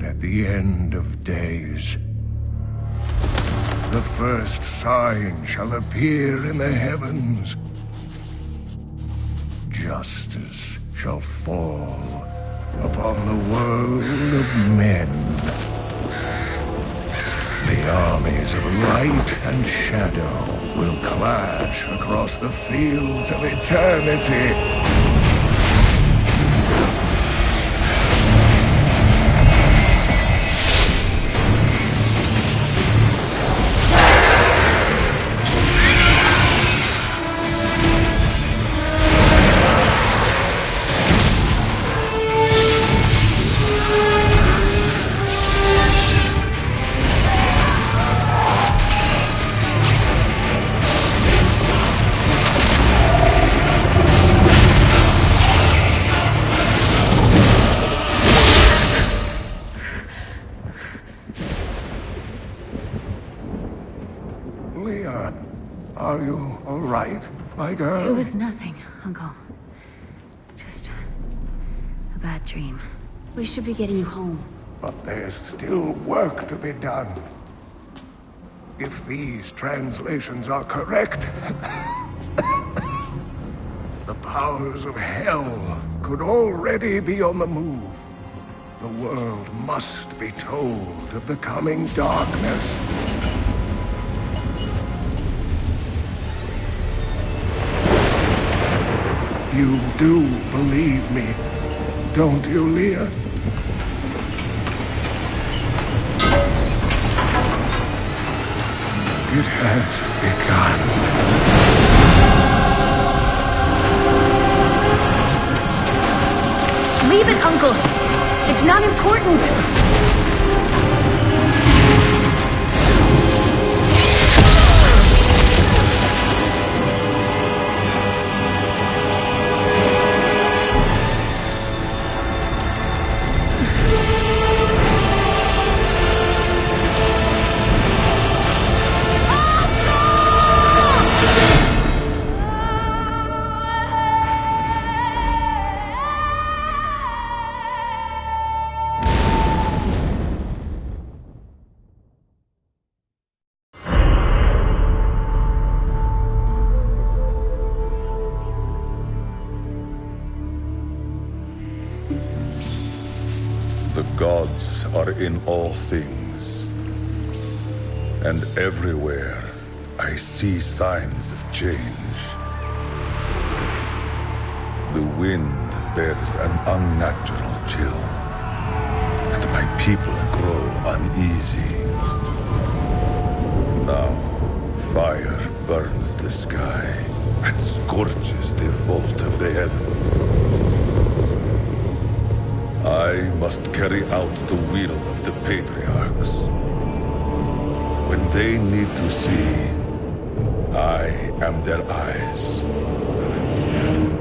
at the end of days. The first sign shall appear in the heavens. Justice shall fall upon the world of men. The armies of light and shadow will clash across the fields of eternity. Leah, are you all right, my girl? It was nothing, Uncle. Just a bad dream. We should be getting you home. But there's still work to be done. If these translations are correct, the powers of hell could already be on the move. The world must be told of the coming darkness. You do believe me, don't you, Leah? It has begun. Leave it, Uncle! It's not important! The gods are in all things, and everywhere I see signs of change. The wind bears an unnatural chill, and my people grow uneasy. Now, fire burns the sky and scorches the vault of the heavens. I must carry out the will of the patriarchs. When they need to see, I am their eyes.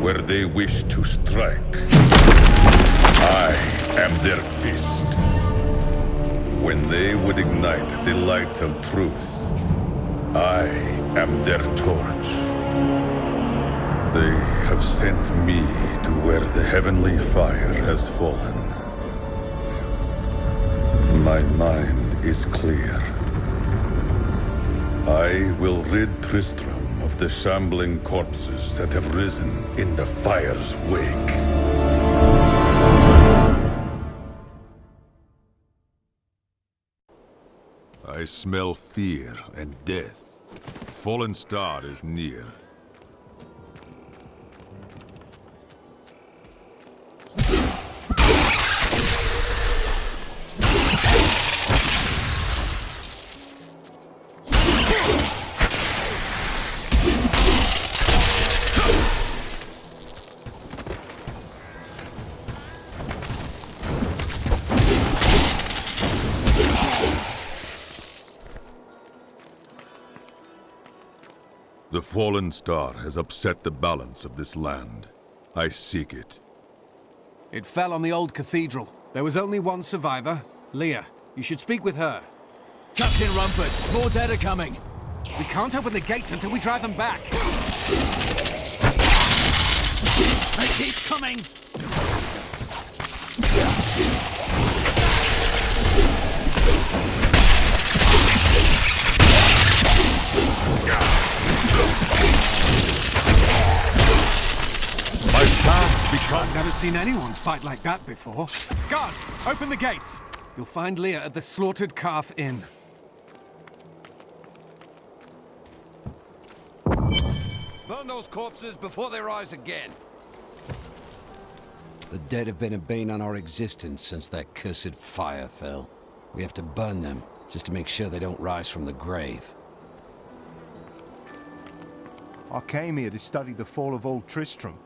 Where they wish to strike, I am their fist. When they would ignite the light of truth, I am their torch. They have sent me to where the heavenly fire has fallen. My mind is clear. I will rid Tristram of the shambling corpses that have risen in the fire's wake. I smell fear and death. The fallen star is near. The fallen star has upset the balance of this land. I seek it. It fell on the old cathedral. There was only one survivor. Leah, you should speak with her. Captain Rumford, more dead are coming. We can't open the gates until we drive them back. They keep coming! I've never seen anyone fight like that before. Guards, open the gates! You'll find Leah at the Slaughtered Calf Inn. Burn those corpses before they rise again. The dead have been a bane on our existence since that cursed fire fell. We have to burn them, just to make sure they don't rise from the grave. I came here to study the fall of Old Tristram.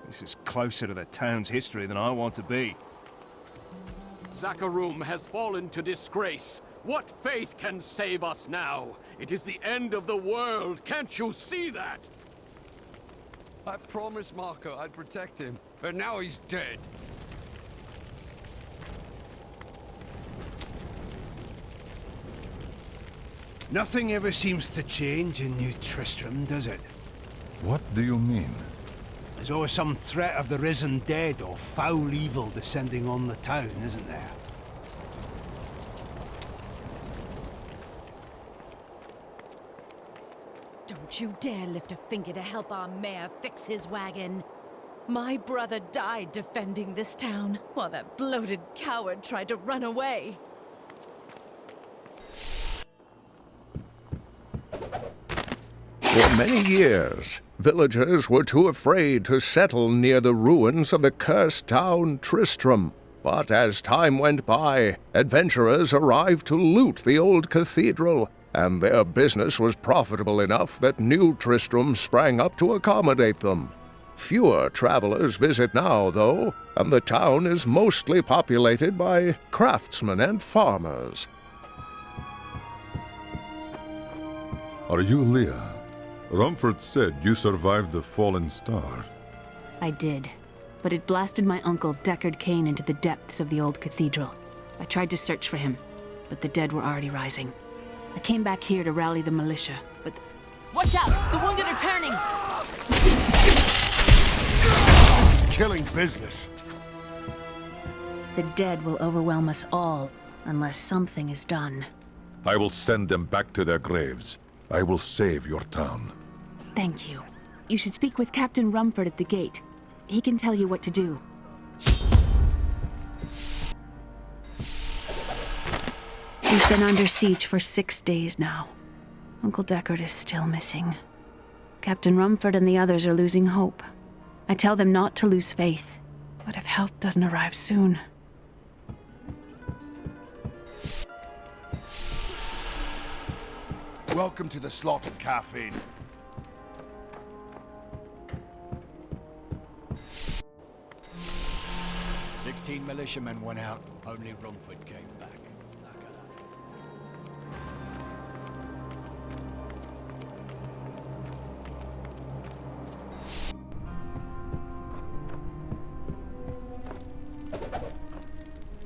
This is closer to the town's history than I want to be. Zakharum has fallen to disgrace. What faith can save us now? It is the end of the world. Can't you see that? I promised Marco I'd protect him, but now he's dead. Nothing ever seems to change in New Tristram, does it? What do you mean? There's always some threat of the risen dead or foul evil descending on the town, isn't there? Don't you dare lift a finger to help our mayor fix his wagon. My brother died defending this town, while that bloated coward tried to run away. For many years, villagers were too afraid to settle near the ruins of the cursed town Tristram. But as time went by, adventurers arrived to loot the old cathedral, and their business was profitable enough that new Tristram sprang up to accommodate them. Fewer travelers visit now, though, and the town is mostly populated by craftsmen and farmers. Are you Leah? Rumford said you survived the fallen star. I did, but it blasted my uncle Deckard Cain into the depths of the old cathedral. I tried to search for him, but the dead were already rising. I came back here to rally the militia, but... Watch out! The wounded are turning! This is killing business. The dead will overwhelm us all, unless something is done. I will send them back to their graves. I will save your town. Thank you. You should speak with Captain Rumford at the gate. He can tell you what to do. We've been under siege for 6 days now. Uncle Deckard is still missing. Captain Rumford and the others are losing hope. I tell them not to lose faith, but if help doesn't arrive soon... Welcome to the Slaughtered Calf Inn. "16 militiamen went out. Only Rumford came back.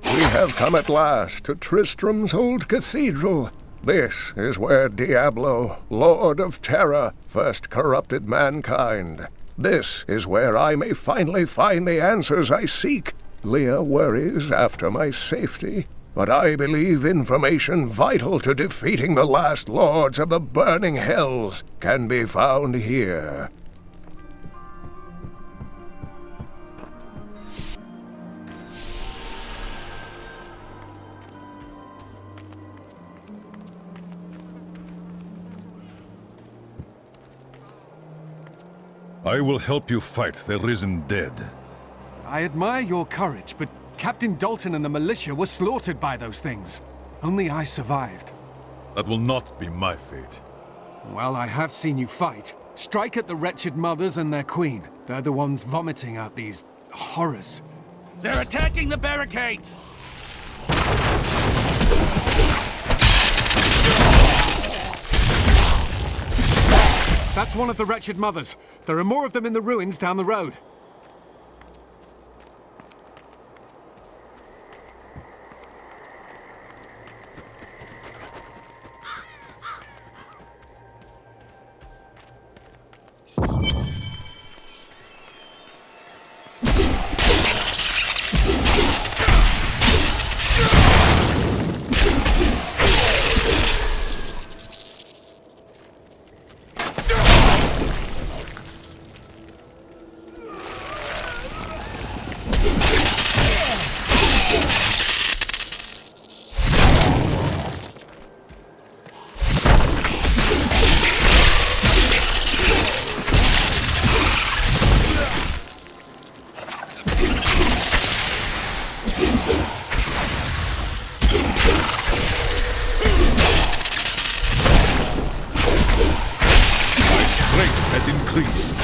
We have come at last to Tristram's old cathedral. This is where Diablo, Lord of Terror, first corrupted mankind. This is where I may finally find the answers I seek. Leah worries after my safety, but I believe information vital to defeating the last lords of the burning hells can be found here. I will help you fight the risen dead. I admire your courage, but Captain Dalton and the militia were slaughtered by those things. Only I survived. That will not be my fate. Well, I have seen you fight. Strike at the wretched mothers and their queen. They're the ones vomiting out these horrors. They're attacking the barricades! That's one of the wretched mothers. There are more of them in the ruins down the road. has increased.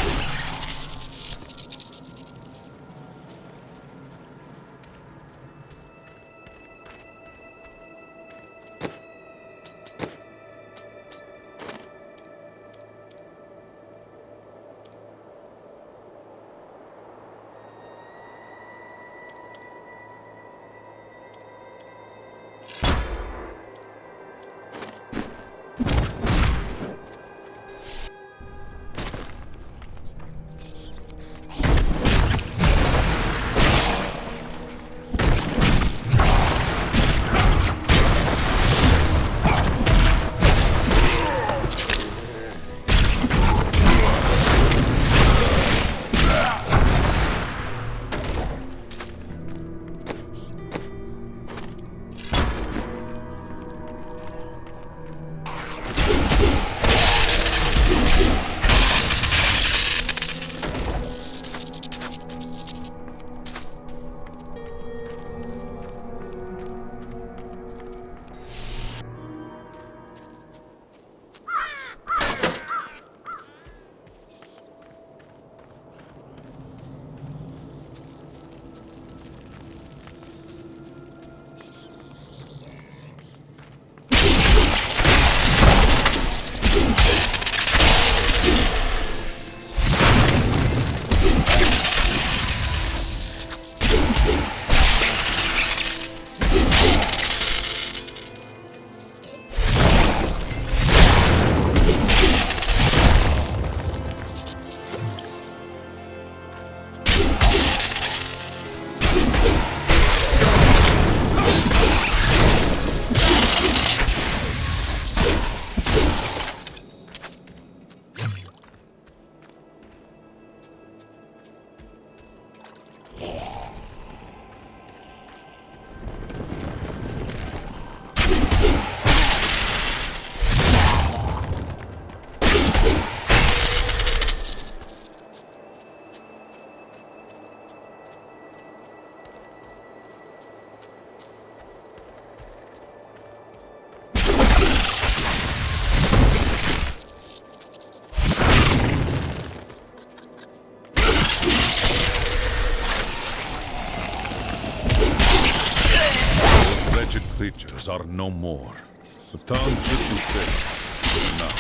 Creatures are no more. The town should be safe for now.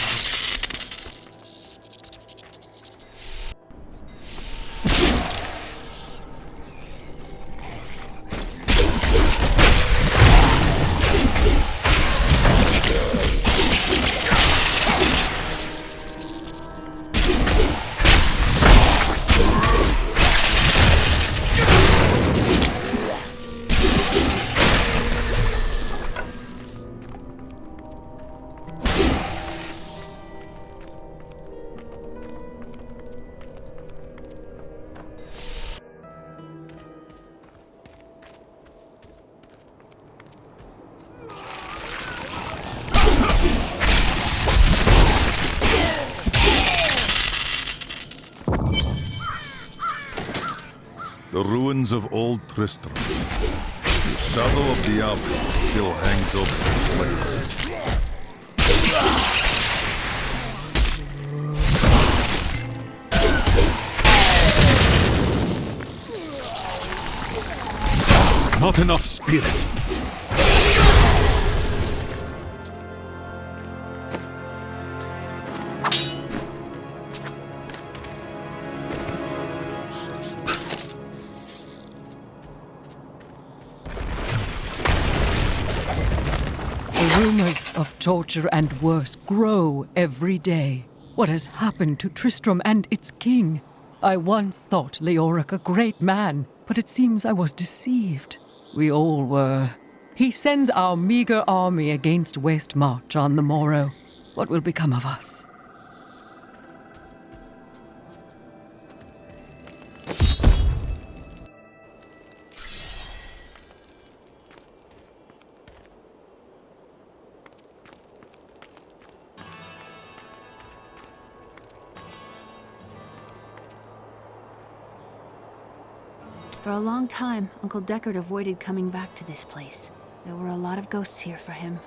The ruins of old Tristram. The shadow of Diablo still hangs over this place. Not enough spirit. The rumors of torture and worse grow every day. What has happened to Tristram and its king? I once thought Leoric a great man, but it seems I was deceived. We all were. He sends our meager army against Westmarch on the morrow. What will become of us? For a long time, Uncle Deckard avoided coming back to this place. There were a lot of ghosts here for him.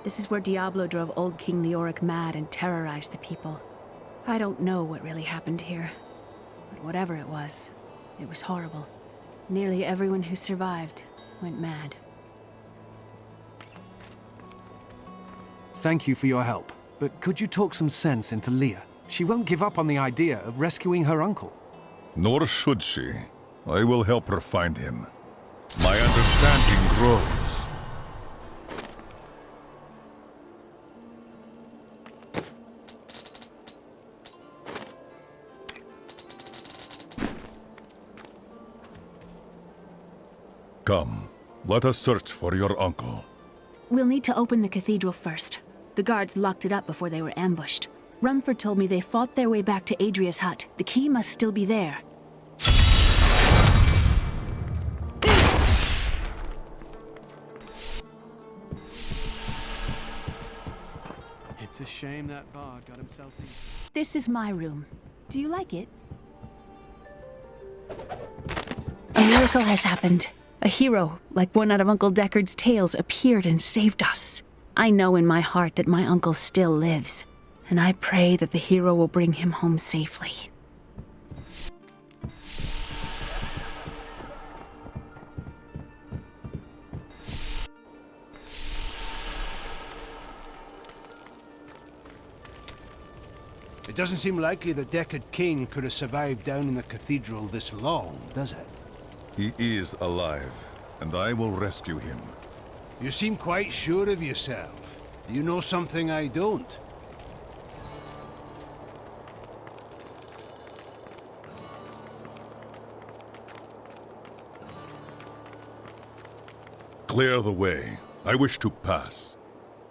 This is where Diablo drove old King Leoric mad and terrorized the people. I don't know what really happened here. But whatever it was horrible. Nearly everyone who survived went mad. Thank you for your help, but could you talk some sense into Leah? She won't give up on the idea of rescuing her uncle. Nor should she. I will help her find him. My understanding grows. Come, let us search for your uncle. We'll need to open the cathedral first. The guards locked it up before they were ambushed. Rumford told me they fought their way back to Adria's hut. The key must still be there. It's a shame that bard got himself in. This is my room. Do you like it? A miracle has happened. A hero, like one out of Uncle Deckard's tales, appeared and saved us. I know in my heart that my uncle still lives, and I pray that the hero will bring him home safely. It doesn't seem likely the Deckard King could have survived down in the cathedral this long, does it? He is alive, and I will rescue him. You seem quite sure of yourself. You know something I don't. Clear the way. I wish to pass.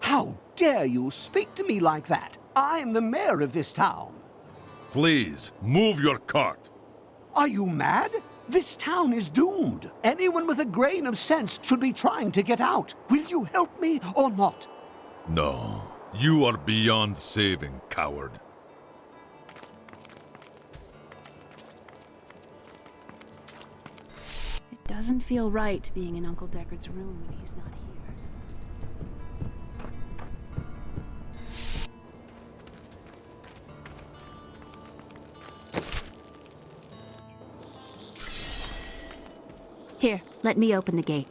How dare you speak to me like that? I am the mayor of this town. Please, move your cart. Are you mad? This town is doomed. Anyone with a grain of sense should be trying to get out. Will you help me or not? No, you are beyond saving, coward. It doesn't feel right being in Uncle Deckard's room when he's not here. Here, let me open the gate.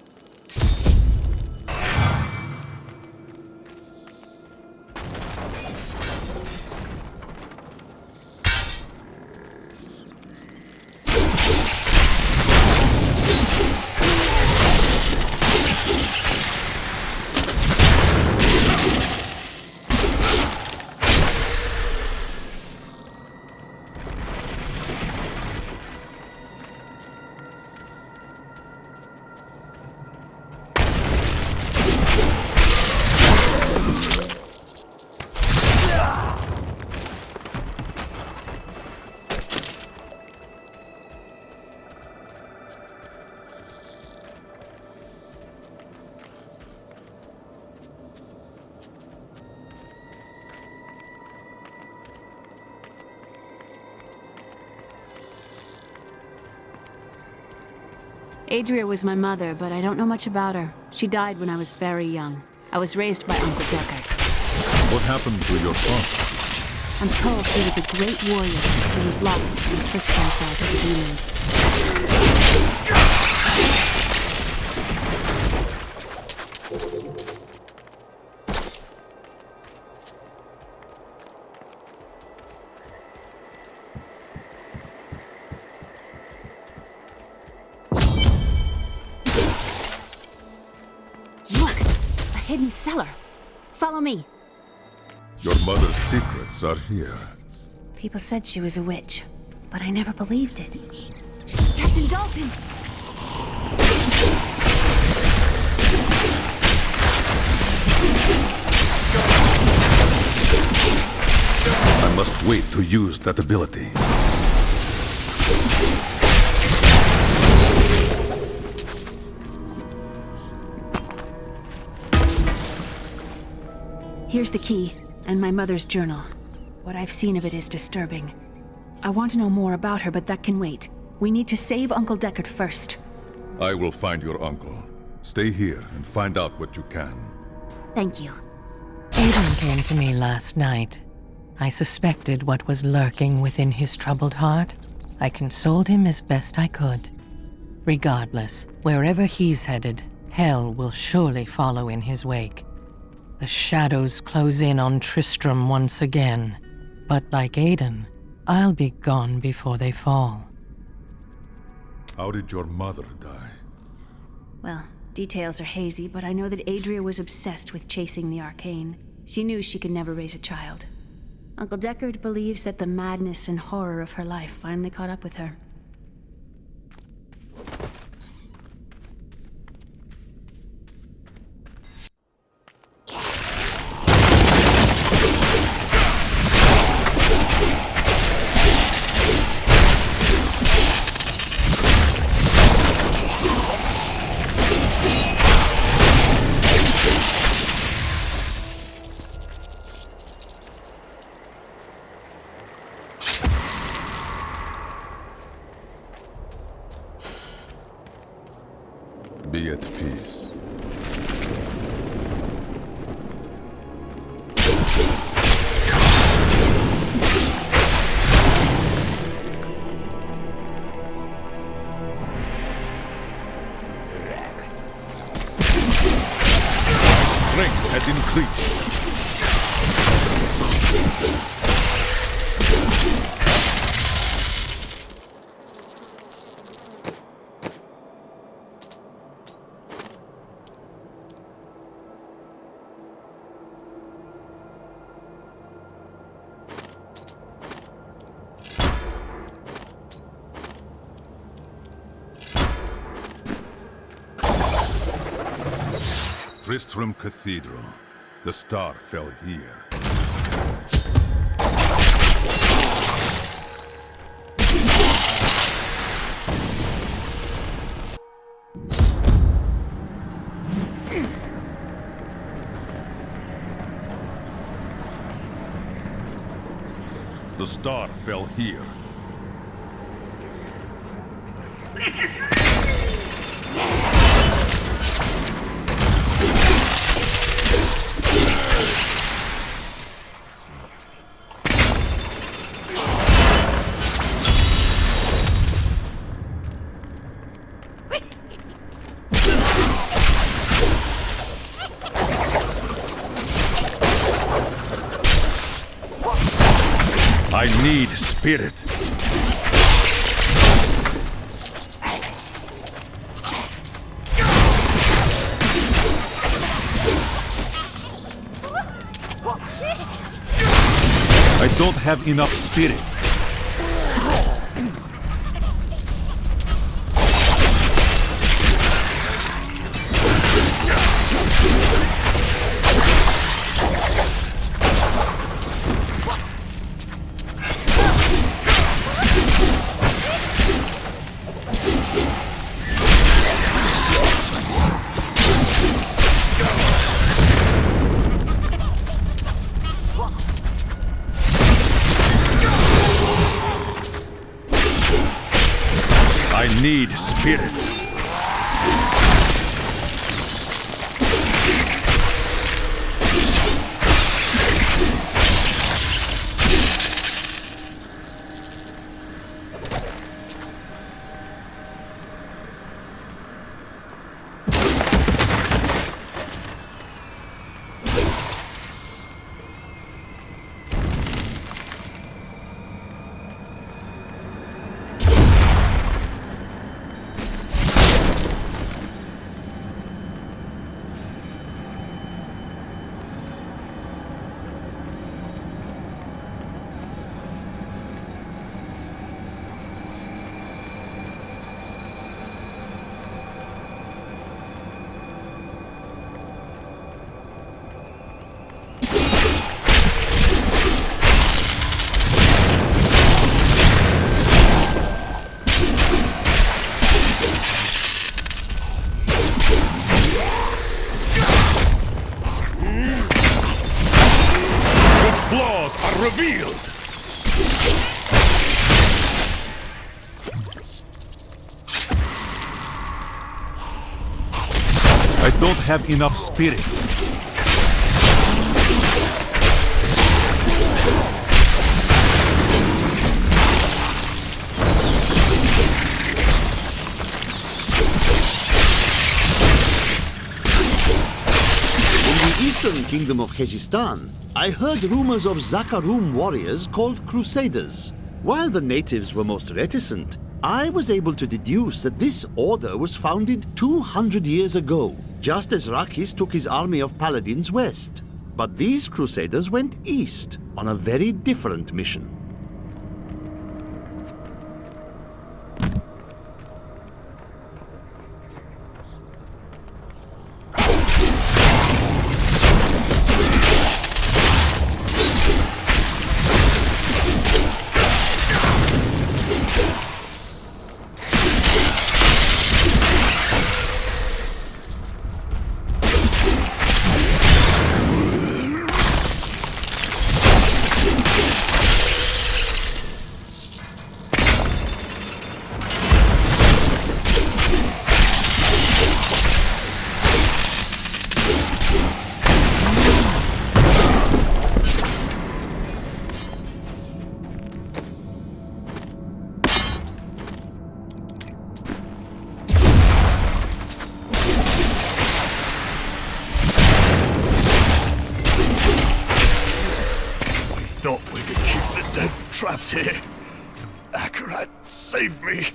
Adria was my mother, but I don't know much about her. She died when I was very young. I was raised by Uncle Deckard. What happened to your father? I'm told he was a great warrior who was lost when Tristram fell to the demons. Hidden cellar. Follow me. Your mother's secrets are here. People said she was a witch, but I never believed it. Captain Dalton! I must wait to use that ability. Here's the key, and my mother's journal. What I've seen of it is disturbing. I want to know more about her, but that can wait. We need to save Uncle Deckard first. I will find your uncle. Stay here and find out what you can. Thank you. Aiden came to me last night. I suspected what was lurking within his troubled heart. I consoled him as best I could. Regardless, wherever he's headed, hell will surely follow in his wake. The shadows close in on Tristram once again, but like Aiden, I'll be gone before they fall. How did your mother die? Well, details are hazy, but I know that Adria was obsessed with chasing the arcane. She knew she could never raise a child. Uncle Deckard believes that the madness and horror of her life finally caught up with her. Be at peace. Strength has increased. Tristram Cathedral. The star fell here. The star fell here. I need spirit. I don't have enough spirit. I need spirit. Revealed! I don't have enough spirit. kingdom of Khezistan, I heard rumors of Zakarum warriors called Crusaders. While the natives were most reticent, I was able to deduce that this order was founded 200 years ago, just as Rakis took his army of paladins west. But these Crusaders went east on a very different mission. Trapped here. Akarat, save me.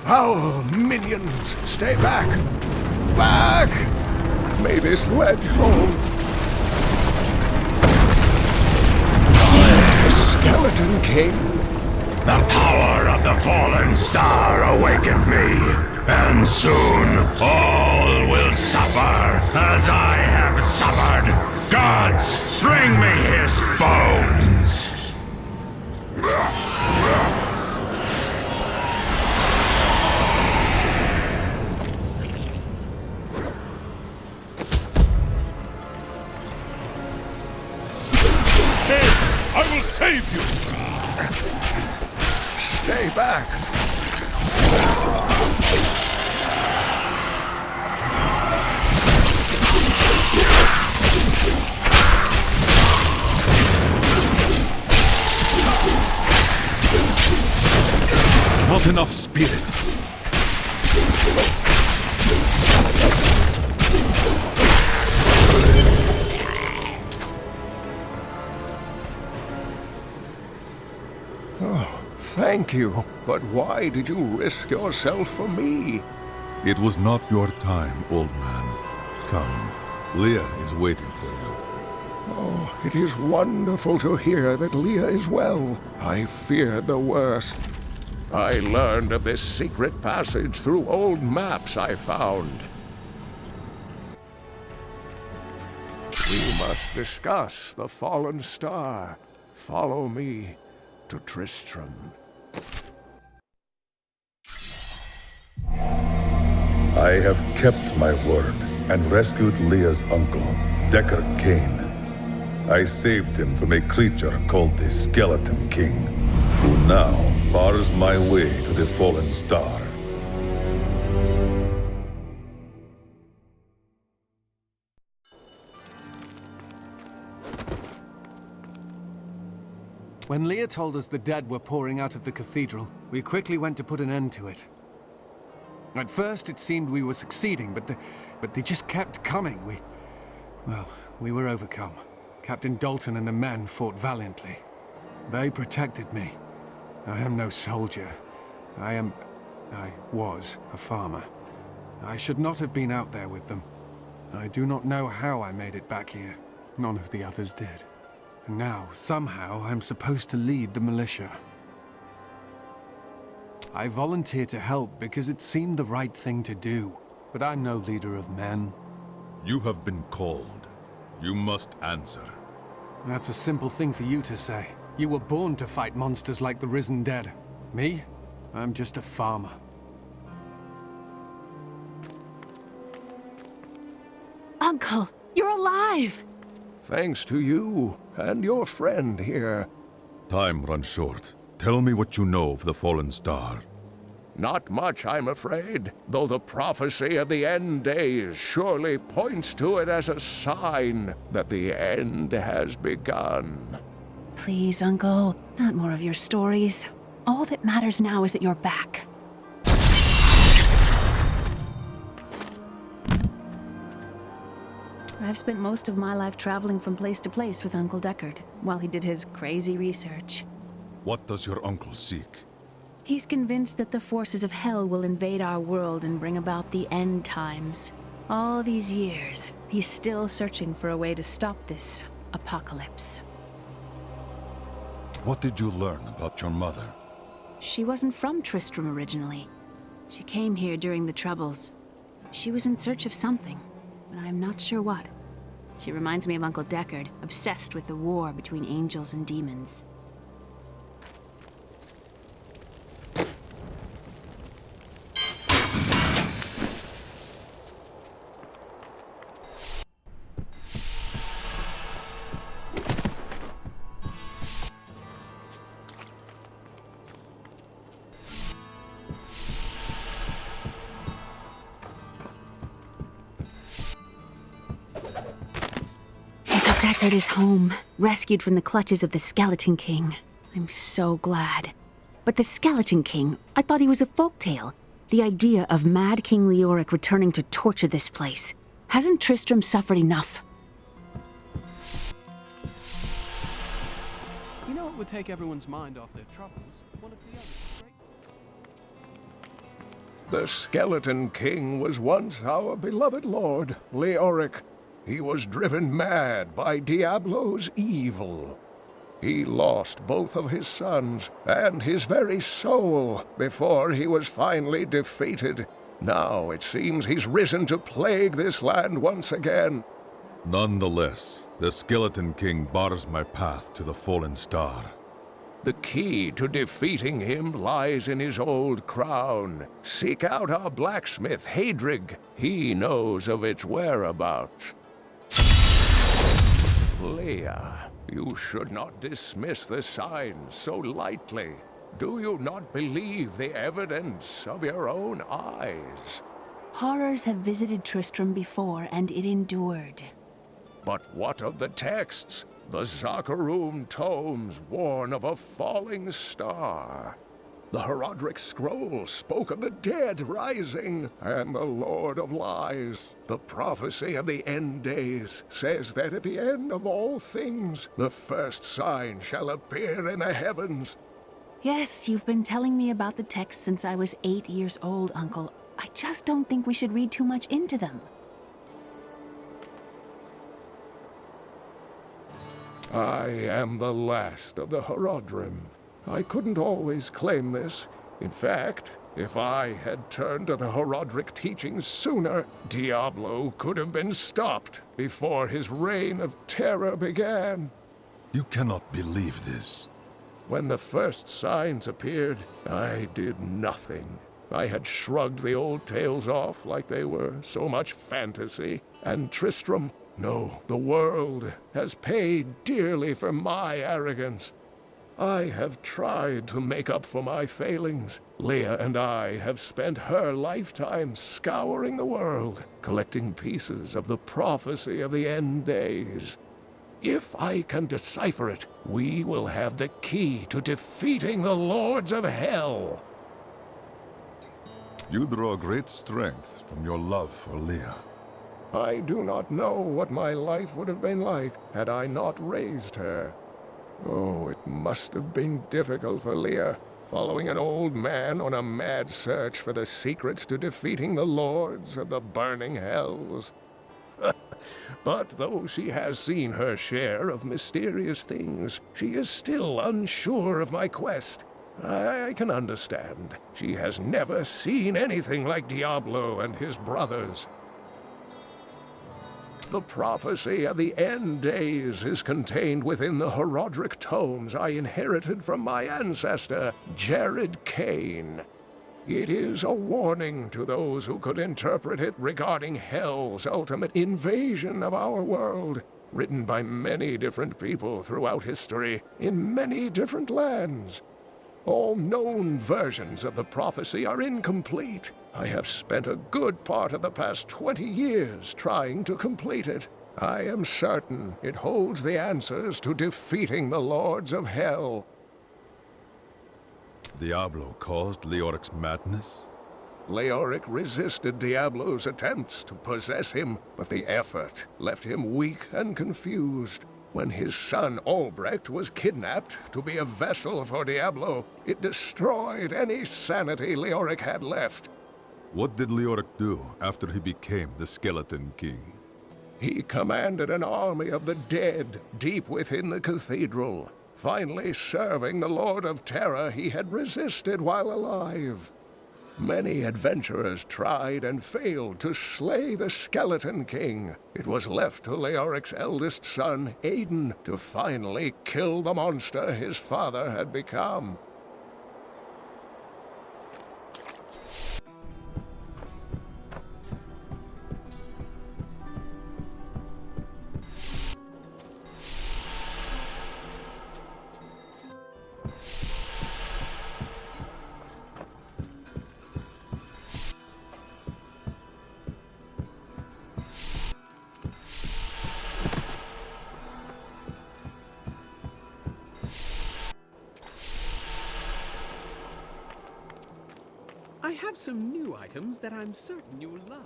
Foul minions, stay back! Back! May this ledge hold. The Skeleton King. The power of the fallen star awakened me, and soon all will suffer as I have suffered. Gods, bring me his bones! I will save you! Stay back! Not enough spirit. Oh, thank you. But why did you risk yourself for me? It was not your time, old man. Come, Leah is waiting for you. Oh, it is wonderful to hear that Leah is well. I feared the worst. I learned of this secret passage through old maps I found. We must discuss the fallen star. Follow me to Tristram. I have kept my word and rescued Leah's uncle, Deckard Cain. I saved him from a creature called the Skeleton King, who now bars my way to the fallen star. When Leah told us the dead were pouring out of the cathedral, we quickly went to put an end to it. At first it seemed we were succeeding, but they just kept coming. We were overcome. Captain Dalton and the men fought valiantly. They protected me. I am no soldier. I was a farmer. I should not have been out there with them. I do not know how I made it back here. None of the others did. And now, somehow, I'm supposed to lead the militia. I volunteered to help because it seemed the right thing to do. But I'm no leader of men. You have been called. You must answer. That's a simple thing for you to say. You were born to fight monsters like the risen dead. Me? I'm just a farmer. Uncle, you're alive! Thanks to you and your friend here. Time runs short. Tell me what you know of the fallen star. Not much, I'm afraid, though the prophecy of the end days surely points to it as a sign that the end has begun. Please, Uncle, not more of your stories. All that matters now is that you're back. I've spent most of my life traveling from place to place with Uncle Deckard, while he did his crazy research. What does your uncle seek? He's convinced that the forces of hell will invade our world and bring about the end times. All these years, he's still searching for a way to stop this apocalypse. What did you learn about your mother? She wasn't from Tristram originally. She came here during the Troubles. She was in search of something, but I'm not sure what. She reminds me of Uncle Deckard, obsessed with the war between angels and demons. Deckard is home, rescued from the clutches of the Skeleton King. I'm so glad. But the Skeleton King, I thought he was a folktale. The idea of Mad King Leoric returning to torture this place. Hasn't Tristram suffered enough? You know what would take everyone's mind off their troubles? One of the others. The Skeleton King was once our beloved lord, Leoric. He was driven mad by Diablo's evil. He lost both of his sons and his very soul before he was finally defeated. Now it seems he's risen to plague this land once again. Nonetheless, the Skeleton King bars my path to the fallen star. The key to defeating him lies in his old crown. Seek out our blacksmith, Hadrig. He knows of its whereabouts. Leia, you should not dismiss the signs so lightly. Do you not believe the evidence of your own eyes? Horrors have visited Tristram before, and it endured. But what of the texts? The Zakharum tomes warn of a falling star. The Herodric scrolls spoke of the dead rising, and the Lord of Lies, the prophecy of the end days, says that at the end of all things, the first sign shall appear in the heavens. Yes, you've been telling me about the texts since I was 8 years old, Uncle. I just don't think we should read too much into them. I am the last of the Herodrim. I couldn't always claim this. In fact, if I had turned to the Herodric teachings sooner, Diablo could have been stopped before his reign of terror began. You cannot believe this. When the first signs appeared, I did nothing. I had shrugged the old tales off like they were so much fantasy, and Tristram, no, the world, has paid dearly for my arrogance. I have tried to make up for my failings. Leia and I have spent her lifetime scouring the world, collecting pieces of the prophecy of the end days. If I can decipher it, we will have the key to defeating the Lords of Hell. You draw great strength from your love for Leia. I do not know what my life would have been like had I not raised her. Oh, it must have been difficult for Leia, following an old man on a mad search for the secrets to defeating the Lords of the Burning Hells. But though she has seen her share of mysterious things, she is still unsure of my quest. I can understand. She has never seen anything like Diablo and his brothers. The prophecy of the end days is contained within the Herodric tomes I inherited from my ancestor, Jared Kane. It is a warning to those who could interpret it regarding Hell's ultimate invasion of our world, written by many different people throughout history, in many different lands. All known versions of the prophecy are incomplete. I have spent a good part of the past 20 years trying to complete it. I am certain it holds the answers to defeating the Lords of Hell. Diablo caused Leoric's madness? Leoric resisted Diablo's attempts to possess him, but the effort left him weak and confused. When his son Albrecht was kidnapped to be a vessel for Diablo, it destroyed any sanity Leoric had left. What did Leoric do after he became the Skeleton King? He commanded an army of the dead deep within the cathedral, finally serving the Lord of Terror he had resisted while alive. Many adventurers tried and failed to slay the Skeleton King. It was left to Leoric's eldest son, Aiden, to finally kill the monster his father had become. I have some new items that I'm certain you'll love.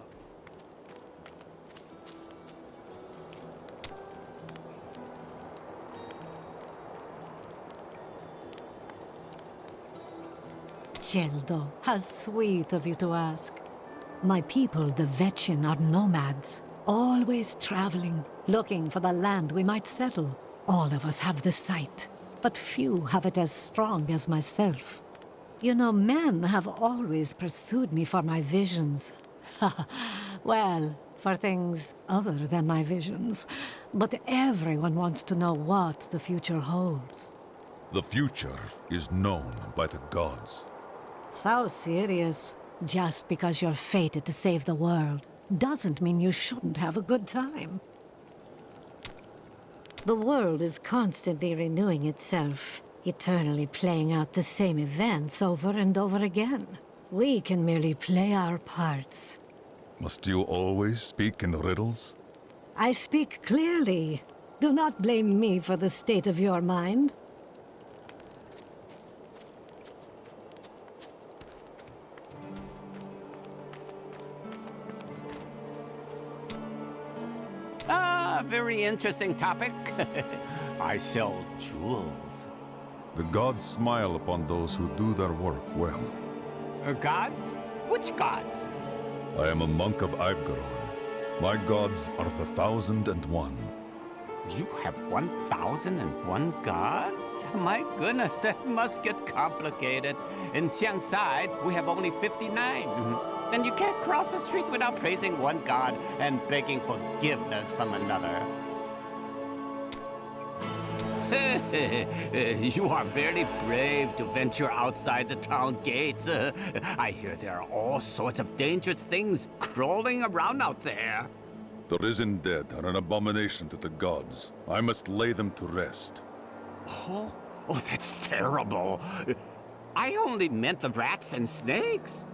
Geldo, how sweet of you to ask. My people, the Vetchin, are nomads, always traveling, looking for the land we might settle. All of us have the sight, but few have it as strong as myself. You know, men have always pursued me for my visions. Well, for things other than my visions. But everyone wants to know what the future holds. The future is known by the gods. So serious. Just because you're fated to save the world doesn't mean you shouldn't have a good time. The world is constantly renewing itself, eternally playing out the same events over and over again. We can merely play our parts. Must you always speak in riddles? I speak clearly. Do not blame me for the state of your mind. Very interesting topic. I sell jewels. The gods smile upon those who do their work well. Gods? Which gods? I am a monk of Ivgarod. My gods are the 1,001. You have 1,001 gods? My goodness, that must get complicated. In Xiangside, we have only 59. And you can't cross the street without praising one god and begging forgiveness from another. You are very brave to venture outside the town gates. I hear there are all sorts of dangerous things crawling around out there. The risen dead are an abomination to the gods. I must lay them to rest. Oh, that's terrible. I only meant the rats and snakes.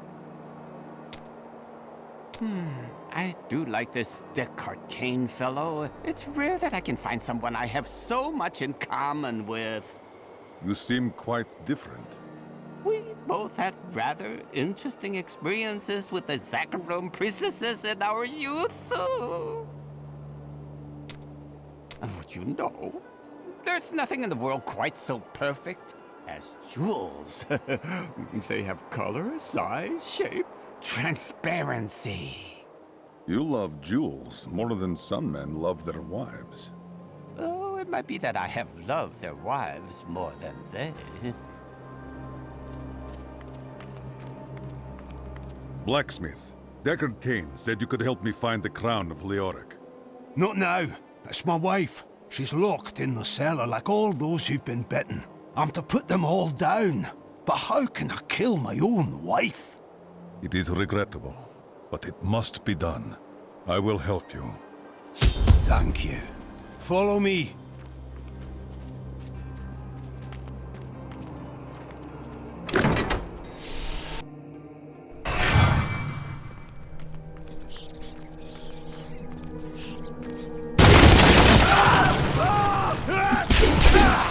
I do like this Descartes fellow. It's rare that I can find someone I have so much in common with. You seem quite different. We both had rather interesting experiences with the Zakharum priestesses in our youth, so... You know, there's nothing in the world quite so perfect as jewels. They have color, size, shape, transparency. You love jewels more than some men love their wives. Oh, it might be that I have loved their wives more than they. Blacksmith, Deckard Cain said you could help me find the crown of Leoric. Not now. It's my wife. She's locked in the cellar like all those who've been bitten. I'm to put them all down. But how can I kill my own wife? It is regrettable, but it must be done. I will help you. Thank you. Follow me.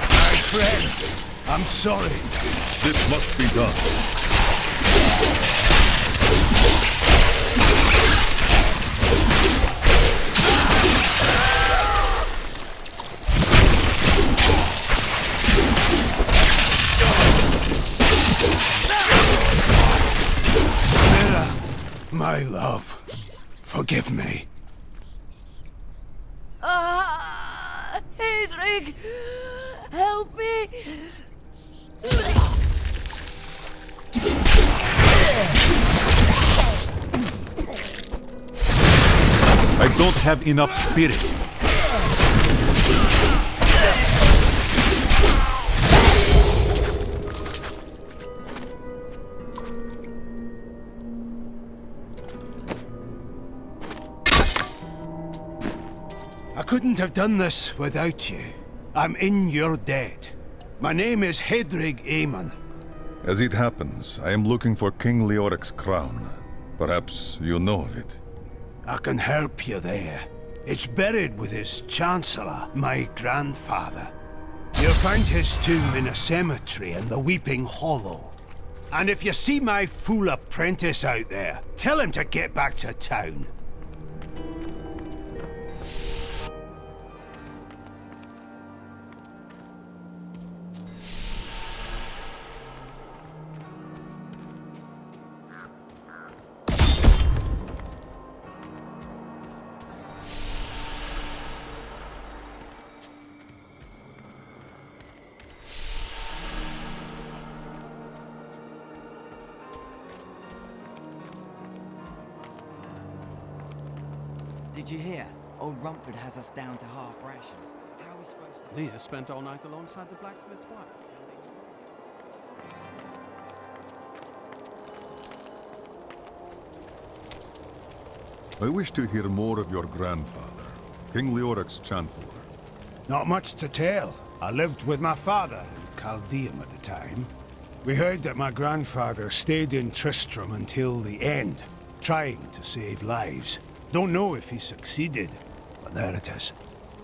My friend, I'm sorry. This must be done. My love, forgive me. Hedrig, help me. I don't have enough spirit. I couldn't have done this without you. I'm in your debt. My name is Hedrig Aemon. As it happens, I am looking for King Leoric's crown. Perhaps you know of it. I can help you there. It's buried with his Chancellor, my grandfather. You'll find his tomb in a cemetery in the Weeping Hollow. And if you see my fool apprentice out there, tell him to get back to town. Did you hear? Old Rumford has us down to half rations. How are we supposed to... Leah spent all night alongside the blacksmith's wife. I wish to hear more of your grandfather, King Leoric's Chancellor. Not much to tell. I lived with my father in Chaldeum at the time. We heard that my grandfather stayed in Tristram until the end, trying to save lives. Don't know if he succeeded, but there it is.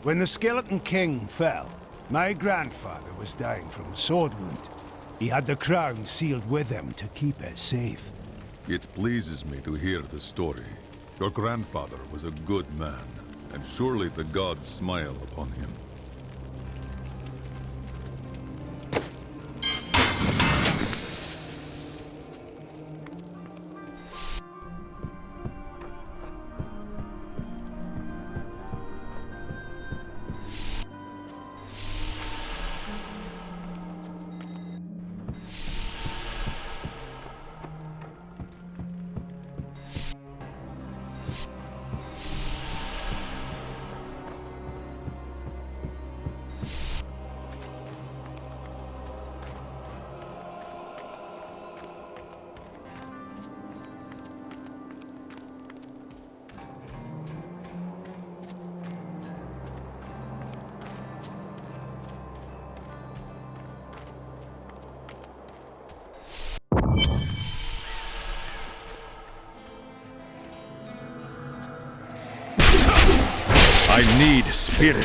When the Skeleton King fell, my grandfather was dying from a sword wound. He had the crown sealed with him to keep it safe. It pleases me to hear the story. Your grandfather was a good man, and surely the gods smile upon him. I need spirit.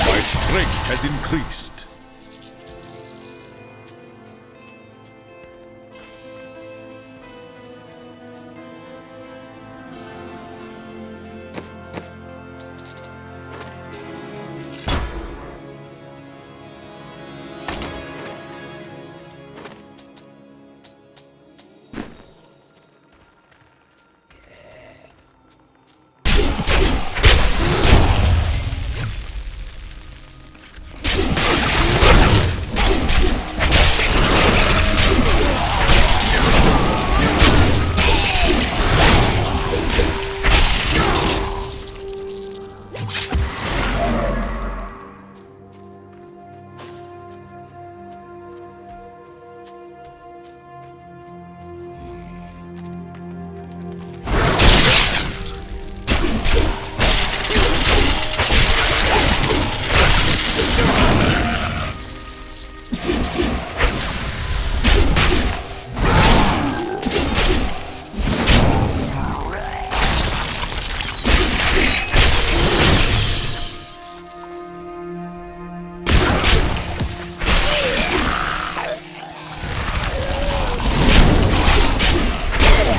My strength has increased.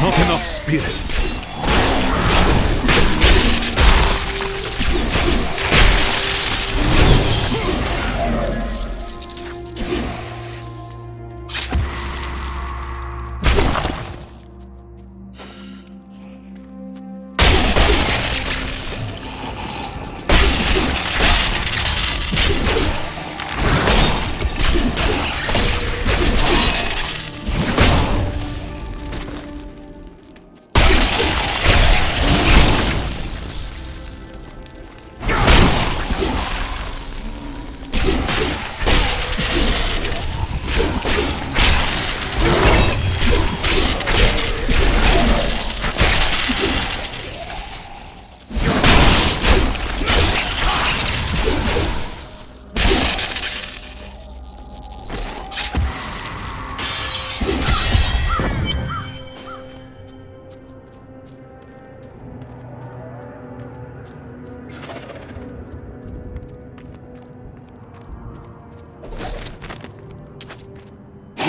Not enough spirit.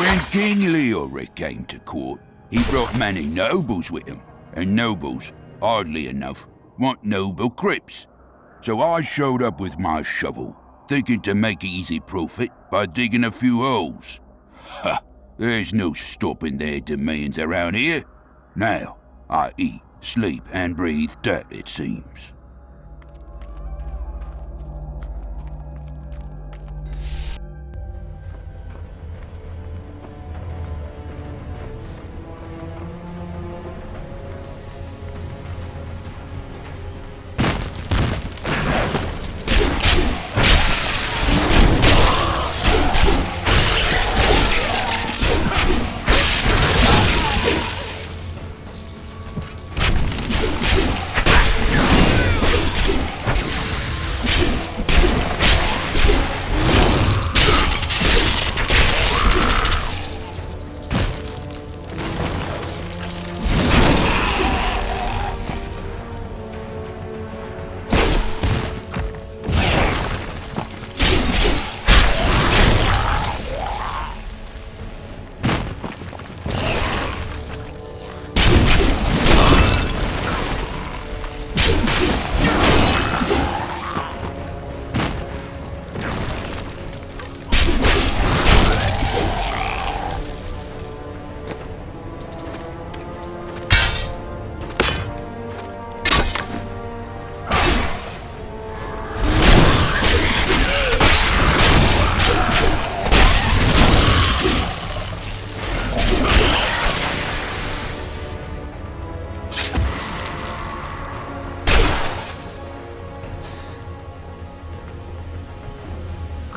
When King Leoric came to court, he brought many nobles with him, and nobles, oddly enough, want noble crypts. So I showed up with my shovel, thinking to make easy profit by digging a few holes. Ha! There's no stopping their demands around here. Now, I eat, sleep, and breathe dirt, it seems.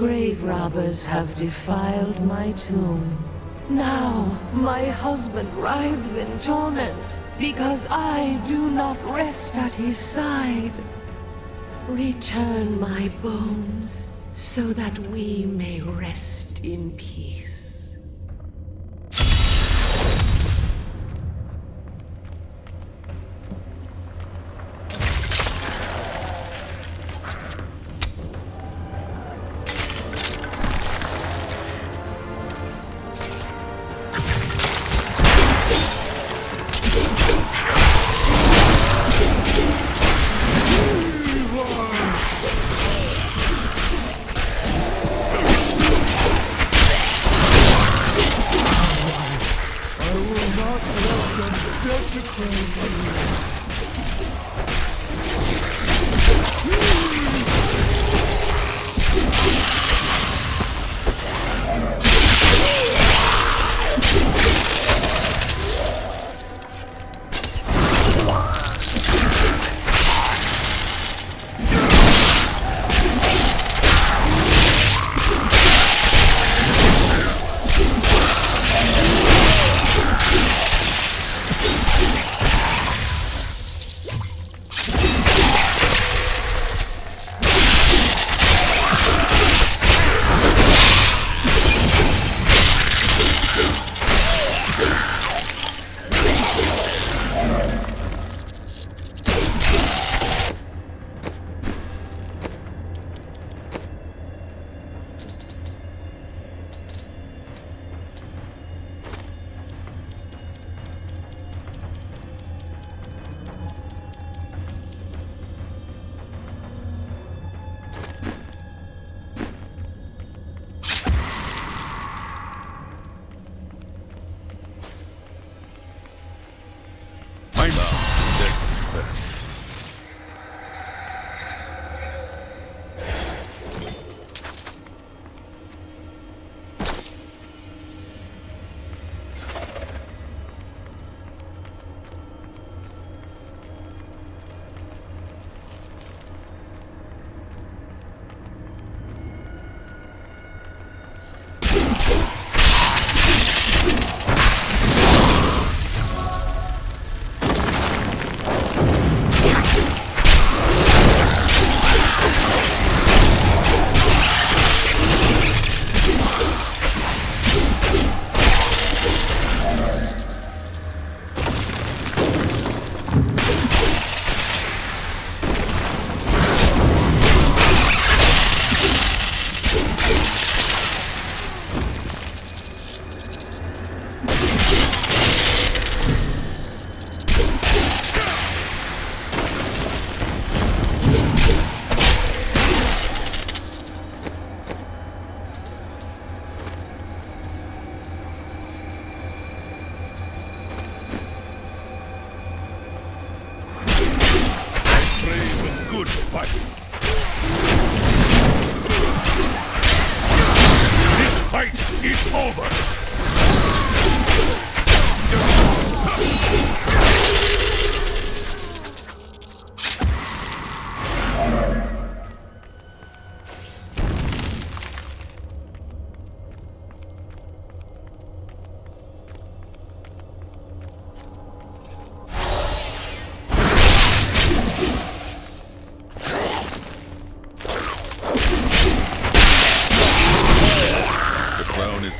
grave robbers have defiled my tomb. Now my husband writhes in torment because I do not rest at his side. Return my bones so that we may rest in peace.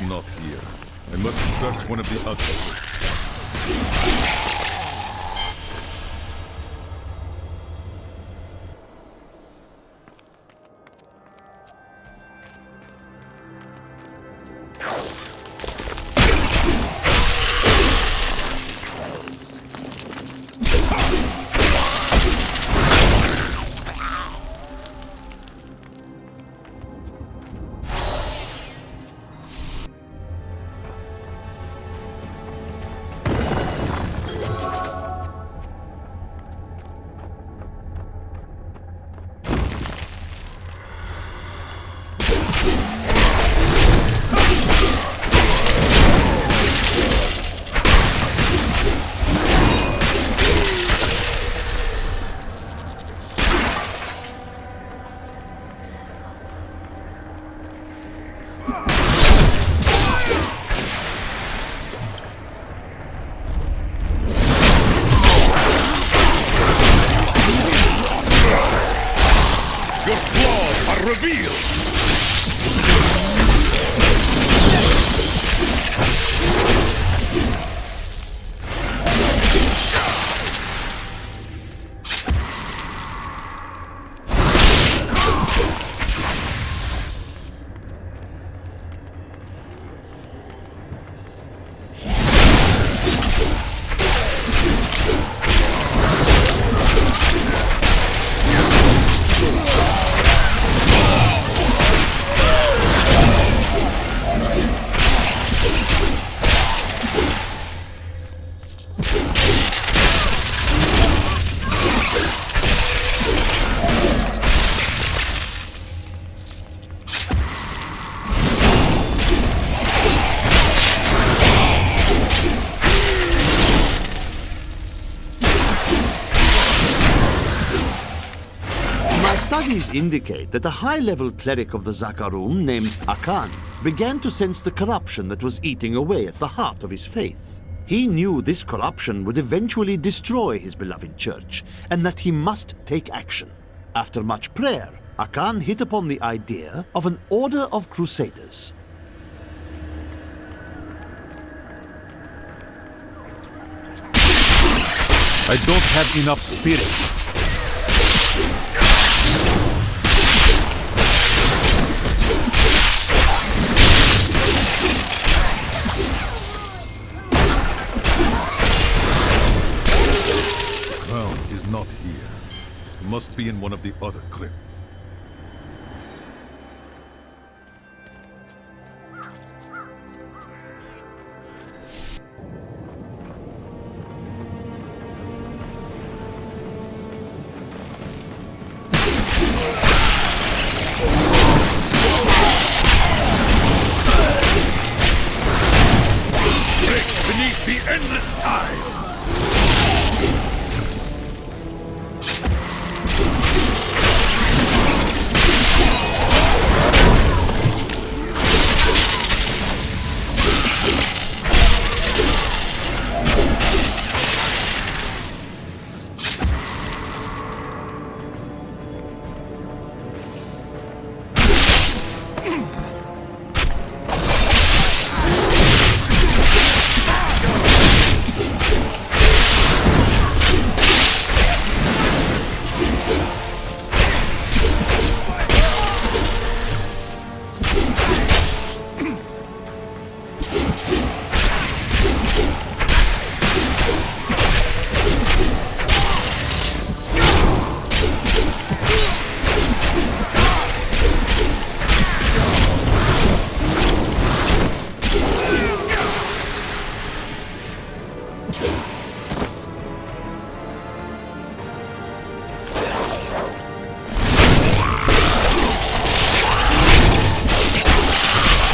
Not here. I must search one of the others. revealed! Studies indicate that a high-level cleric of the Zakarum named Akan began to sense the corruption that was eating away at the heart of his faith. He knew this corruption would eventually destroy his beloved church, and that he must take action. After much prayer, Akan hit upon the idea of an order of crusaders. I don't have enough spirit. The crown is not here. It must be in one of the other crypts. Beneath the endless tide!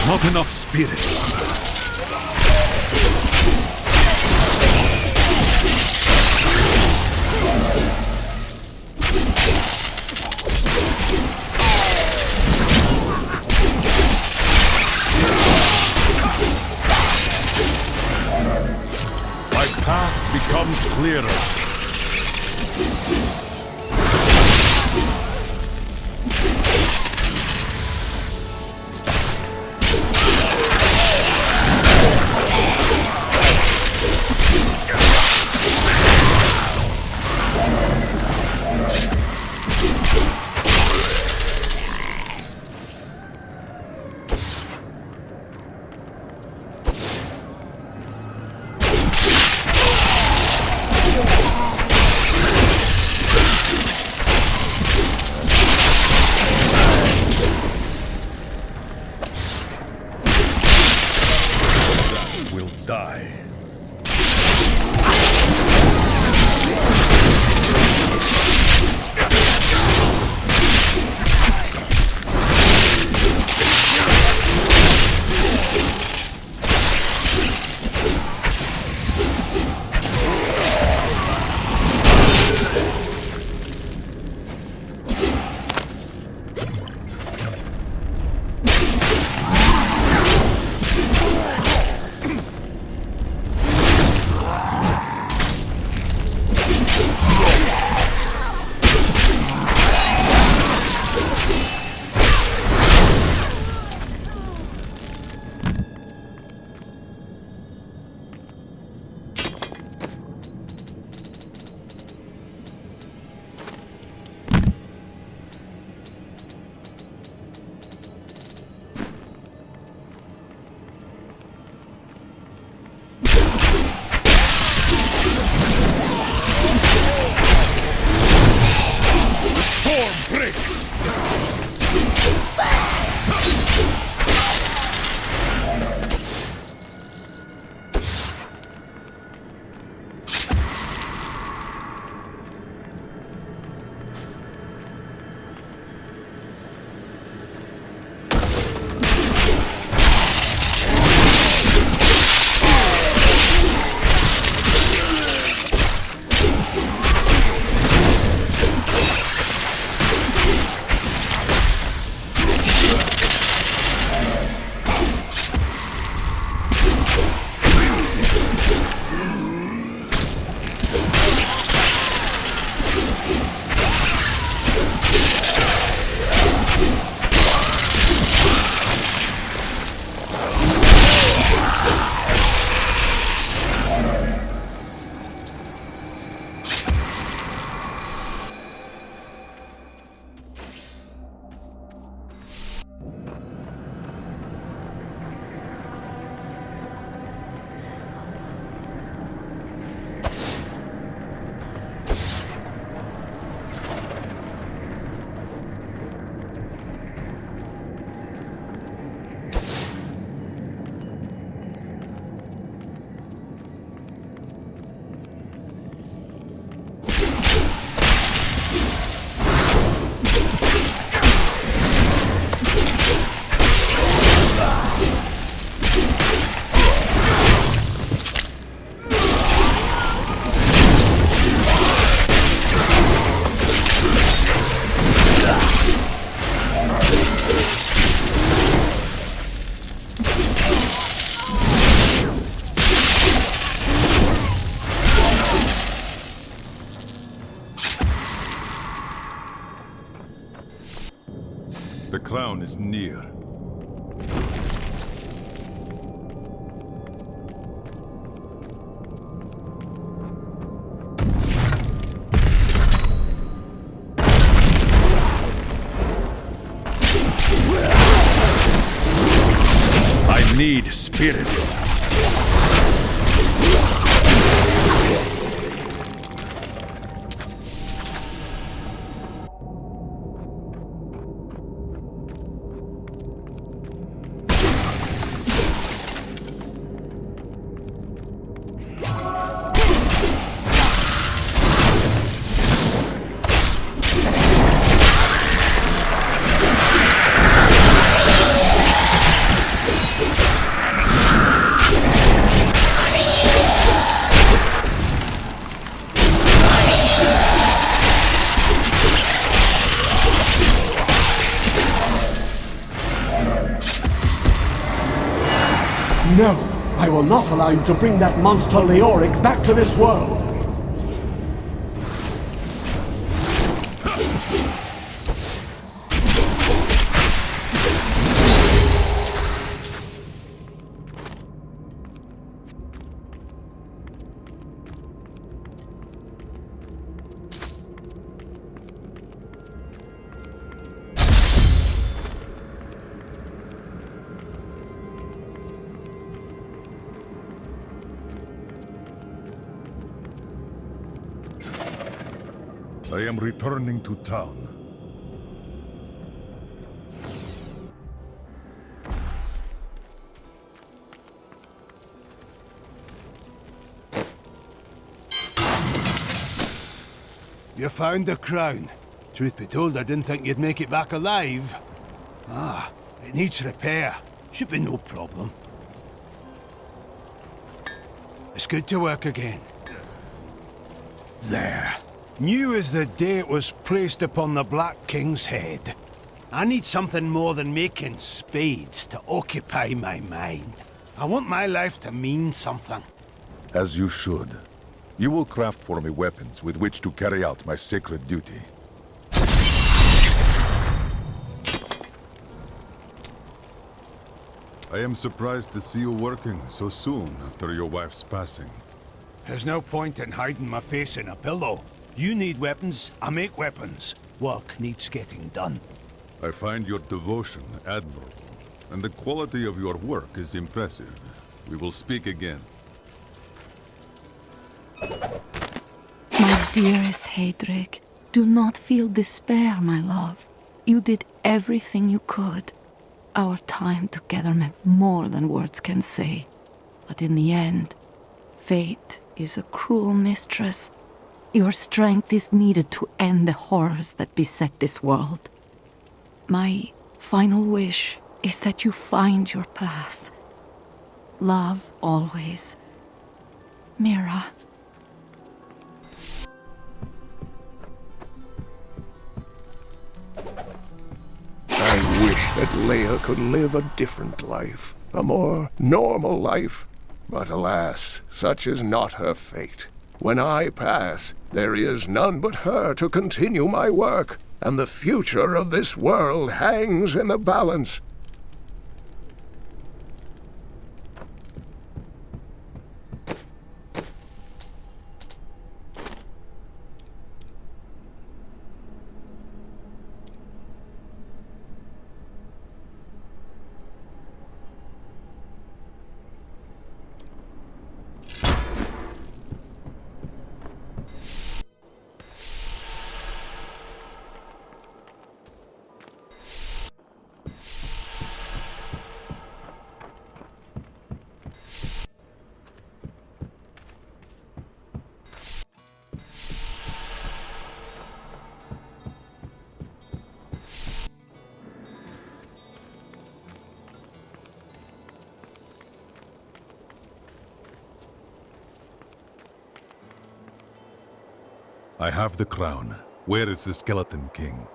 Not enough spirit. My path becomes clearer. The crown is near. I need spirit. No! I will not allow you to bring that monster Leoric back to this world! I am returning to town. You found the crown. Truth be told, I didn't think you'd make it back alive. Ah, it needs repair. Should be no problem. It's good to work again. There. New as the day it was placed upon the Black King's head. I need something more than making spades to occupy my mind. I want my life to mean something. As you should. You will craft for me weapons with which to carry out my sacred duty. I am surprised to see you working so soon after your wife's passing. There's no point in hiding my face in a pillow. You need weapons, I make weapons. Work needs getting done. I find your devotion admirable, and the quality of your work is impressive. We will speak again. My dearest Heydrich, do not feel despair, my love. You did everything you could. Our time together meant more than words can say. But in the end, fate is a cruel mistress. Your strength is needed to end the horrors that beset this world. My final wish is that you find your path. Love always. Mira. I wish that Leia could live a different life, a more normal life. But alas, such is not her fate. When I pass, there is none but her to continue my work, and the future of this world hangs in the balance. I have the crown. Where is the Skeleton King?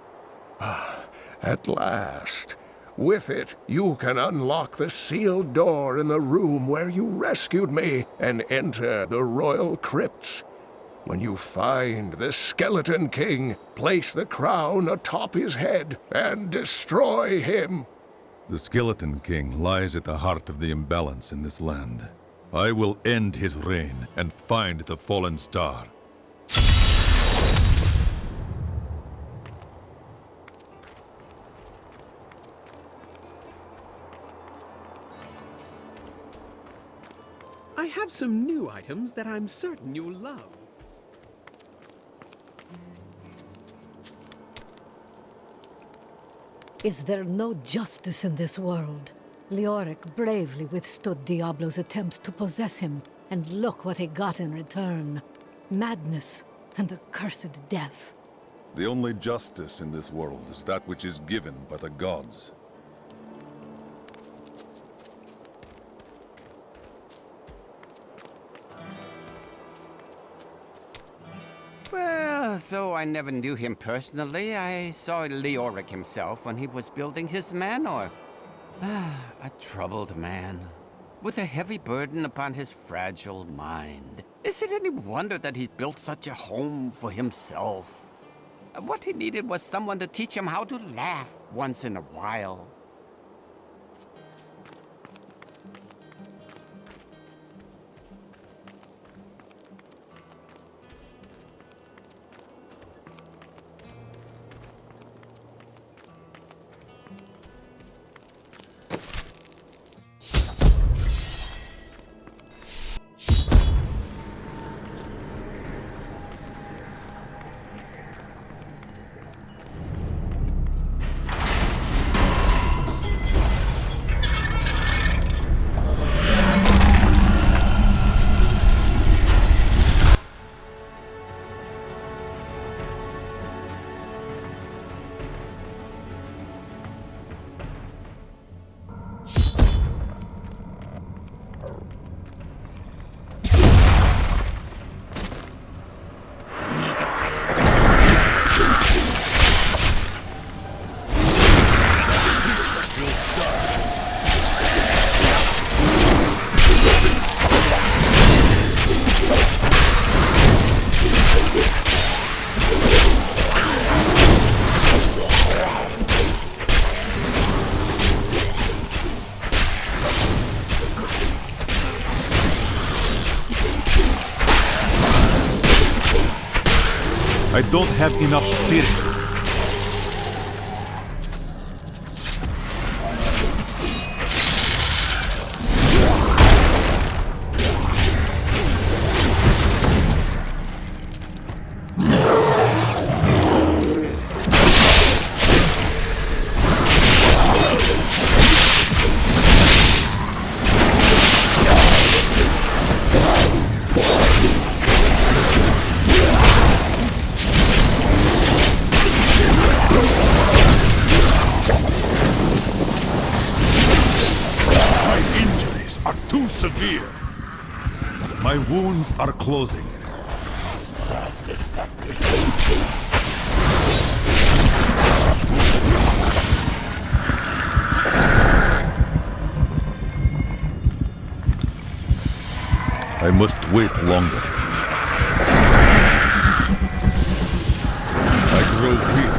At last. With it, you can unlock the sealed door in the room where you rescued me and enter the royal crypts. When you find the Skeleton King, place the crown atop his head and destroy him. The Skeleton King lies at the heart of the imbalance in this land. I will end his reign and find the fallen star. I have some new items that I'm certain you'll love. Is there no justice in this world? Leoric bravely withstood Diablo's attempts to possess him, and look what he got in return. Madness and a cursed death. The only justice in this world is that which is given by the gods. Well, though I never knew him personally, I saw Leoric himself when he was building his manor. A troubled man, with a heavy burden upon his fragile mind. Is it any wonder that he built such a home for himself? What he needed was someone to teach him how to laugh once in a while. I don't have enough spirit. Severe. My wounds are closing. I must wait longer. I grow weak.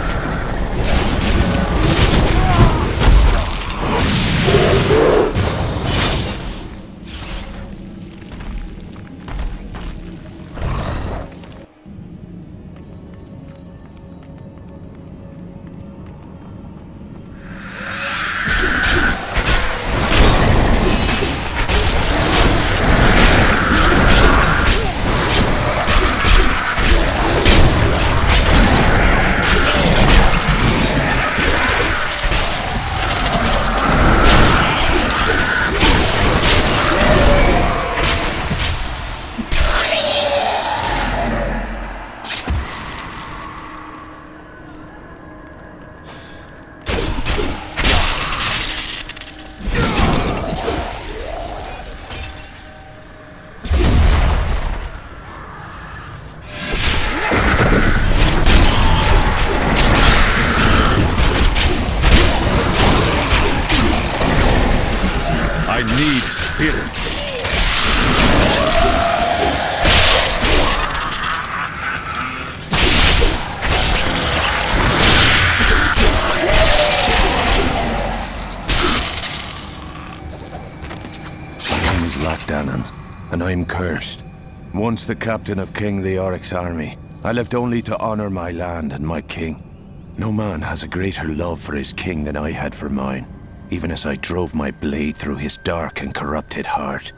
I'm cursed. Once the captain of King Leoric's army, I lived only to honor my land and my king. No man has a greater love for his king than I had for mine, even as I drove my blade through his dark and corrupted heart.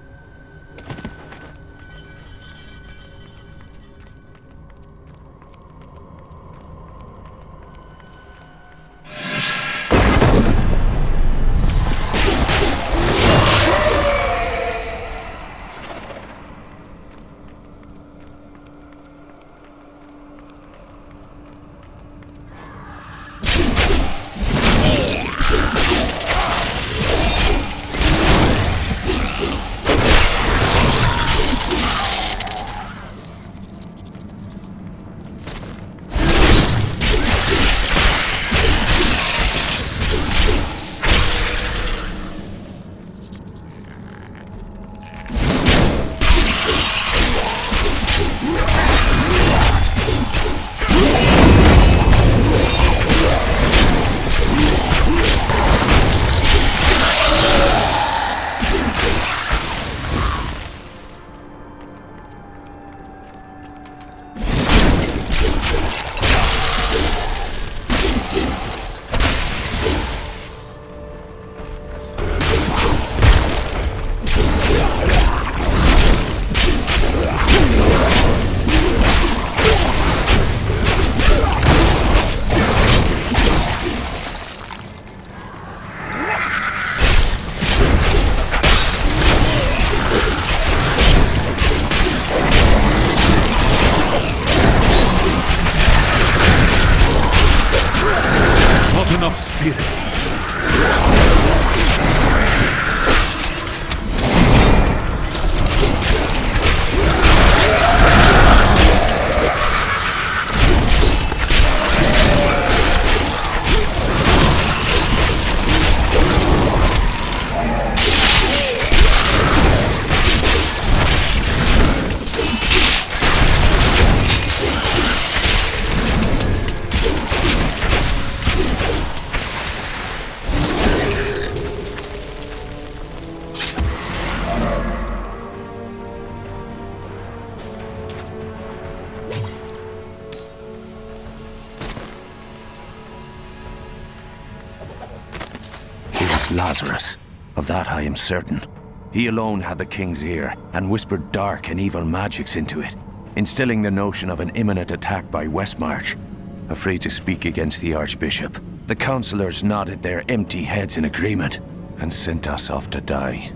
Lazarus. Of that I am certain. He alone had the king's ear, and whispered dark and evil magics into it, instilling the notion of an imminent attack by Westmarch. Afraid to speak against the Archbishop, the councillors nodded their empty heads in agreement, and sent us off to die.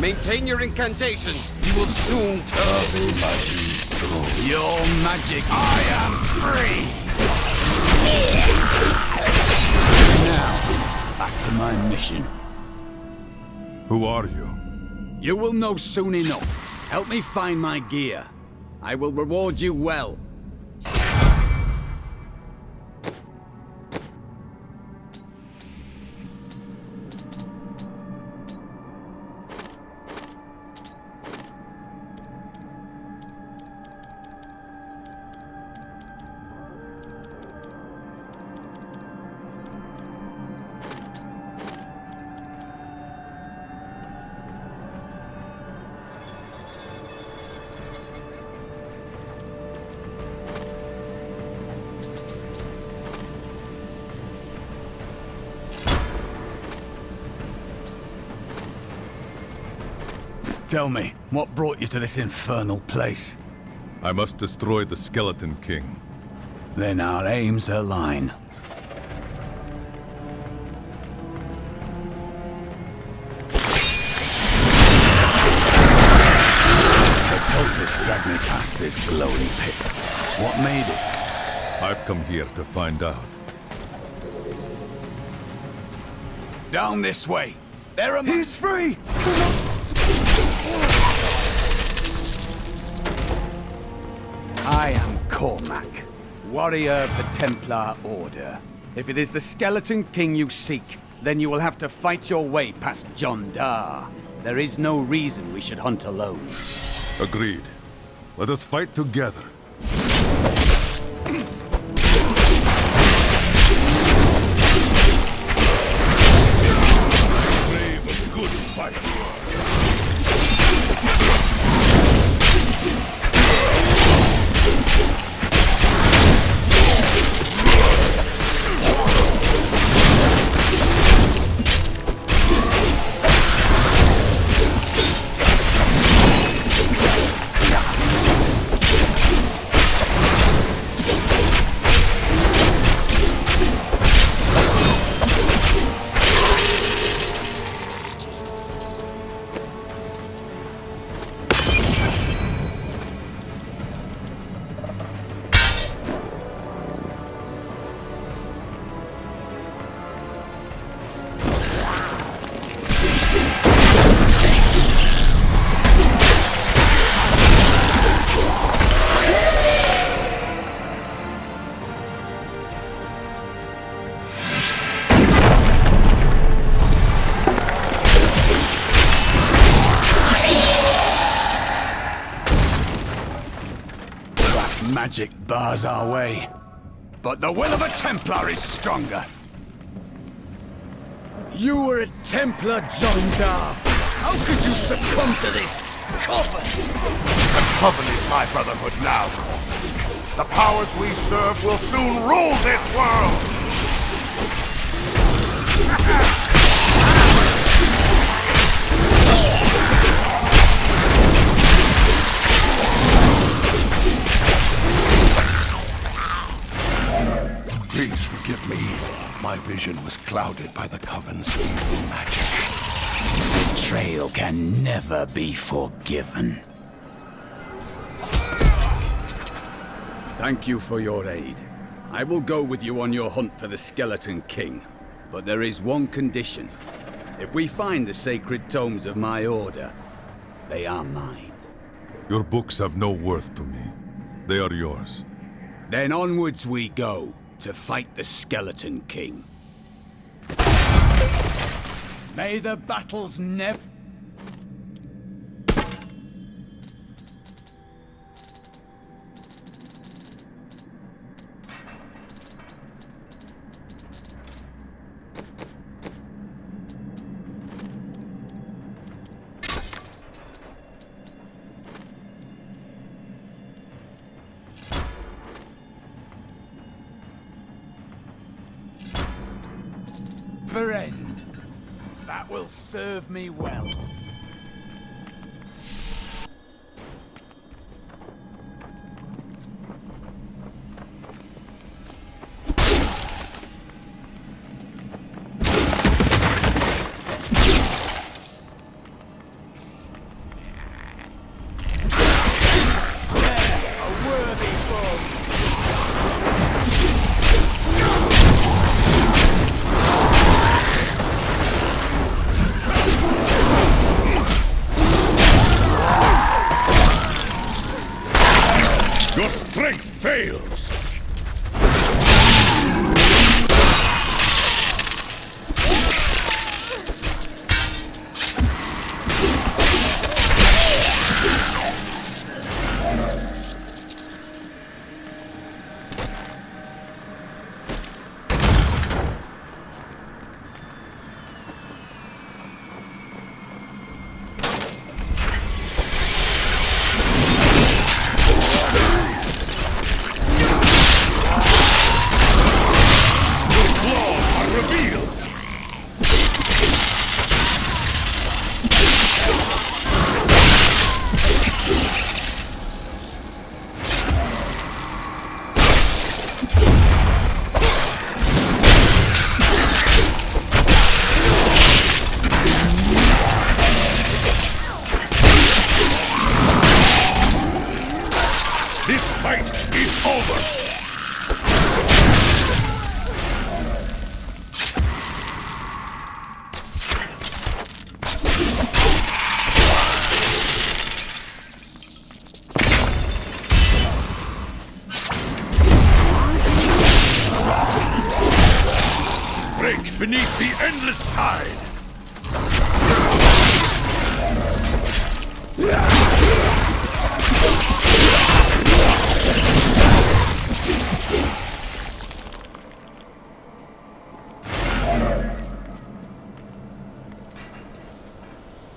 Maintain your incantations. You will soon turn. Your magic. I am free. Now, back to my mission. Who are you? You will know soon enough. Help me find my gear. I will reward you well. Tell me, what brought you to this infernal place? I must destroy the Skeleton King. Then our aims align. The cultists dragged me past this glowing pit. What made it? I've come here to find out. Down this way. There are He's free! I am Cormac, warrior of the Templar Order. If it is the Skeleton King you seek, then you will have to fight your way past John Dar. There is no reason we should hunt alone. Agreed. Let us fight together. Brave and good fight. Magic bars our way, but the will of a Templar is stronger. You were a Templar, John Dar. How could you succumb to this coven? The coven is my brotherhood now. The powers we serve will soon rule this world! Please forgive me. My vision was clouded by the Coven's evil magic. Betrayal can never be forgiven. Thank you for your aid. I will go with you on your hunt for the Skeleton King. But there is one condition. If we find the sacred tomes of my order, they are mine. Your books have no worth to me. They are yours. Then onwards we go, to fight the Skeleton King. May the battles never... end. That will serve me well. awake beneath the endless tide.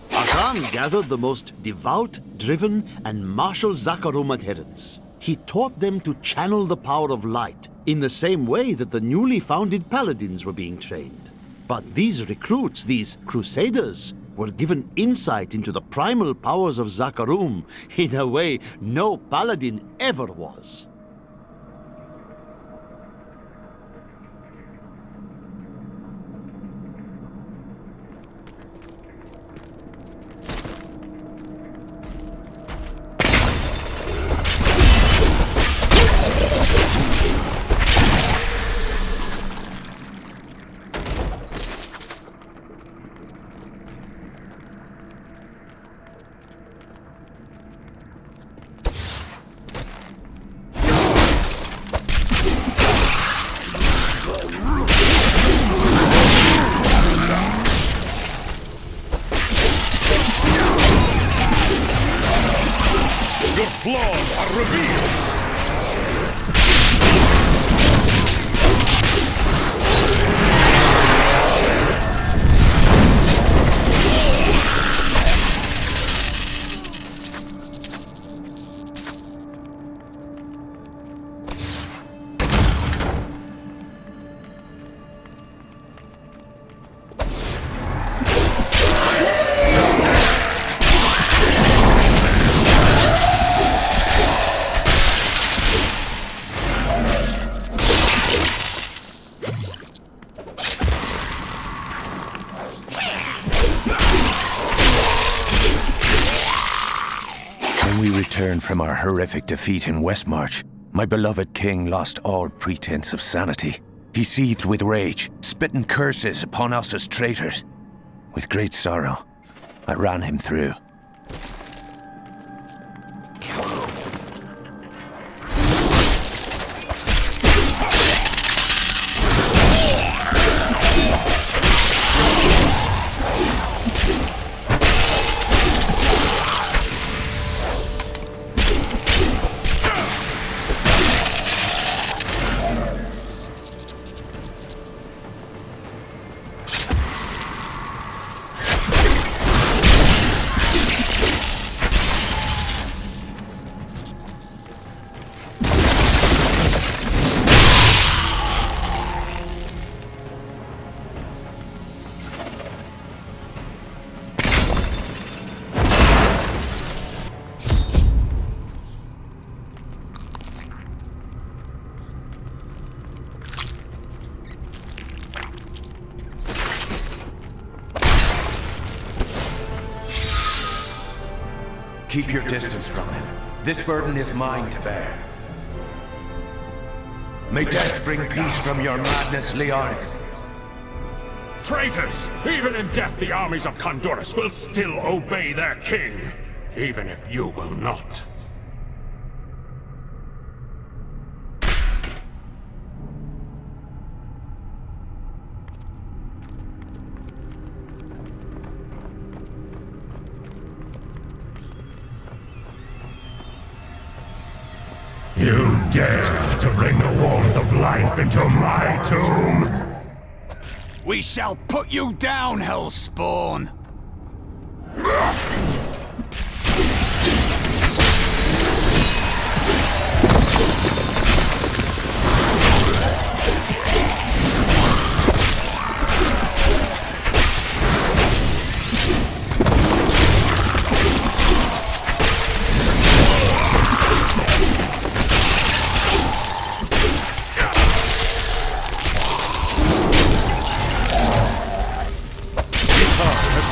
Hassan gathered the most devout, driven, and martial Zakarum adherents. He taught them to channel the power of light in the same way that the newly founded paladins were being trained. But these recruits, these crusaders, were given insight into the primal powers of Zakarum in a way no paladin ever was. Your flaws are revealed! When we returned from our horrific defeat in Westmarch, my beloved king lost all pretense of sanity. He seethed with rage, spitting curses upon us as traitors. With great sorrow, I ran him through. Keep your distance from him. This burden is mine to bear. May death bring peace from your madness, Leoric. Traitors! Even in death, the armies of Condorus will still obey their king, even if you will not. You dare to bring the warmth of life into my tomb? We shall put you down, Hellspawn!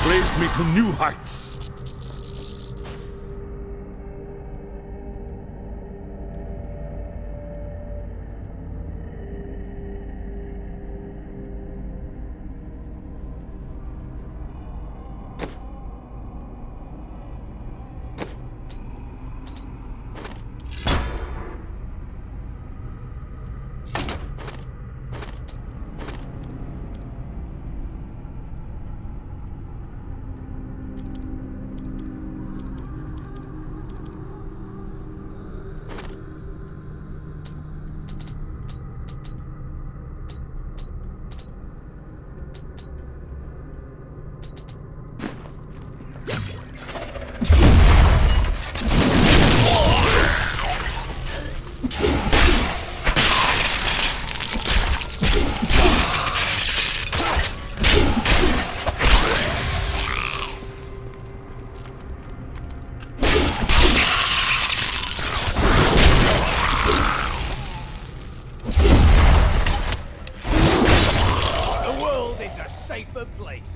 Raised me to new heights. is a safer place.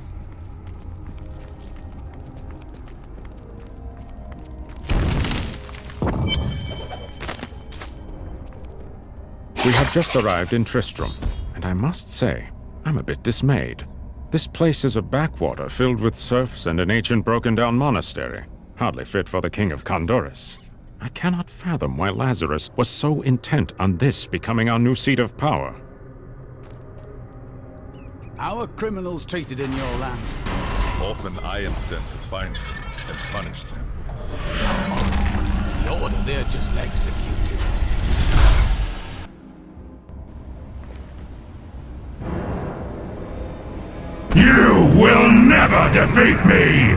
We have just arrived in Tristram, and I must say, I'm a bit dismayed. This place is a backwater filled with serfs and an ancient broken-down monastery, hardly fit for the King of Condorus. I cannot fathom why Lazarus was so intent on this becoming our new seat of power. How are criminals treated in your land? Often I am sent to find them and punish them. The order, they're just executed. You will never defeat me!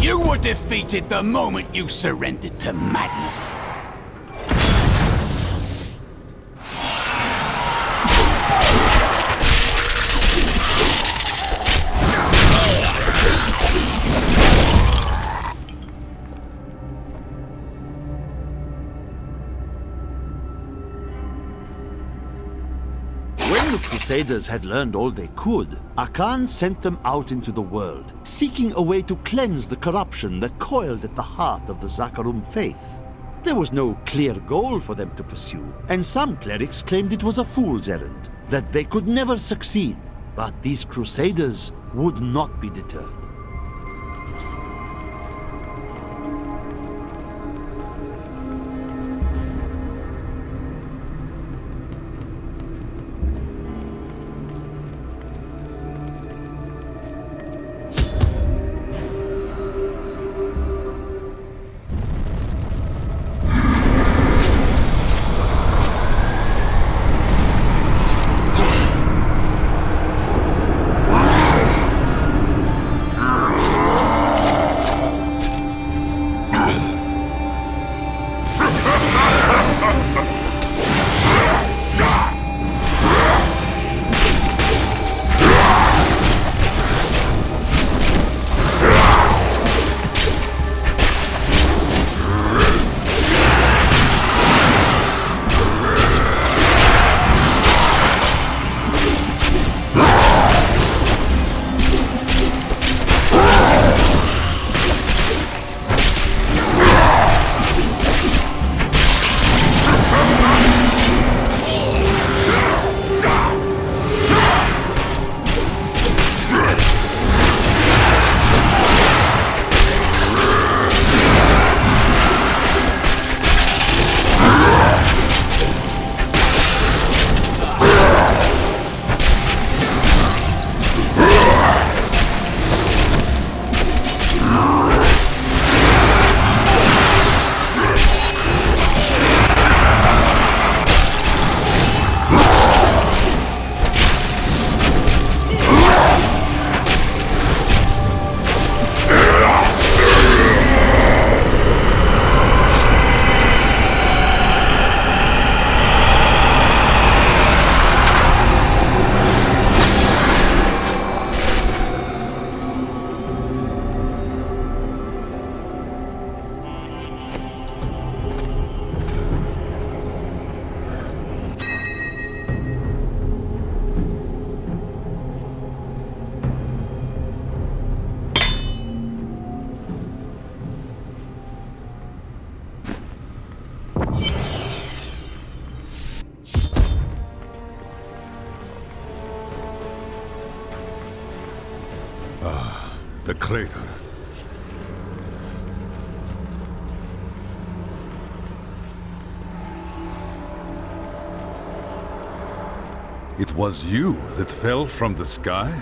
You were defeated the moment you surrendered to madness. When the Crusaders had learned all they could, Akan sent them out into the world, seeking a way to cleanse the corruption that coiled at the heart of the Zakarum faith. There was no clear goal for them to pursue, and some clerics claimed it was a fool's errand, that they could never succeed. But these Crusaders would not be deterred. The crater. It was you that fell from the sky?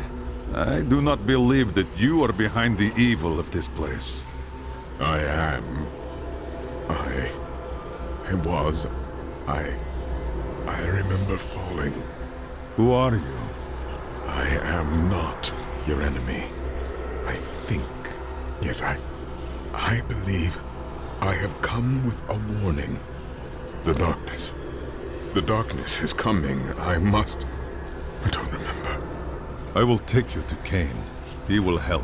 I do not believe that you are behind the evil of this place. I am. I remember falling. Who are you? I am not your enemy. I think. Yes, I believe I have come with a warning. The darkness. The darkness is coming. I don't remember. I will take you to Cain. He will help.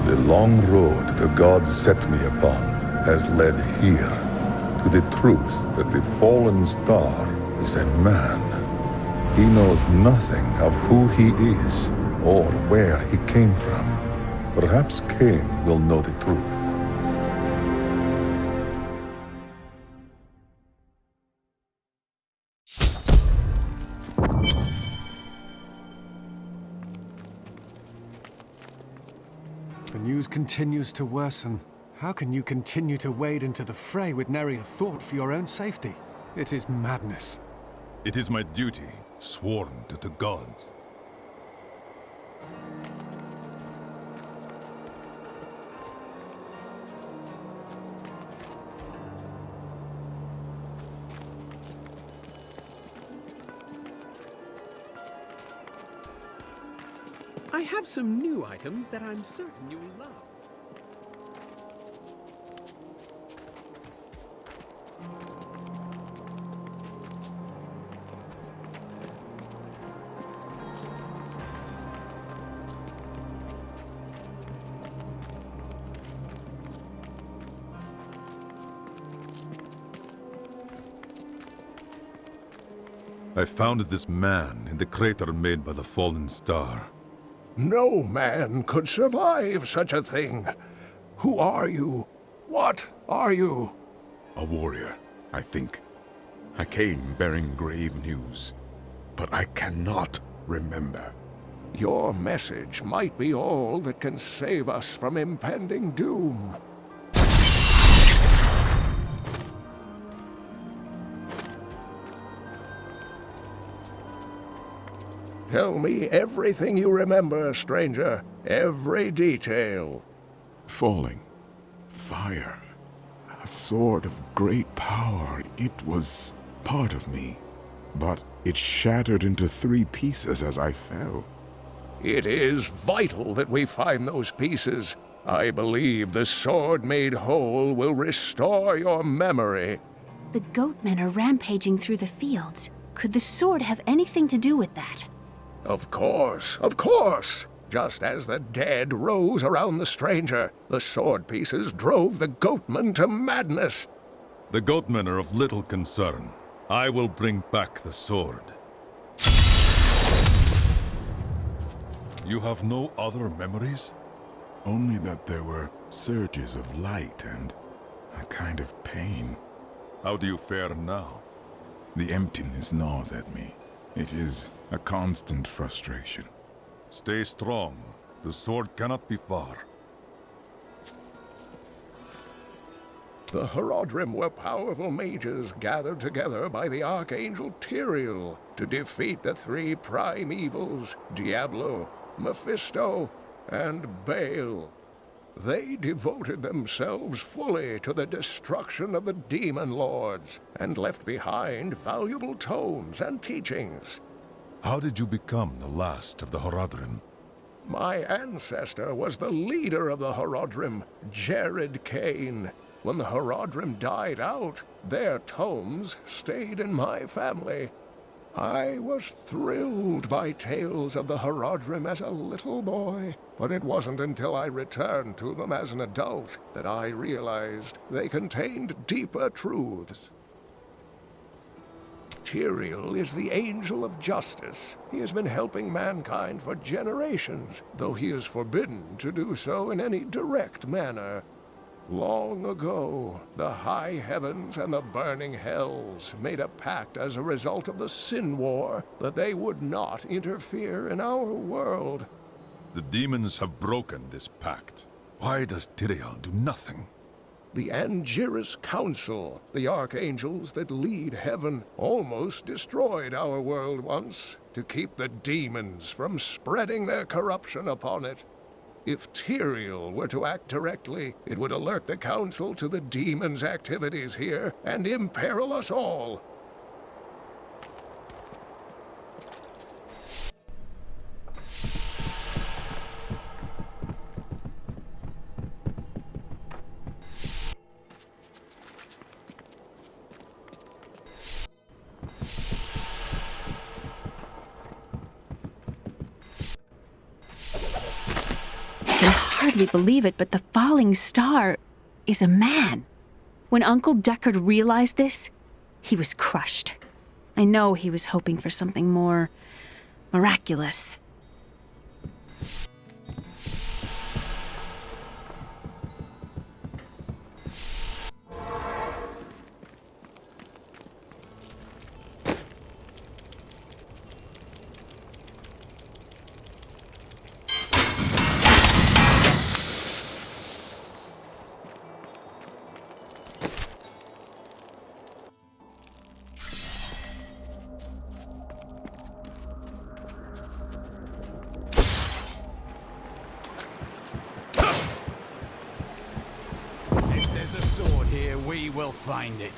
The long road the gods set me upon has led here to the truth that the fallen star is a man. He knows nothing of who he is or where he came from. Perhaps Cain will know the truth. The news continues to worsen. How can you continue to wade into the fray with nary a thought for your own safety? It is madness. It is my duty, sworn to the gods. I have some new items that I'm certain you'll love. I found this man in the crater made by the fallen star. No man could survive such a thing. Who are you? What are you? A warrior, I think. I came bearing grave news, but I cannot remember. Your message might be all that can save us from impending doom. Tell me everything you remember, stranger. Every detail. Falling. Fire. A sword of great power. It was part of me. But it shattered into 3 pieces as I fell. It is vital that we find those pieces. I believe the sword made whole will restore your memory. The goatmen are rampaging through the fields. Could the sword have anything to do with that? Of course, of course. Just as the dead rose around the stranger, the sword pieces drove the goatmen to madness. The goatmen are of little concern. I will bring back the sword. You have no other memories? Only that there were surges of light and a kind of pain. How do you fare now? The emptiness gnaws at me. It is a constant frustration. Stay strong. The sword cannot be far. The Horodrim were powerful mages gathered together by the Archangel Tyrael to defeat the 3 prime evils, Diablo, Mephisto, and Baal. They devoted themselves fully to the destruction of the demon lords and left behind valuable tomes and teachings. How did you become the last of the Horodrim? My ancestor was the leader of the Horodrim, Jared Cain. When the Horodrim died out, their tomes stayed in my family. I was thrilled by tales of the Horodrim as a little boy, but it wasn't until I returned to them as an adult that I realized they contained deeper truths. Tyrael is the angel of justice. He has been helping mankind for generations, though he is forbidden to do so in any direct manner. Long ago, the high heavens and the burning hells made a pact as a result of the Sin War that they would not interfere in our world. The demons have broken this pact. Why does Tyrael do nothing? The Angiris Council, the archangels that lead heaven, almost destroyed our world once to keep the demons from spreading their corruption upon it. If Tyrael were to act directly, it would alert the Council to the demons' activities here and imperil us all. hardly believe it, but the falling star is a man. When Uncle Deckard realized this, he was crushed. I know he was hoping for something more miraculous. We will find it.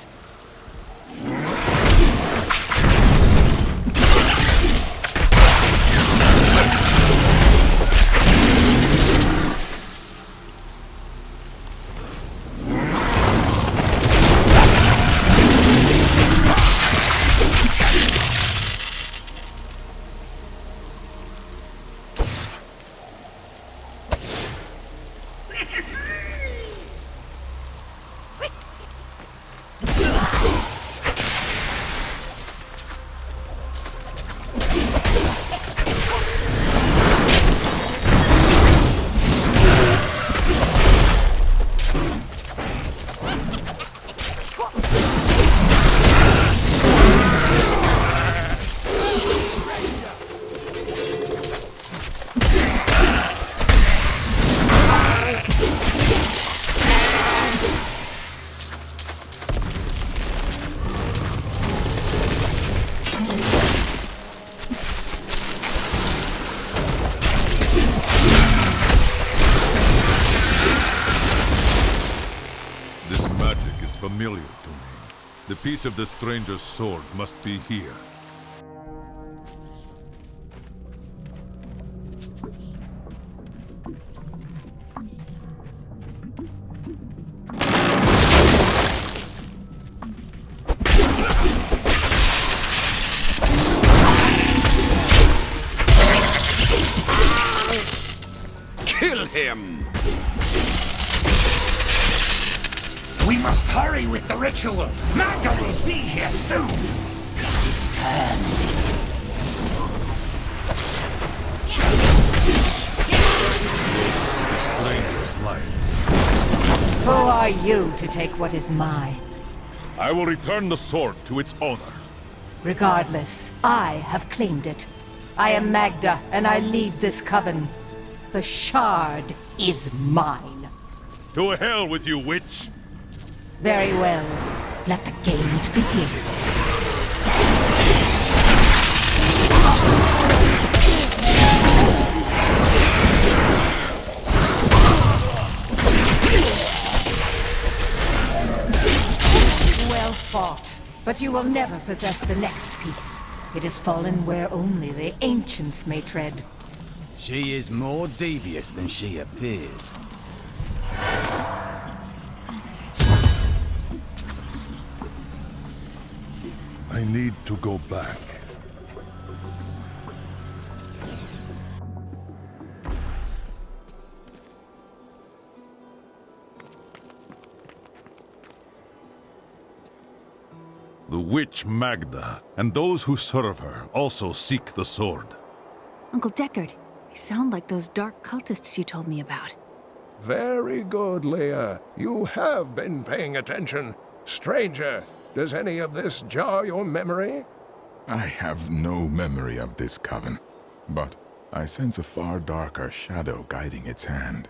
Familiar to me. The piece of the stranger's sword must be here. Kill him! We must hurry with the ritual. Magda will be here soon. It is turn. The stranger's light. Who are you to take what is mine? I will return the sword to its owner. Regardless, I have claimed it. I am Magda, and I lead this coven. The shard is mine. To hell with you, witch! Very well. Let the games begin. Well fought. But you will never possess the next piece. It has fallen where only the ancients may tread. She is more devious than she appears. I need to go back. The witch Magda, and those who serve her, also seek the sword. Uncle Deckard, they sound like those dark cultists you told me about. Very good, Leah. You have been paying attention. Stranger, does any of this jar your memory? I have no memory of this coven, but I sense a far darker shadow guiding its hand.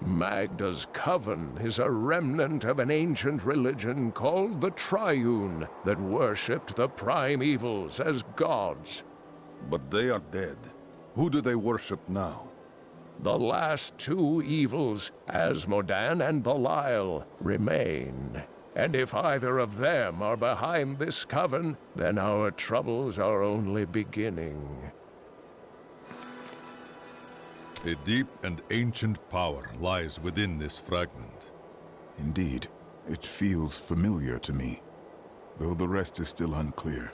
Magda's coven is a remnant of an ancient religion called the Triune that worshipped the primevals as gods. But they are dead. Who do they worship now? The last two evils, Asmodan and Belial, remain. And if either of them are behind this coven, then our troubles are only beginning. A deep and ancient power lies within this fragment. Indeed, it feels familiar to me. though the rest is still unclear.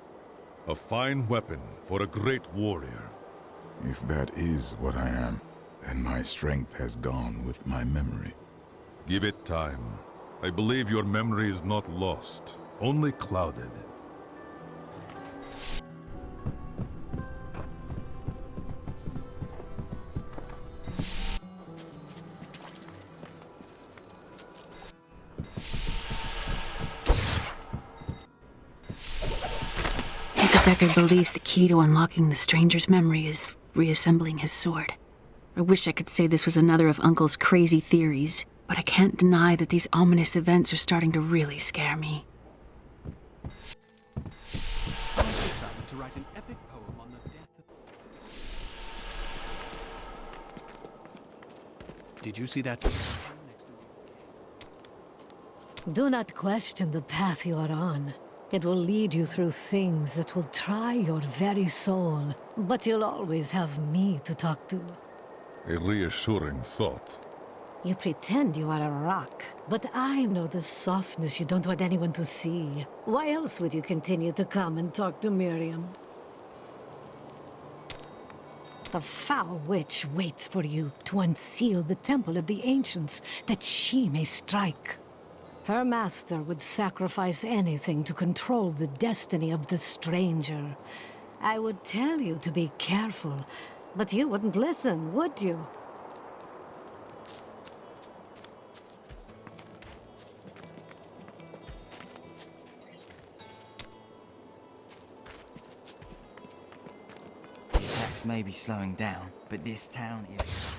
A fine weapon for a great warrior. If that is what I am, then my strength has gone with my memory. Give it time. I believe your memory is not lost, only clouded. Deckard believes the key to unlocking the stranger's memory is reassembling his sword. I wish I could say this was another of Uncle's crazy theories, but I can't deny that these ominous events are starting to really scare me. I decided to write an epic poem on the death of... Did you see that? Do not question the path you are on. It will lead you through things that will try your very soul, but you'll always have me to talk to. A reassuring thought. You pretend you are a rock, but I know the softness you don't want anyone to see. Why else would you continue to come and talk to Miriam? The foul witch waits for you to unseal the temple of the ancients, that she may strike. Her master would sacrifice anything to control the destiny of the stranger. I would tell you to be careful, but you wouldn't listen, would you? The attacks may be slowing down, but this town is...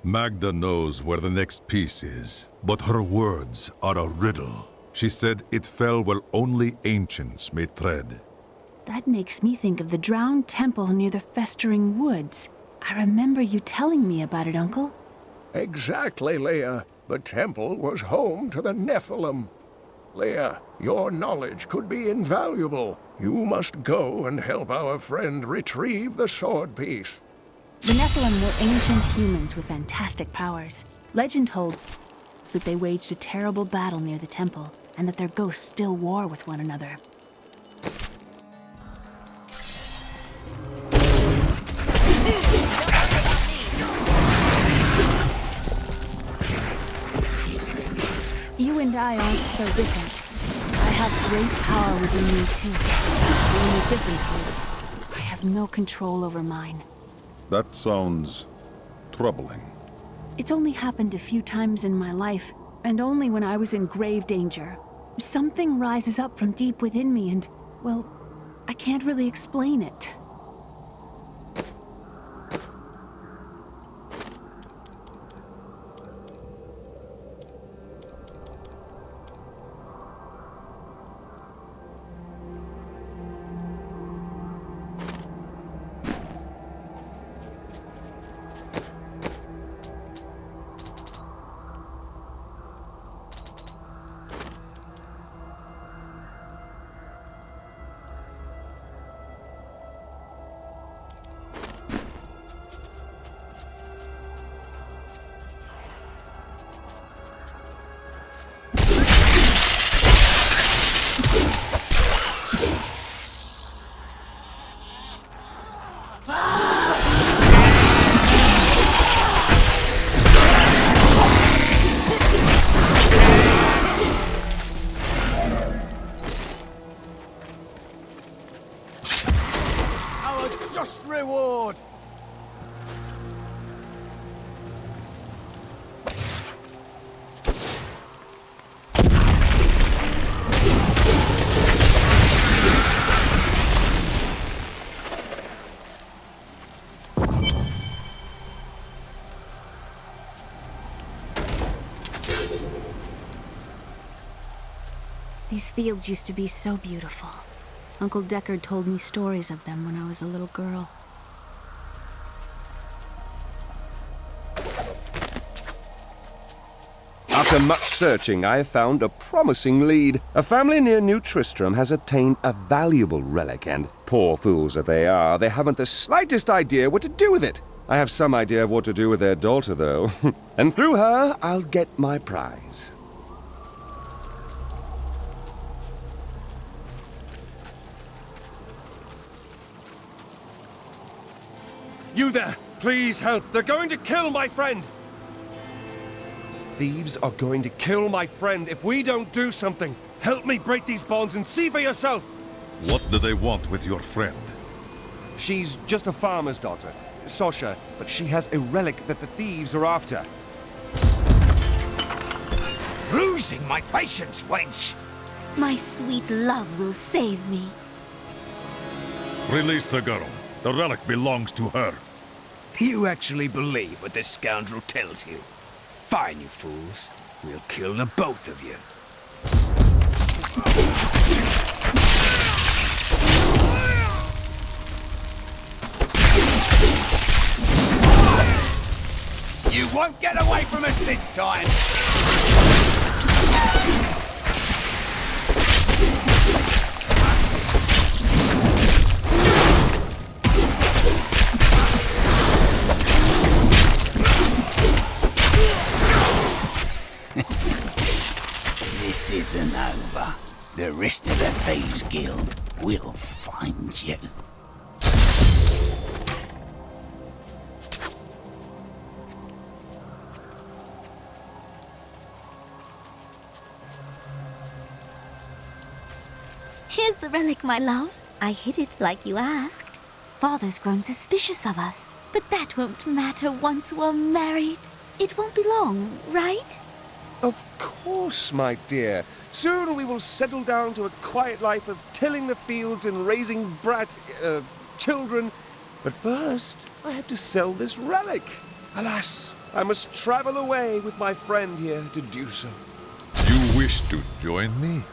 Magda knows where the next piece is, but her words are a riddle. She said it fell where only ancients may tread. That makes me think of the drowned temple near the festering woods. I remember you telling me about it, Uncle. Exactly, Leia. The temple was home to the Nephilim. Leia, your knowledge could be invaluable. You must go and help our friend retrieve the sword piece. The Nephilim were ancient humans with fantastic powers. Legend holds that they waged a terrible battle near the temple, and that their ghosts still war with one another. You and I aren't so different. I have great power within me, too. The only difference is, I have no control over mine. That sounds troubling. It's only happened a few times in my life, and only when I was in grave danger. Something rises up from deep within me and, well, I can't really explain it. Just reward! These fields used to be so beautiful. Uncle Deckard told me stories of them when I was a little girl. After much searching, I have found a promising lead. A family near New Tristram has obtained a valuable relic, and poor fools that they are, they haven't the slightest idea what to do with it. I have some idea of what to do with their daughter, though. And through her, I'll get my prize. You there! Please help! They're going to kill my friend! Thieves are going to kill my friend if we don't do something. Help me break these bonds and see for yourself! What do they want with your friend? She's just a farmer's daughter, Sosha, but she has a relic that the thieves are after. Losing my patience, wench! My sweet love will save me. Release the girl. The relic belongs to her. You actually believe what this scoundrel tells you? Fine, you fools. We'll kill the both of you. You won't get away from us this time! This isn't over. The rest of the Thieves Guild will find you. Here's the relic, my love. I hid it like you asked. Father's grown suspicious of us, but that won't matter once we're married. It won't be long, right? Of course, my dear. Soon we will settle down to a quiet life of tilling the fields and raising children. But first, I have to sell this relic. Alas, I must travel away with my friend here to do so. You wish to join me?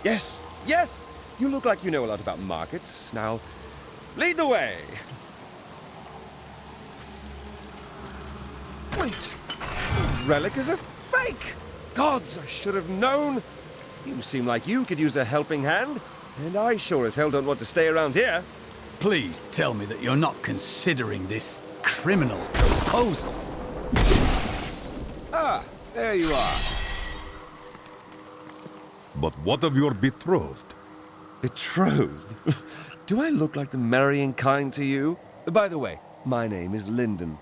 Yes, yes! You look like you know a lot about markets. Now, lead the way! Wait! The relic is a fake! Gods, I should have known! You seem like you could use a helping hand, and I sure as hell don't want to stay around here. Please tell me that you're not considering this criminal proposal. Ah, there you are. But what of your betrothed? Betrothed? Do I look like the marrying kind to you? By the way, my name is Lyndon.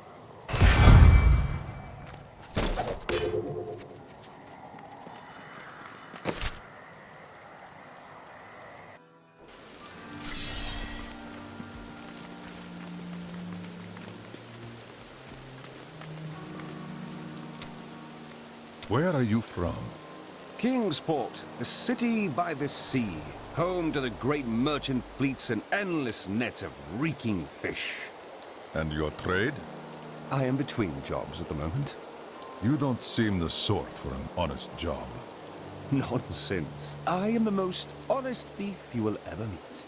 Where are you from? Kingsport, a city by the sea, home to the great merchant fleets and endless nets of reeking fish. And your trade? I am between jobs at the moment. You don't seem the sort for an honest job. Nonsense. I am the most honest thief you will ever meet.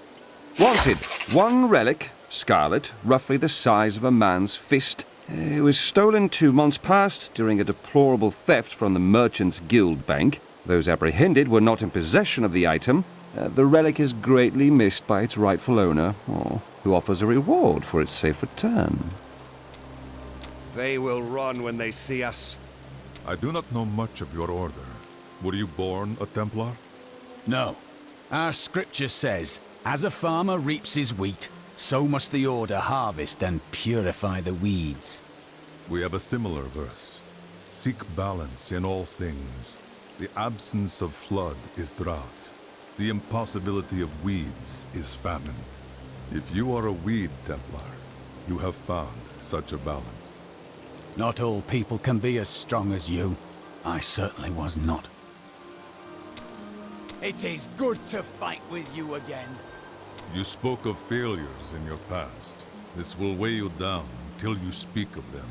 Wanted. One relic, scarlet, roughly the size of a man's fist. It was stolen 2 months past during a deplorable theft from the Merchants Guild Bank. Those apprehended were not in possession of the item. The relic is greatly missed by its rightful owner, who offers a reward for its safe return. They will run when they see us. I do not know much of your order. Were you born a Templar? No. Our scripture says, as a farmer reaps his wheat, so must the Order harvest and purify the weeds. We have a similar verse. Seek balance in all things. The absence of flood is drought. The impossibility of weeds is famine. If you are a weed Templar, you have found such a balance. Not all people can be as strong as you. I certainly was not. It is good to fight with you again. You spoke of failures in your past. This will weigh you down until you speak of them.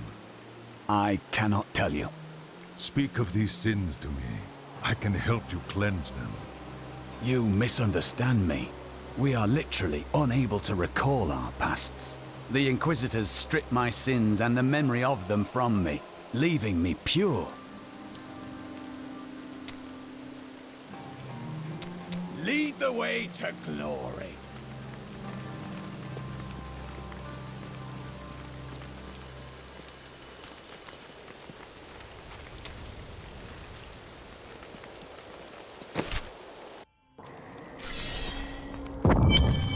I cannot tell you. Speak of these sins to me. I can help you cleanse them. You misunderstand me. We are literally unable to recall our pasts. The Inquisitors stripped my sins and the memory of them from me, leaving me pure. Lead the way to glory.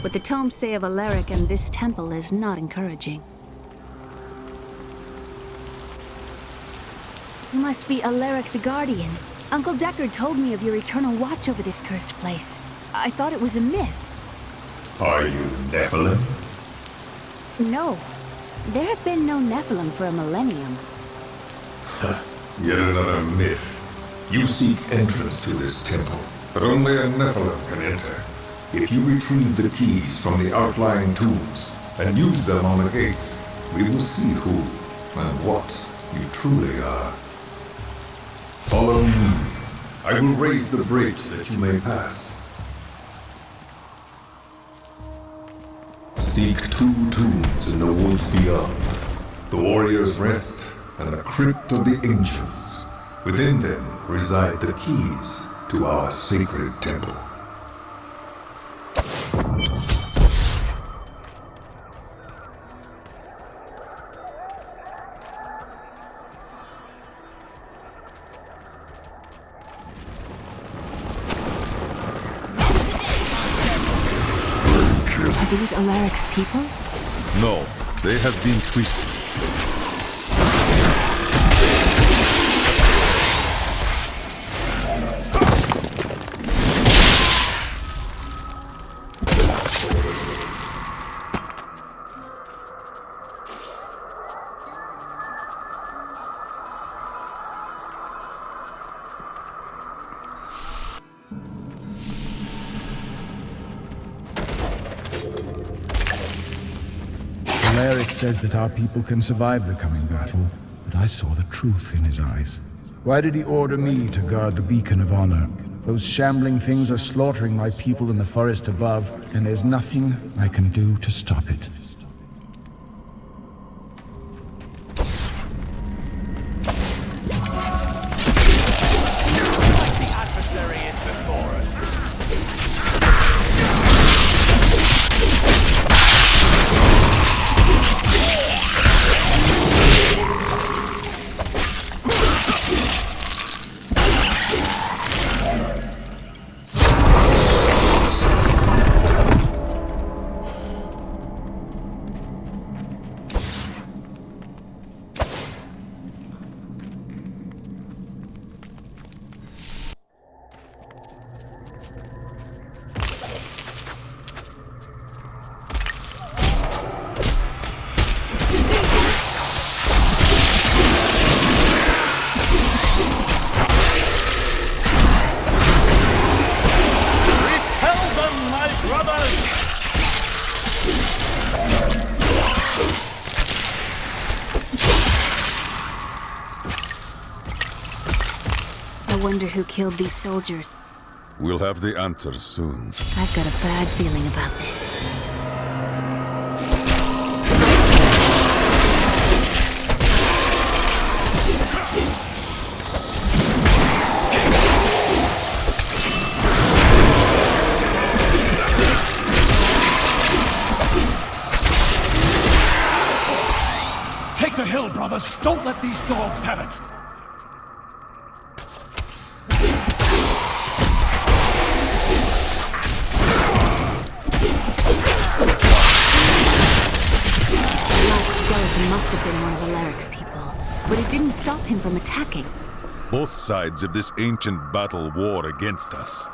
What the tomes say of Alaric and this temple is not encouraging. You must be Alaric the Guardian. Uncle Deckard told me of your eternal watch over this cursed place. I thought it was a myth. Are you Nephilim? No. There have been no Nephilim for a millennium. Yet another myth. You seek entrance to this temple, but only a Nephilim can enter. If you retrieve the keys from the outlying tombs and use them on the gates, we will see who and what you truly are. Follow me. I will raise the bridge that you may pass. Seek 2 tombs in the woods beyond. The warrior's rest and the crypt of the ancients. Within them reside the keys to our sacred temple. Are these Alaric's people? No, they have been twisted. Alaric says that our people can survive the coming battle, but I saw the truth in his eyes. Why did he order me to guard the beacon of honor? Those shambling things are slaughtering my people in the forest above, and there's nothing I can do to stop it. The adversary is before us. I wonder who killed these soldiers. We'll have the answers soon. I've got a bad feeling about this. Take the hill, brothers! Don't let these dogs have it! Must have been one of Alaric's people, but it didn't stop him from attacking. Both sides of this ancient battle war against us.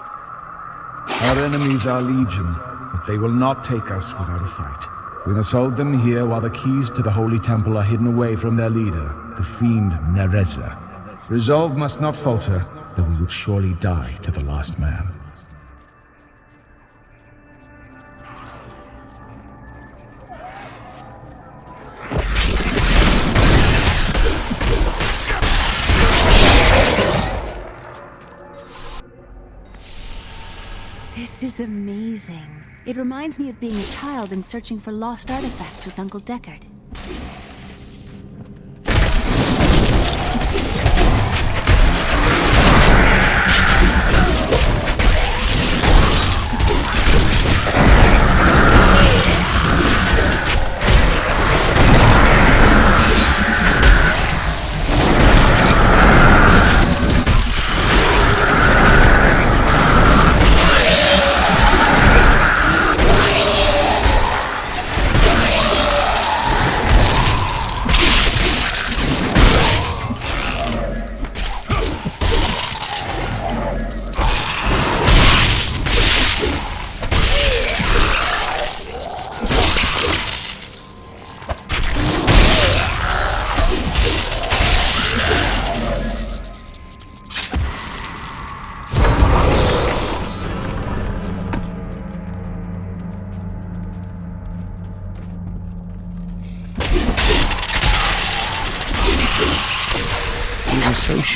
Our enemies are legion, but they will not take us without a fight. We must hold them here while the keys to the Holy Temple are hidden away from their leader, the fiend Nereza. Resolve must not falter, though we would surely die to the last man. This is amazing. It reminds me of being a child and searching for lost artifacts with Uncle Deckard.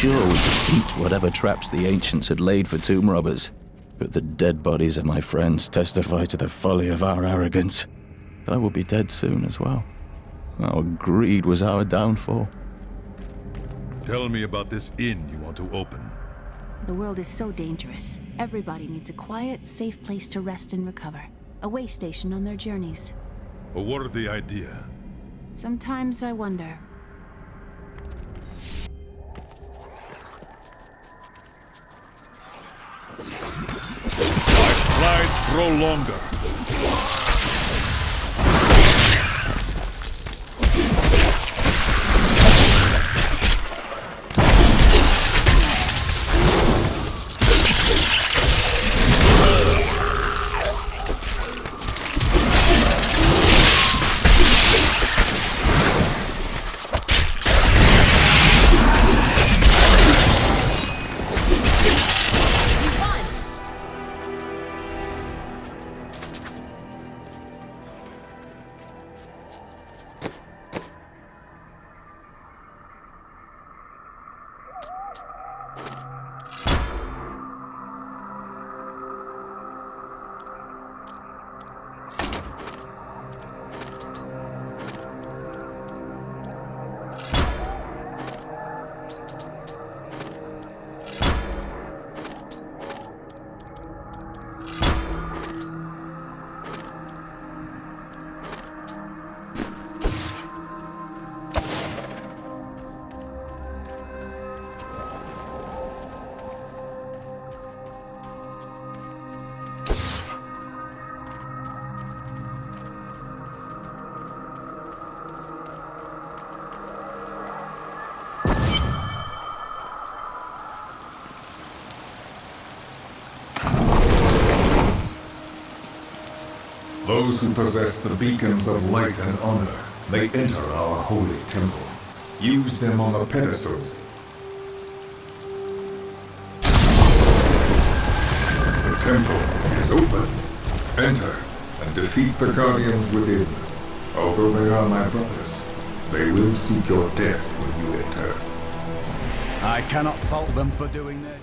sure we could beat whatever traps the ancients had laid for tomb robbers. But the dead bodies of my friends testify to the folly of our arrogance. I will be dead soon as well. Our greed was our downfall. Tell me about this inn you want to open. The world is so dangerous. Everybody needs a quiet, safe place to rest and recover. A way station on their journeys. A worthy idea. Sometimes I wonder. My glides grow longer. Those who possess the beacons of light and honor may enter our holy temple. Use them on the pedestals. The temple is open. Enter and defeat the guardians within. Although they are my brothers, they will seek your death when you enter. I cannot fault them for doing that.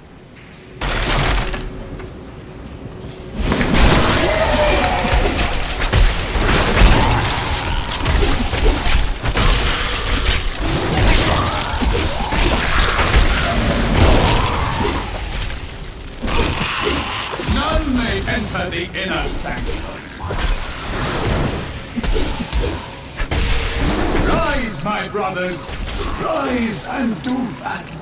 None may enter the inner sanctum. Rise, my brothers! Rise and do battle!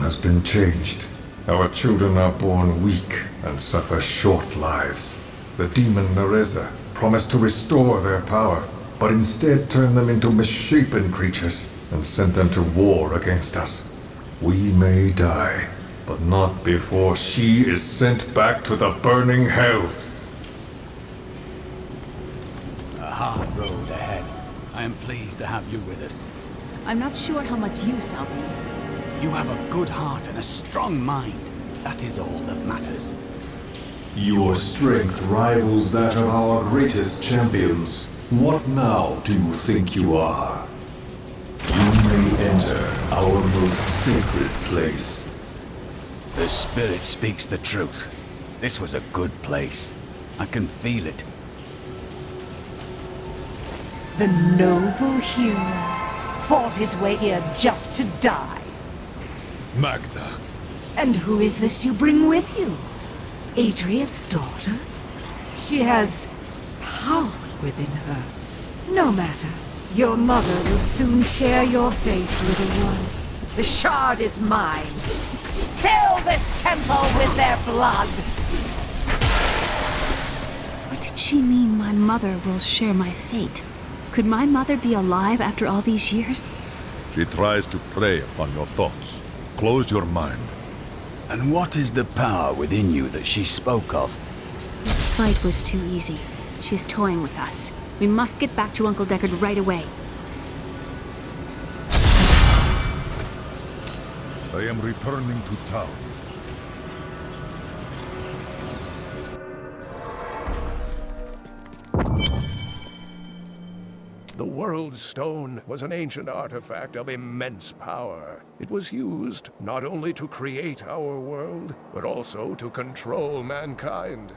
Has been changed. Our children are born weak and suffer short lives. The demon Nereza promised to restore their power, but instead turned them into misshapen creatures and sent them to war against us. We may die, but not before she is sent back to the burning hells. A hard road ahead. I am pleased to have you with us. I'm not sure how much use I'll be. You have a good heart and a strong mind. That is all that matters. Your strength rivals that of our greatest champions. What now do you think you are? You may enter our most sacred place. The spirit speaks the truth. This was a good place. I can feel it. The noble hero fought his way here just to die. Magda. And who is this you bring with you? Adria's daughter? She has power within her. No matter. Your mother will soon share your fate, little one. The shard is mine. Fill this temple with their blood! What did she mean my mother will share my fate? Could my mother be alive after all these years? She tries to prey upon your thoughts. Close your mind. And what is the power within you that she spoke of? This fight was too easy. She's toying with us. We must get back to Uncle Deckard right away. I am returning to town. The World Stone was an ancient artifact of immense power. It was used not only to create our world, but also to control mankind.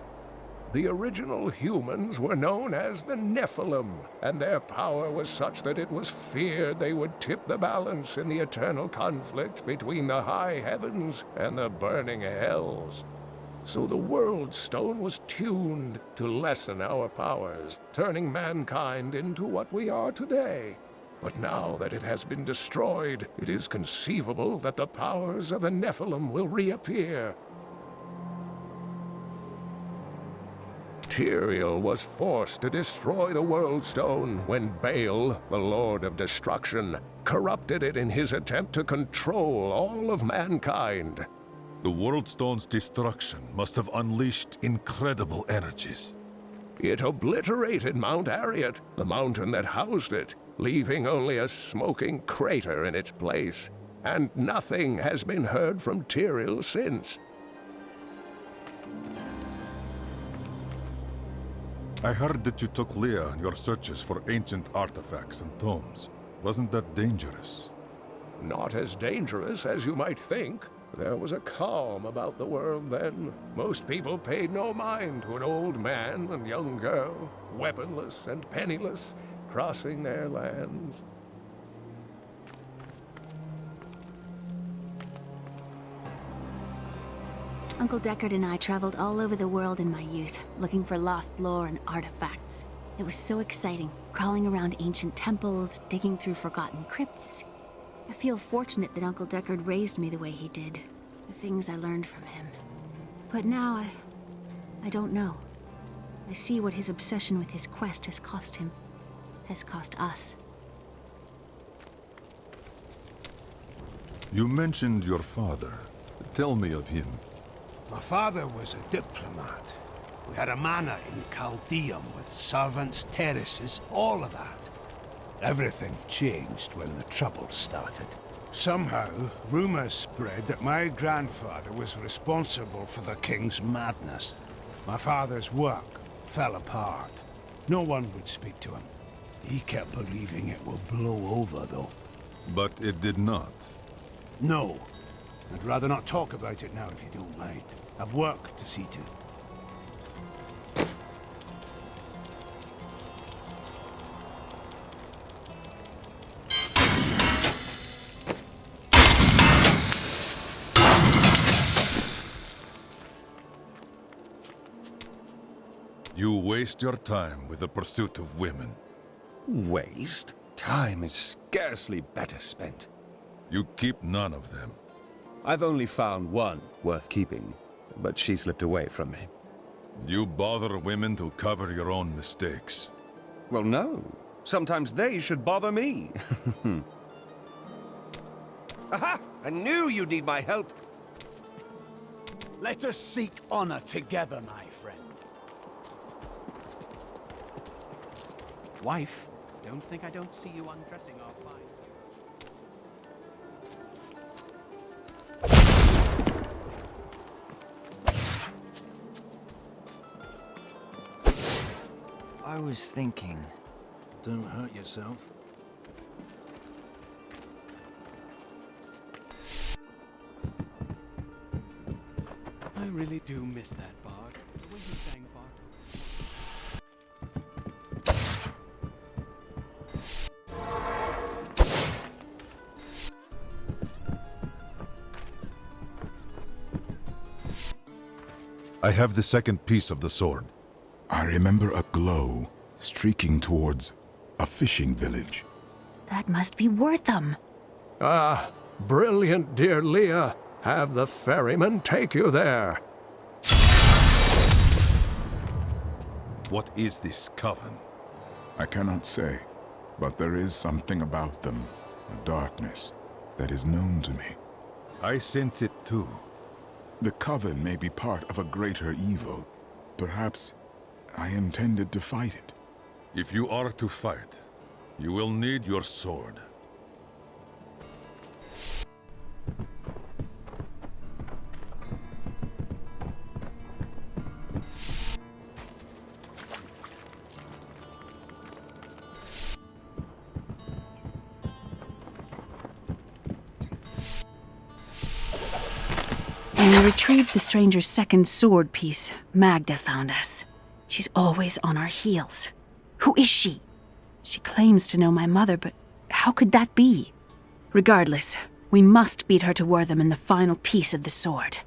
The original humans were known as the Nephilim, and their power was such that it was feared they would tip the balance in the eternal conflict between the high heavens and the burning hells. So the World Stone was tuned to lessen our powers, turning mankind into what we are today. But now that it has been destroyed, it is conceivable that the powers of the Nephilim will reappear. Tyrael was forced to destroy the World Stone when Baal, the Lord of Destruction, corrupted it in his attempt to control all of mankind. The World Stone's destruction must have unleashed incredible energies. It obliterated Mount Arreat, the mountain that housed it, leaving only a smoking crater in its place. And nothing has been heard from Tyrael since. I heard that you took Leah on your searches for ancient artifacts and tomes. Wasn't that dangerous? Not as dangerous as you might think. There was a calm about the world then. Most people paid no mind to an old man and young girl, weaponless and penniless, crossing their lands. Uncle Deckard and I traveled all over the world in my youth, looking for lost lore and artifacts. It was so exciting, crawling around ancient temples, digging through forgotten crypts. I feel fortunate that Uncle Deckard raised me the way he did, the things I learned from him. But now I don't know. I see what his obsession with his quest has cost him, has cost us. You mentioned your father. Tell me of him. My father was a diplomat. We had a manor in Chaldeum with servants, terraces, all of that. Everything changed when the troubles started. Somehow, rumors spread that my grandfather was responsible for the king's madness. My father's work fell apart. No one would speak to him. He kept believing it would blow over, though. But it did not. No. I'd rather not talk about it now, if you don't mind. I've work to see to. You waste your time with the pursuit of women. Waste? Time is scarcely better spent. You keep none of them. I've only found one worth keeping, but she slipped away from me. You bother women to cover your own mistakes. Well, no. Sometimes they should bother me. Aha! I knew you'd need my help. Let us seek honor together, my friend. Wife, don't think I don't see you undressing our fine. I was thinking... Don't hurt yourself. I really do miss that bard. The way he sang I have the second piece of the sword. I remember a glow streaking towards a fishing village. That must be Wortham. Ah, brilliant, dear Leah. Have the ferryman take you there. What is this coven? I cannot say, but there is something about them. a darkness that is known to me. I sense it too. The Coven may be part of a greater evil. Perhaps I intended to fight it. If you are to fight, you will need your sword. When we retrieved the stranger's second sword piece, Magda found us. She's always on our heels. Who is she? She claims to know my mother, but how could that be? Regardless, we must beat her to Wortham in the final piece of the sword.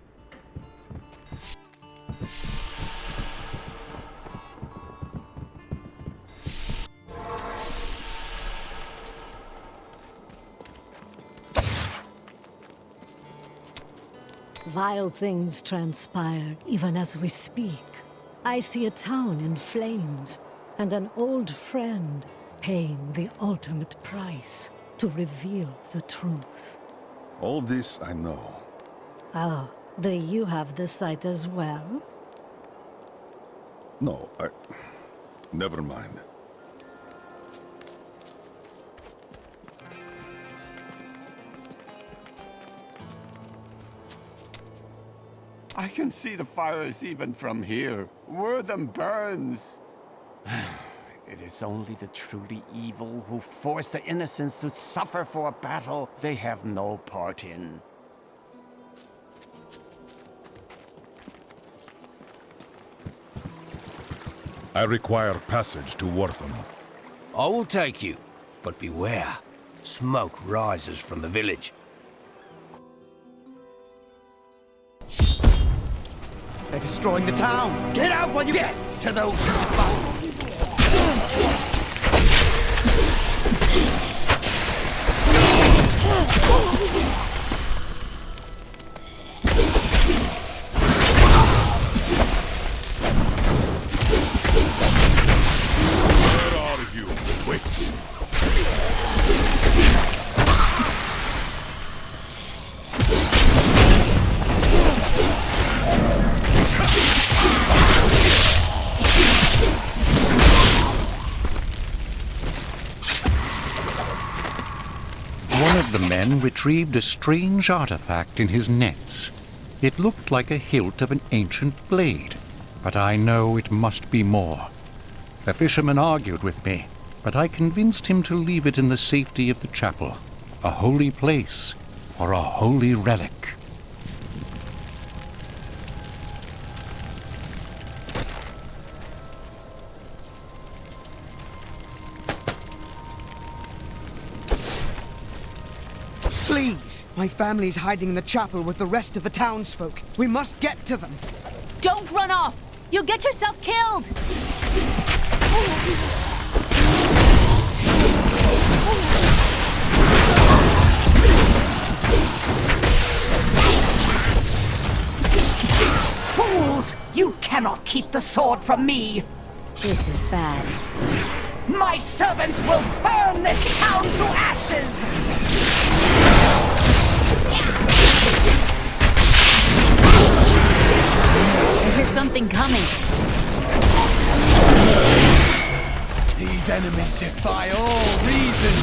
Vile things transpire even as we speak. I see a town in flames, and an old friend paying the ultimate price to reveal the truth. All this I know. Oh, do you have the sight as well? No, never mind. I can see the fires even from here. Wortham burns. It is only the truly evil who force the innocents to suffer for a battle they have no part in. I require passage to Wortham. I will take you, but beware. Smoke rises from the village. They're destroying the town. Get out while you get to those who defile. Where are you, witch? One of the men retrieved a strange artifact in his nets. It looked like a hilt of an ancient blade, but I know it must be more. The fisherman argued with me, but I convinced him to leave it in the safety of the chapel, a holy place or a holy relic. Please! My family's hiding in the chapel with the rest of the townsfolk. We must get to them. Don't run off! You'll get yourself killed! Fools! You cannot keep the sword from me! This is bad. My servants will burn this town to ashes! I hear something coming. These enemies defy all reason.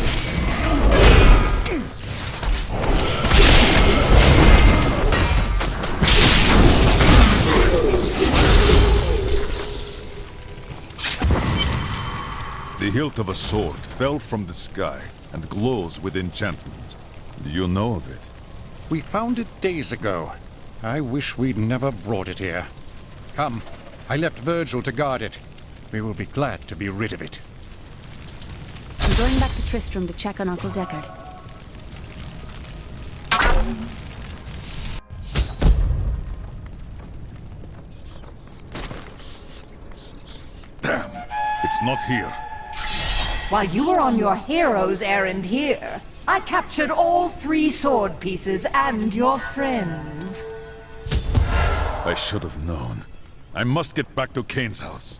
The hilt of a sword fell from the sky and glows with enchantment. Do you know of it? We found it days ago. I wish we'd never brought it here. Come, I left Virgil to guard it. We will be glad to be rid of it. I'm going back to Tristram to check on Uncle Deckard. Damn, it's not here. While you were on your hero's errand here, I captured all 3 sword pieces and your friends. I should have known. I must get back to Kane's house.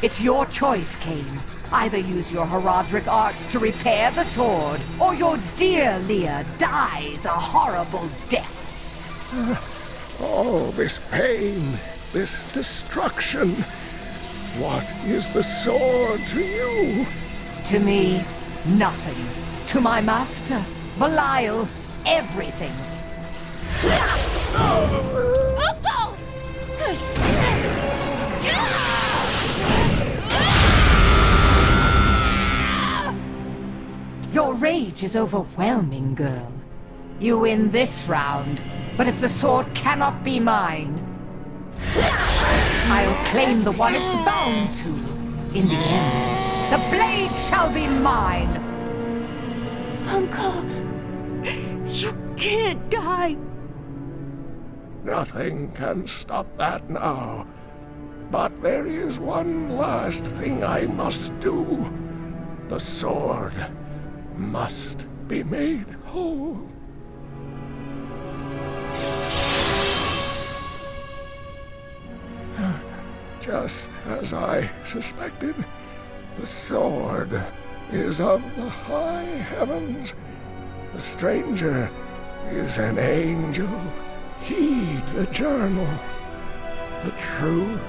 It's your choice, Cain. Either use your Herodric arts to repair the sword, or your dear Leah dies a horrible death. All this pain, this destruction. What is the sword to you? To me, nothing. To my master, Belial, everything. Your rage is overwhelming, girl. You win this round, but if the sword cannot be mine, I'll claim the one it's bound to. In the end, the blade shall be mine. Uncle, you can't die. Nothing can stop that now. But there is one last thing I must do. The sword must be made whole. Just as I suspected, the sword is of the high heavens. The stranger is an angel. Heed the journal. The truth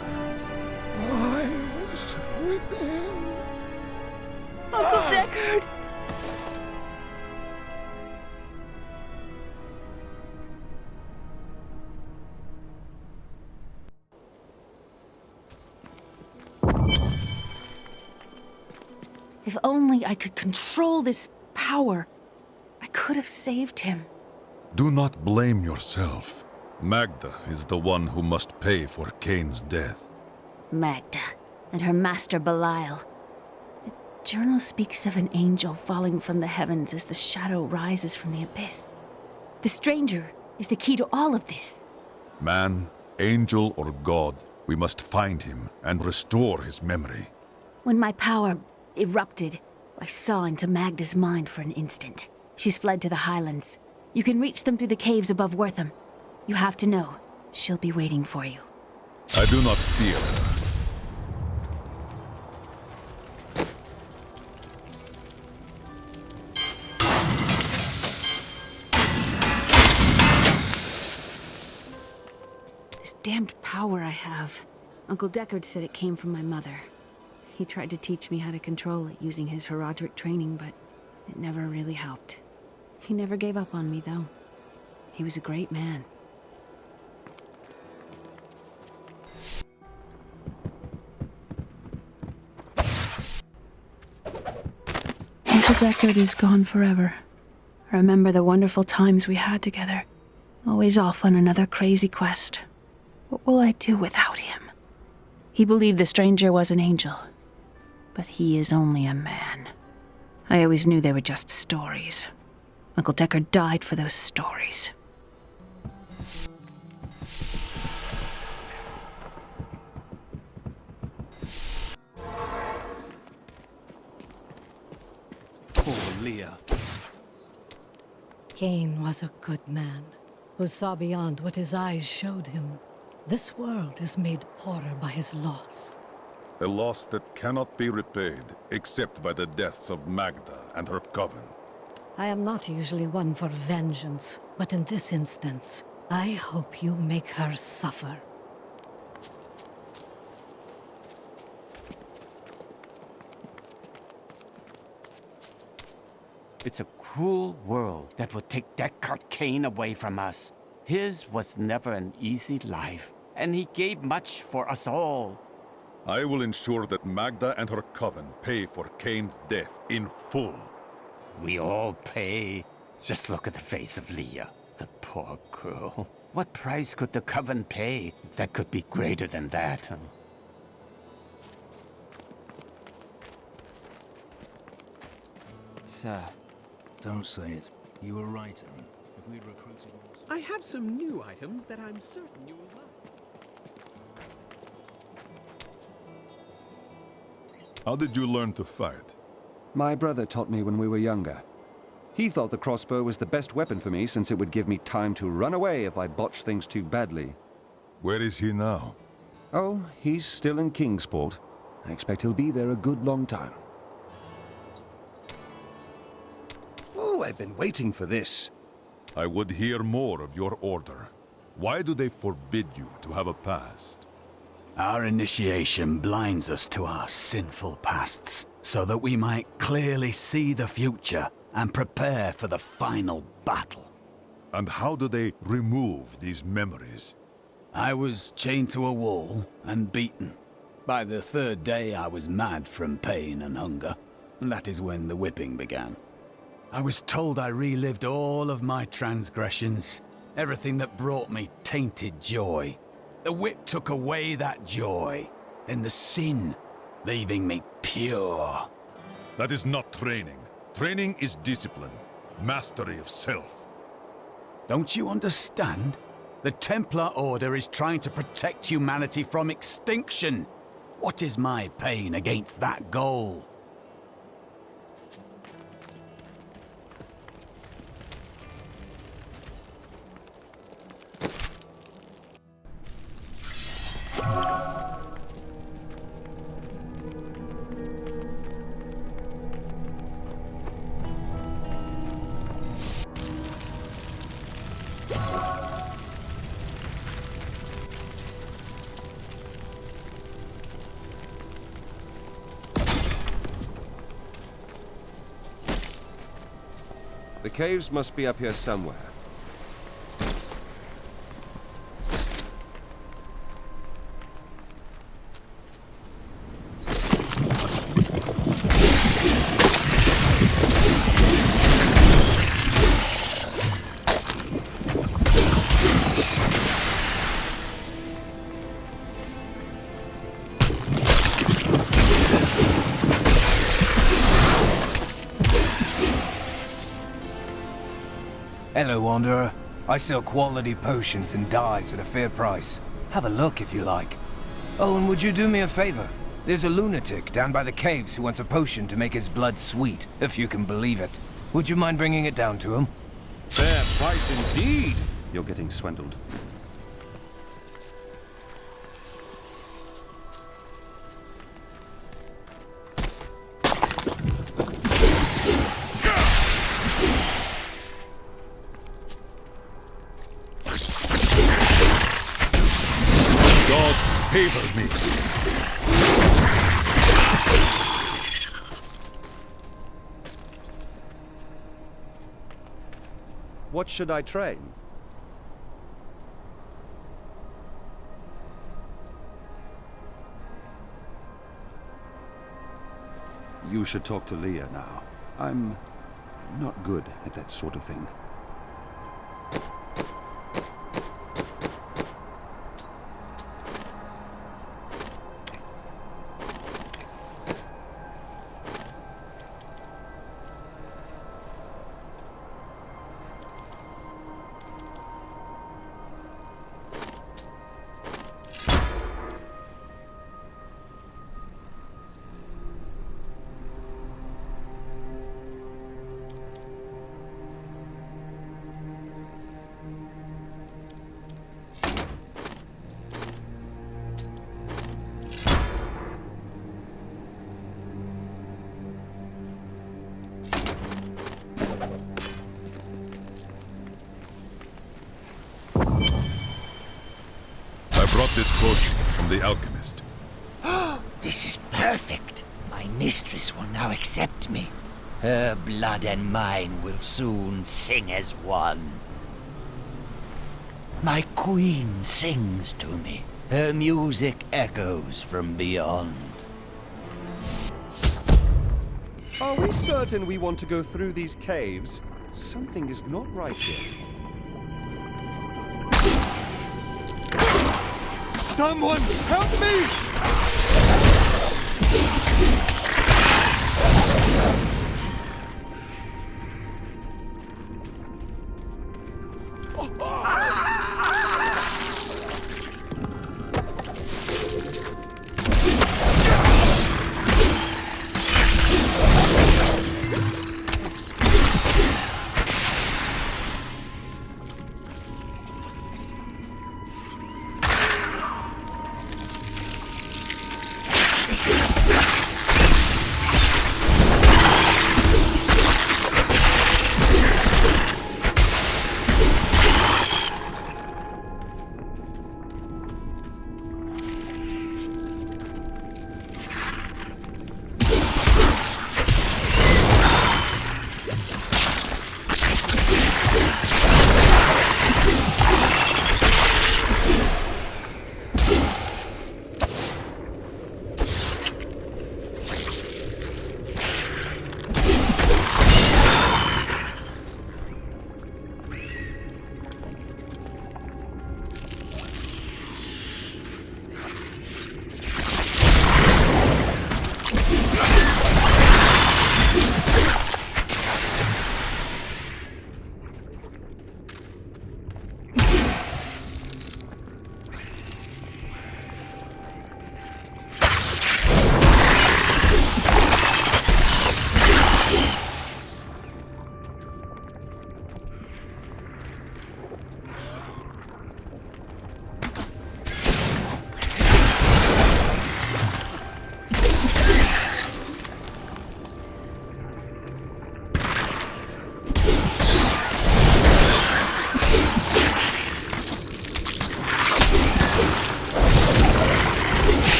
lies within. Uncle Deckard! If only I could control this power, I could have saved him. Do not blame yourself. Magda is the one who must pay for Cain's death. Magda and her master Belial. The journal speaks of an angel falling from the heavens as the shadow rises from the abyss. The stranger is the key to all of this. Man, angel, or god, we must find him and restore his memory. When my power erupted, I saw into Magda's mind for an instant. She's fled to the highlands. You can reach them through the caves above Wortham. You have to know, she'll be waiting for you. I do not fear her. This damned power I have. Uncle Deckard said it came from my mother. He tried to teach me how to control it using his Herodric training, but it never really helped. He never gave up on me, though. He was a great man. Uncle Deckard is gone forever. I remember the wonderful times we had together. Always off on another crazy quest. What will I do without him? He believed the stranger was an angel. But he is only a man. I always knew they were just stories. Uncle Deckard died for those stories. Poor Leah. Cain was a good man, who saw beyond what his eyes showed him. This world is made poorer by his loss. A loss that cannot be repaid, except by the deaths of Magda and her coven. I am not usually one for vengeance, but in this instance, I hope you make her suffer. It's a cruel world that will take Deckard Cain away from us. His was never an easy life, and he gave much for us all. I will ensure that Magda and her coven pay for Cain's death in full. We all pay. Just look at the face of Leah, the poor girl. What price could the coven pay that could be greater than that? Huh? Sir. Don't say it. You were right, Aaron. If we'd recruited more... I have some new items that I'm certain you will like. How did you learn to fight? My brother taught me when we were younger. He thought the crossbow was the best weapon for me since it would give me time to run away if I botched things too badly. Where is he now? Oh, he's still in Kingsport. I expect he'll be there a good long time. Oh, I've been waiting for this. I would hear more of your order. Why do they forbid you to have a past? Our initiation blinds us to our sinful pasts, so that we might clearly see the future and prepare for the final battle. And how do they remove these memories? I was chained to a wall and beaten. By the third day, I was mad from pain and hunger. And that is when the whipping began. I was told I relived all of my transgressions, everything that brought me tainted joy. The whip took away that joy, then the sin, leaving me pure. That is not training. Training is discipline, mastery of self. Don't you understand? The Templar Order is trying to protect humanity from extinction. What is my pain against that goal? The caves must be up here somewhere. Hello, Wanderer. I sell quality potions and dyes at a fair price. Have a look if you like. Oh, and would you do me a favor? There's a lunatic down by the caves who wants a potion to make his blood sweet, if you can believe it. Would you mind bringing it down to him? Fair price indeed! You're getting swindled. Gods favor me. What should I train? You should talk to Leah now. I'm not good at that sort of thing. Brought this potion from the alchemist. This is perfect. My mistress will now accept me. Her blood and mine will soon sing as one. My queen sings to me. Her music echoes from beyond. Are we certain we want to go through these caves? Something is not right here. Someone help me!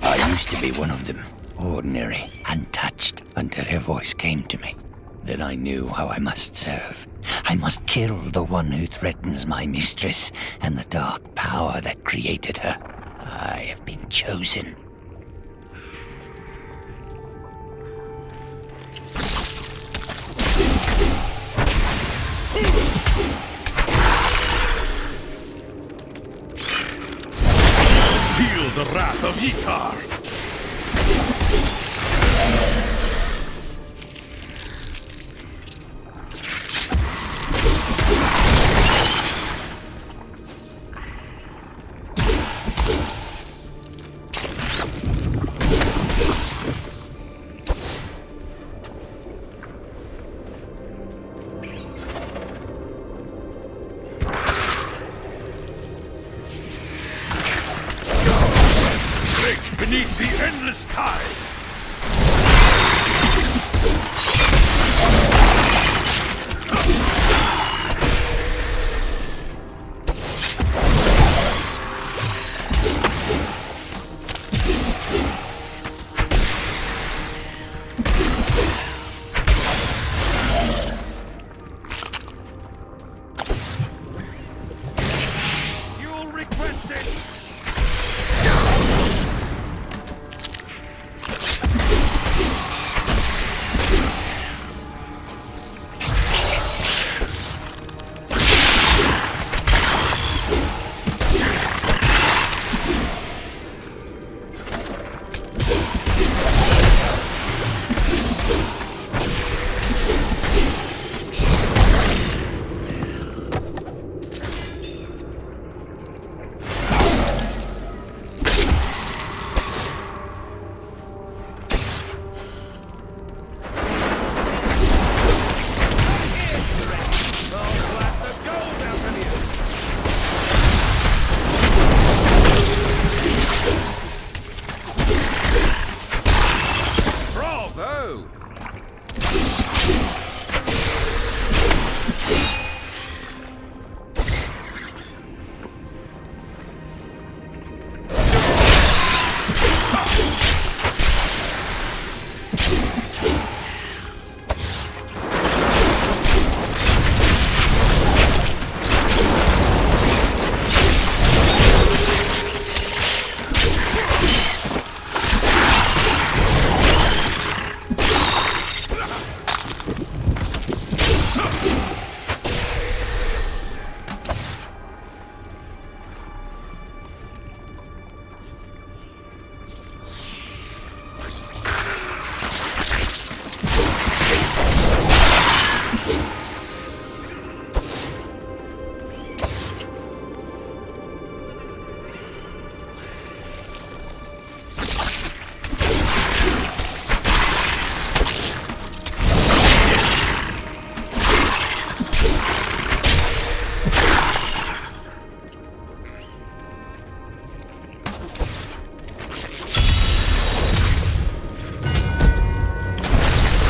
I used to be one of them. Ordinary, untouched, until her voice came to me. Then I knew how I must serve. I must kill the one who threatens my mistress and the dark power that created her. I have been chosen. Feel the wrath of Yitar! Beneath the endless tide! You'll regret this!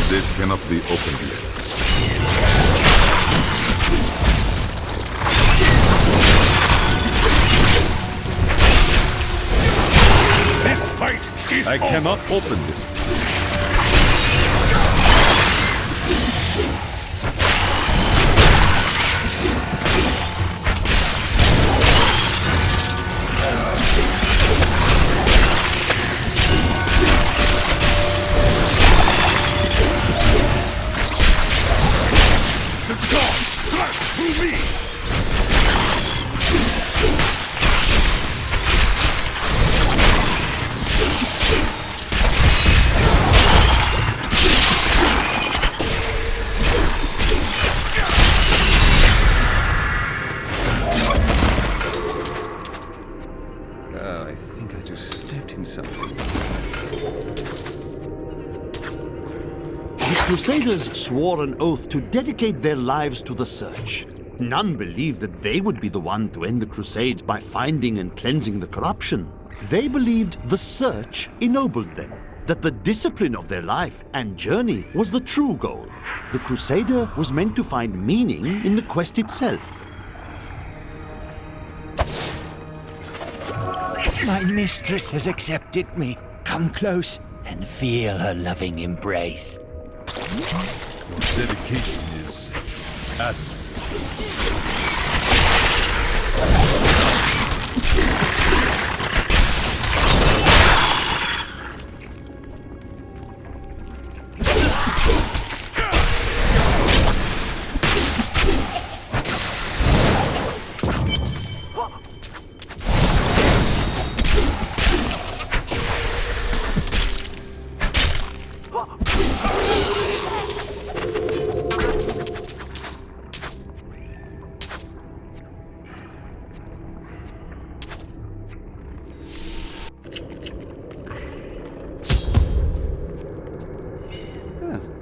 This cannot be opened yet. This fight is I cannot open this. I think I just stepped in something. The Crusaders swore an oath to dedicate their lives to the search. None believed that they would be the one to end the crusade by finding and cleansing the corruption. They believed the search ennobled them, that the discipline of their life and journey was the true goal. The Crusader was meant to find meaning in the quest itself. My mistress has accepted me. Come close and feel her loving embrace. Your dedication is admirable.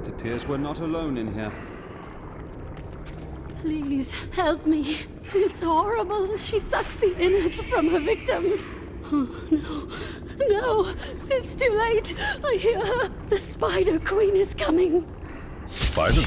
It appears we're not alone in here. Please, help me. It's horrible. She sucks the innards from her victims. Oh, no. No. It's too late. I hear her. The Spider Queen is coming. Spider?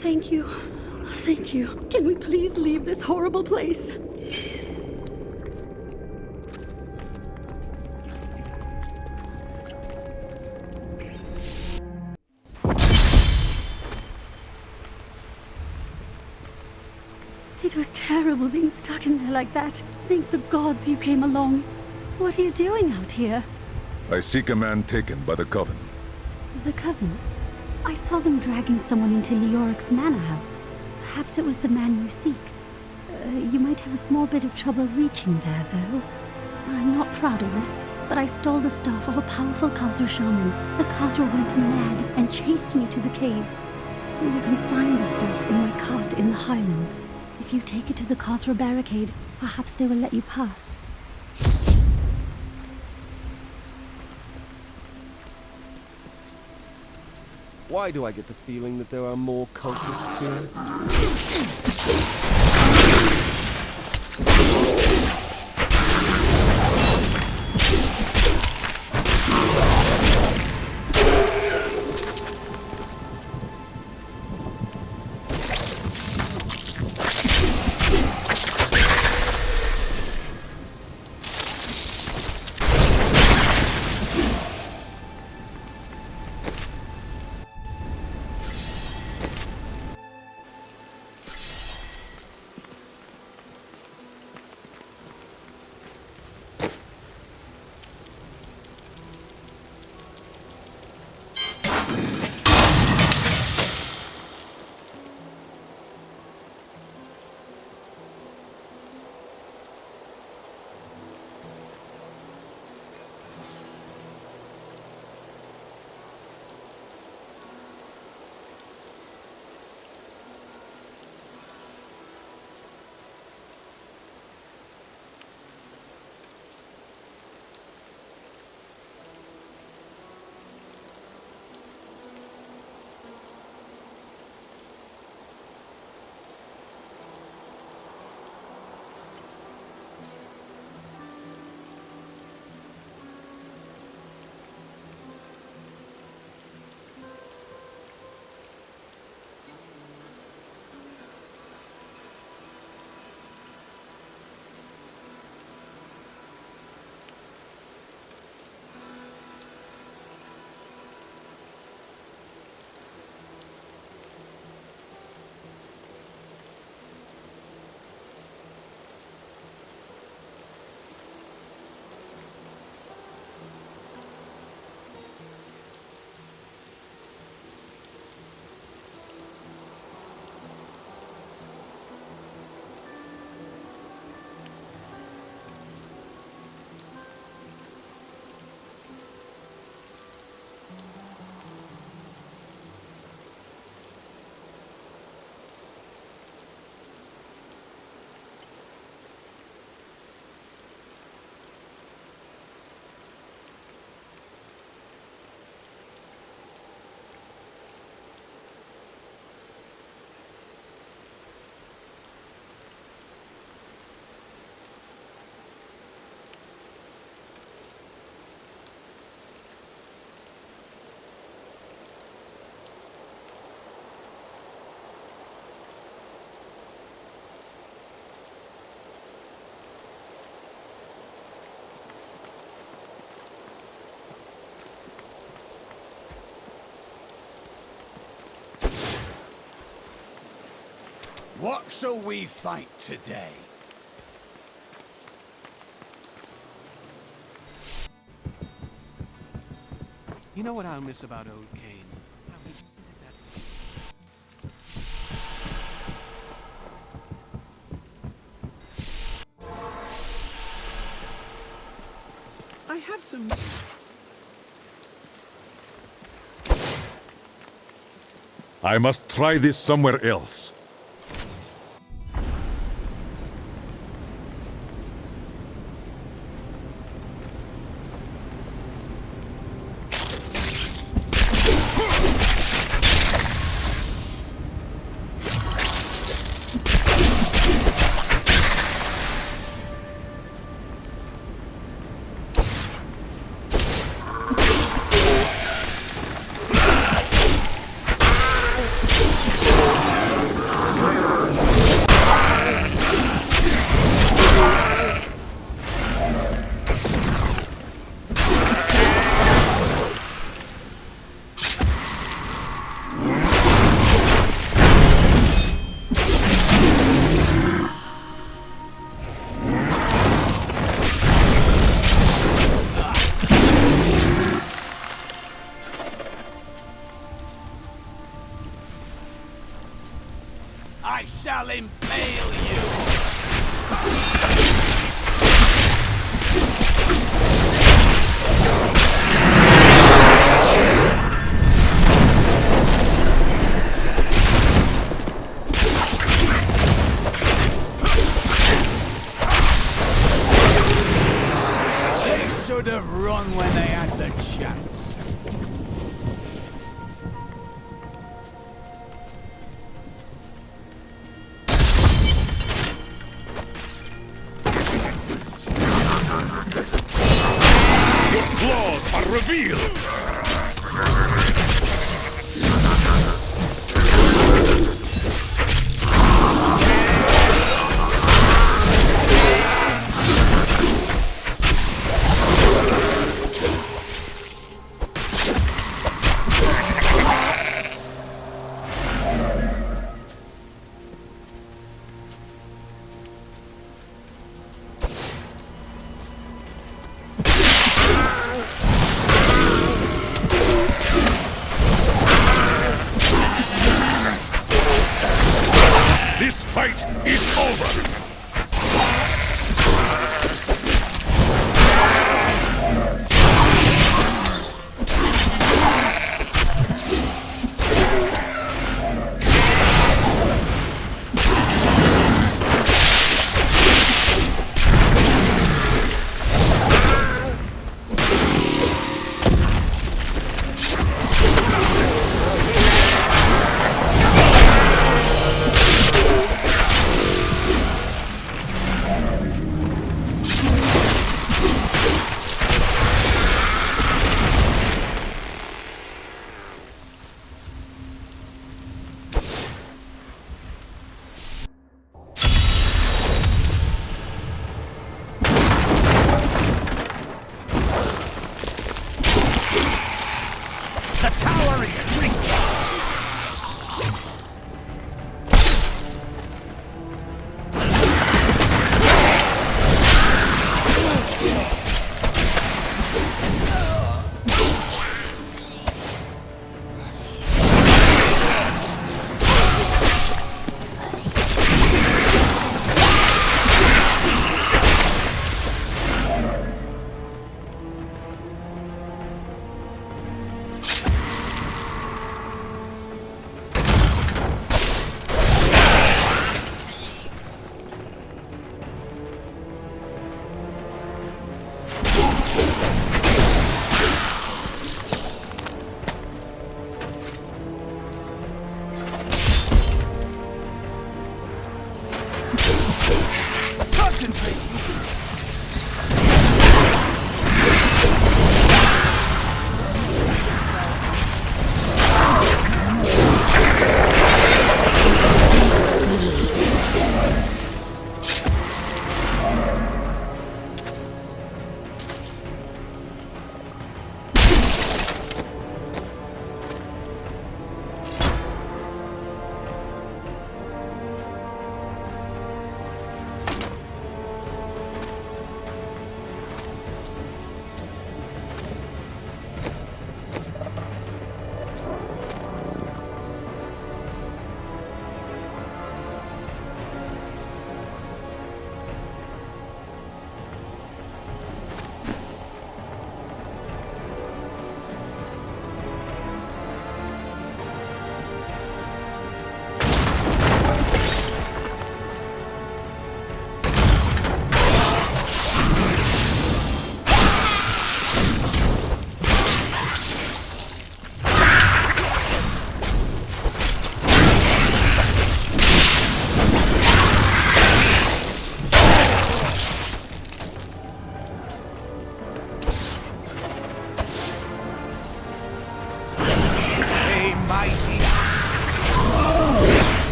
Thank you. Thank you. Can we please leave this horrible place? It was terrible being stuck in there like that. Thank the gods you came along. What are you doing out here? I seek a man taken by the Coven. The Coven? I saw them dragging someone into Leoric's manor house. Perhaps it was the man you seek. You might have a small bit of trouble reaching there, though. I'm not proud of this, but I stole the staff of a powerful Khazra shaman. The Khazra went mad and chased me to the caves. You can find the stuff in my cart in the Highlands. If you take it to the Khazra barricade, perhaps they will let you pass. Why do I get the feeling that there are more cultists here? What shall we fight today? You know what I'll miss about old Kane? How he sit at that... I have some... I must try this somewhere else. I shall impale you! They should have run when they had the chance. Claws are revealed! This fight is over!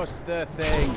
Just the thing.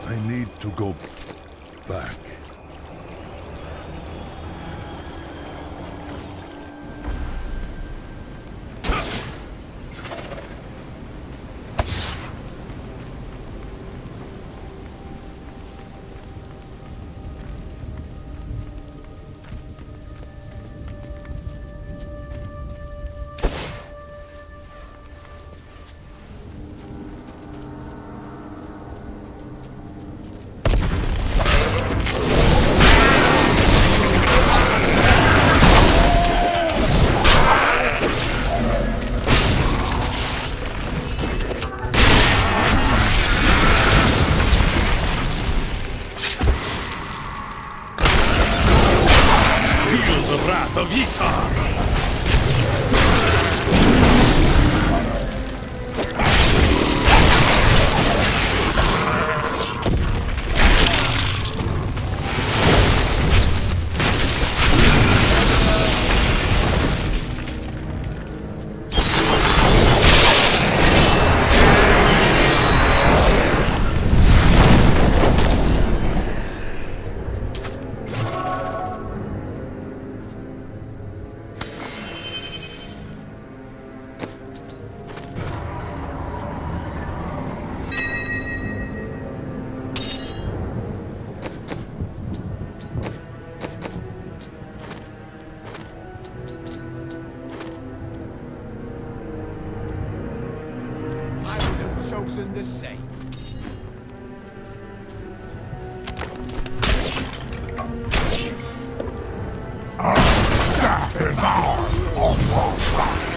I need to go back. Feel the wrath of Ytar! Chosen the same. Our staff is ours on one side.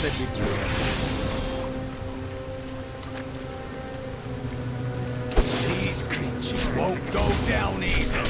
let me do it. These creatures won't go down easily.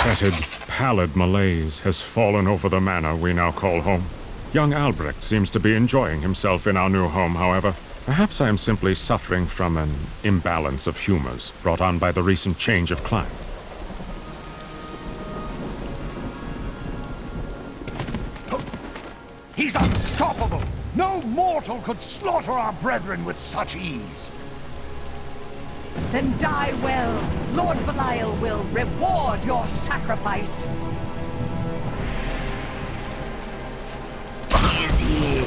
Fetid, pallid malaise has fallen over the manor we now call home. Young Albrecht seems to be enjoying himself in our new home, however. Perhaps I am simply suffering from an imbalance of humors brought on by the recent change of climate. He's unstoppable! No mortal could slaughter our brethren with such ease! Then die well. Lord Belial will reward your sacrifice. He is here.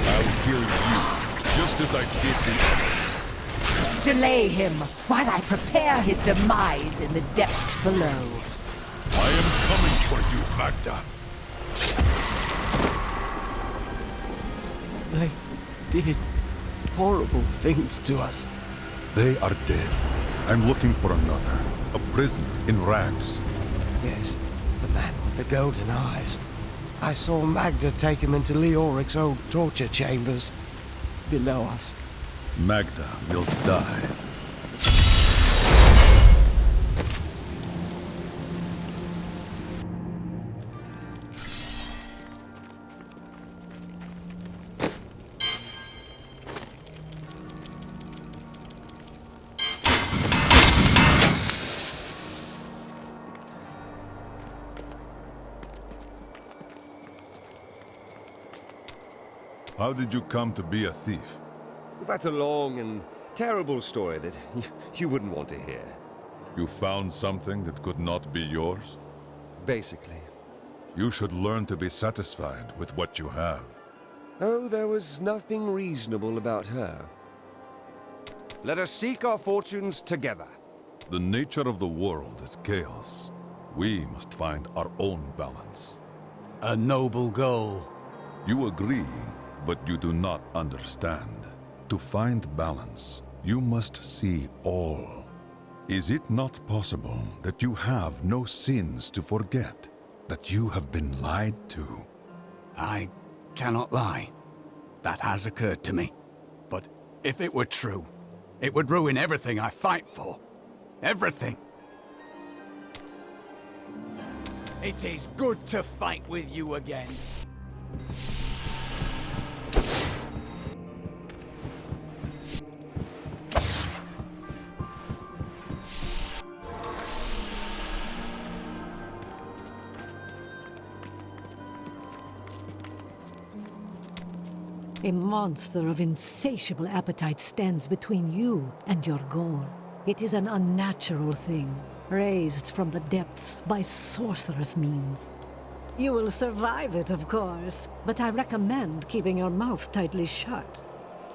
I'll kill you, just as I did the others. Delay him while I prepare his demise in the depths below. I am coming for you, Magda. They did horrible things to us. They are dead. I'm looking for another. A prisoner in rags. Yes, the man with the golden eyes. I saw Magda take him into Leoric's old torture chambers below us. Magda will die. How did you come to be a thief? That's a long and terrible story that you wouldn't want to hear. You found something that could not be yours? Basically. You should learn to be satisfied with what you have. Oh, there was nothing reasonable about her. Let us seek our fortunes together. The nature of the world is chaos. We must find our own balance. A noble goal. You agree, but you do not understand. To find balance, you must see all. Is it not possible that you have no sins to forget? That you have been lied to? I cannot lie. That has occurred to me. But if it were true, it would ruin everything I fight for. Everything. It is good to fight with you again. A monster of insatiable appetite stands between you and your goal. It is an unnatural thing, raised from the depths by sorcerous means. You will survive it, of course, but I recommend keeping your mouth tightly shut.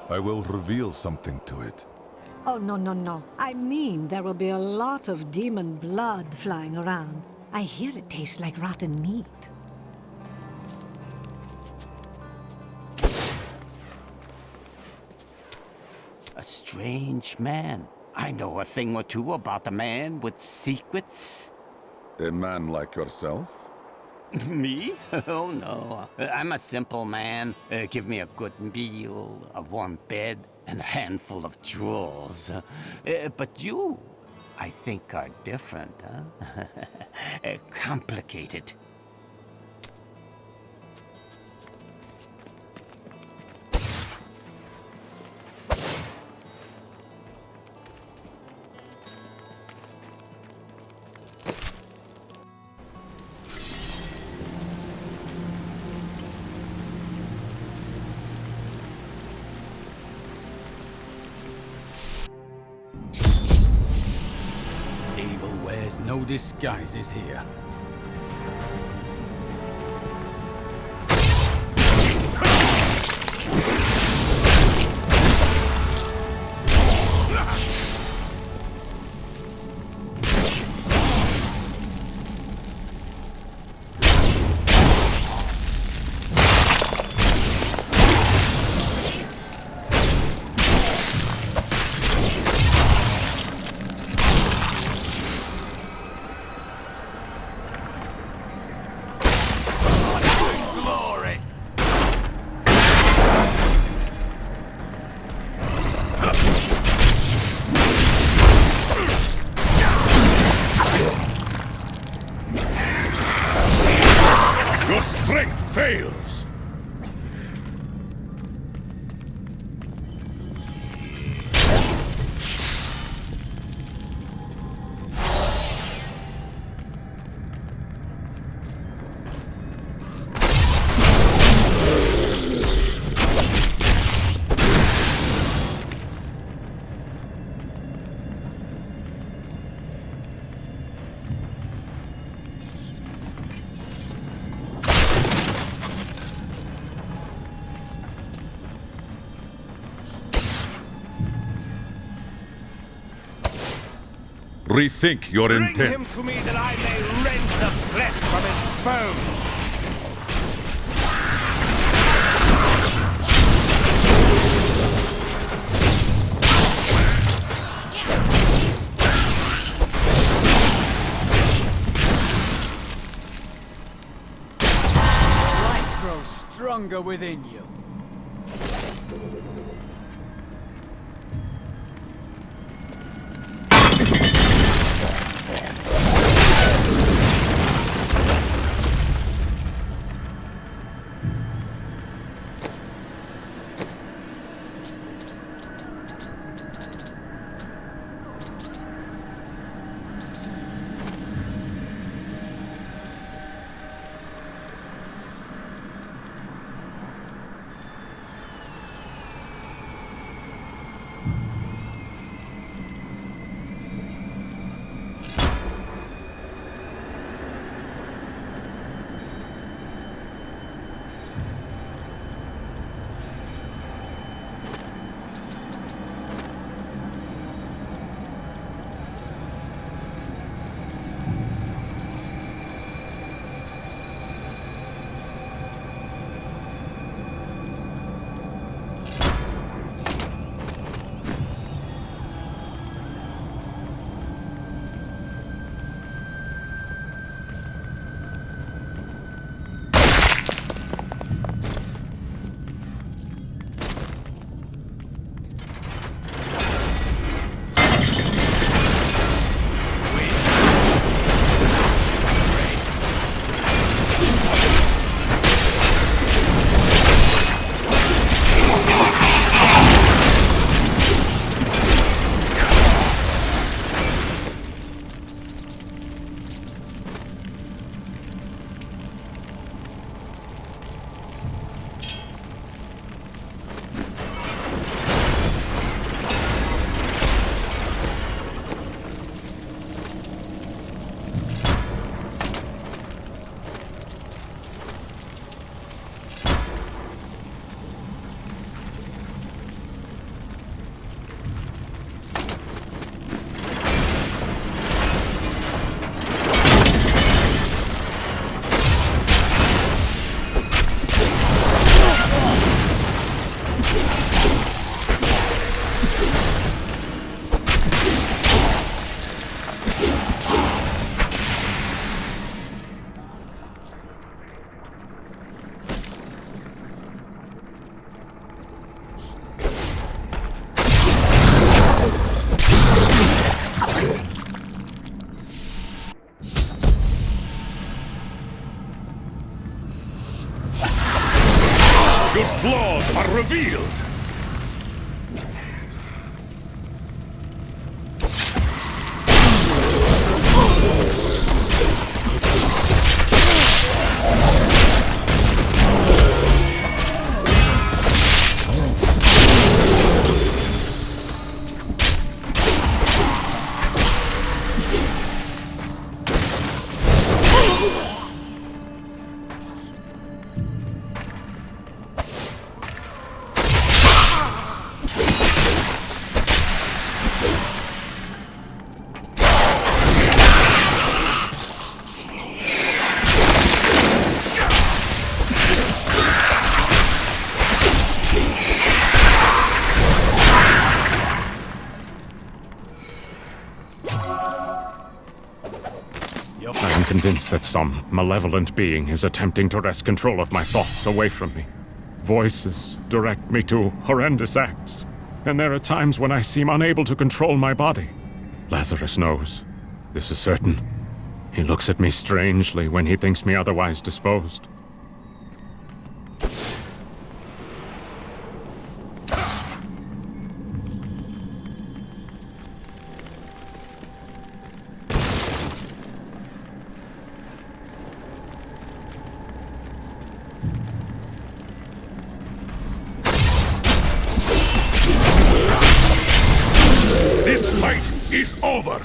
I will reveal something to it. Oh, no, no, no. I mean, there will be a lot of demon blood flying around. I hear it tastes like rotten meat. A strange man. I know a thing or two about a man with secrets. A man like yourself? Me? Oh no. I'm a simple man. Give me a good meal, a warm bed, and a handful of jewels. But you, I think are different, huh? Complicated. Evil wears no disguises here. Your strength fails! Rethink your intent. Bring him to me that I may rend the flesh from his bones! Life grows stronger within you. Your flaws are revealed! I am convinced that some malevolent being is attempting to wrest control of my thoughts away from me. Voices direct me to horrendous acts, and there are times when I seem unable to control my body. Lazarus knows. This is certain. He looks at me strangely when he thinks me otherwise disposed. This fight is over!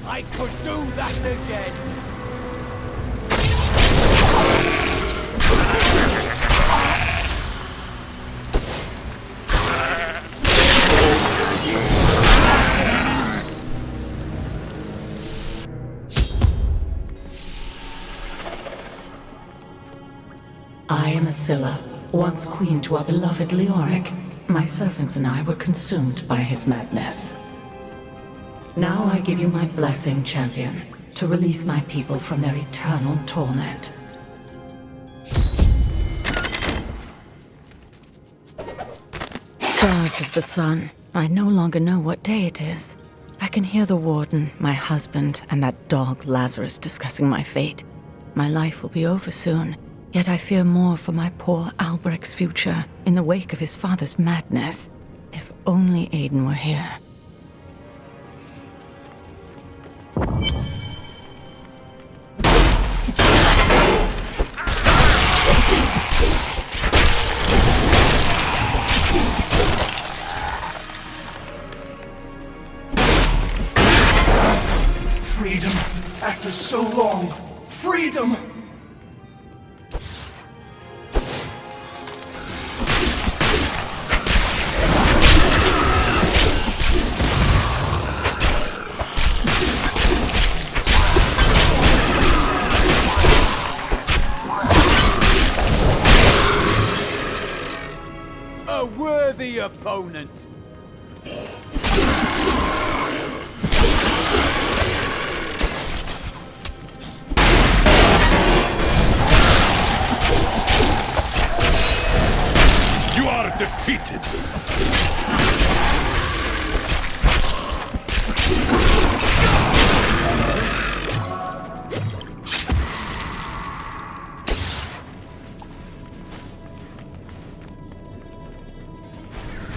I could do that again! I am Asilla, once queen to our beloved Leoric. My servants and I were consumed by his madness. Now I give you my blessing, champion. to release my people from their eternal torment. Starved of the sun, I no longer know what day it is. I can hear the warden, my husband, and that dog Lazarus discussing my fate. My life will be over soon, yet I fear more for my poor Albrecht's future in the wake of his father's madness. If only Aiden were here. Freedom! After so long! Freedom! A worthy opponent! You are defeated!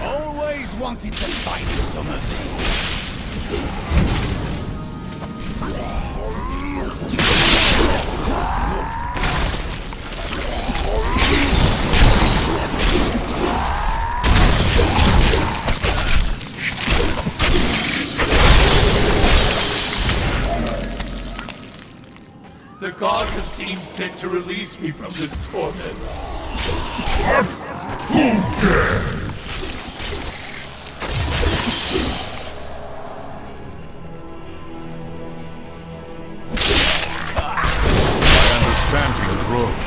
Always wanted to fight some of these. The gods have seen fit to release me from this torment. Who cares? My understanding grows.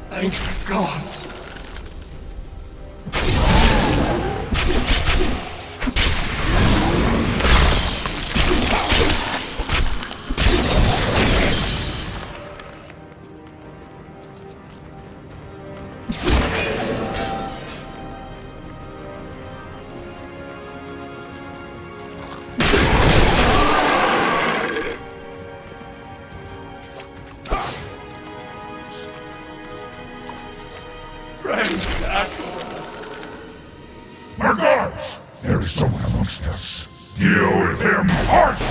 Thank the gods! My gods! There is someone amongst us. Deal with him harshly!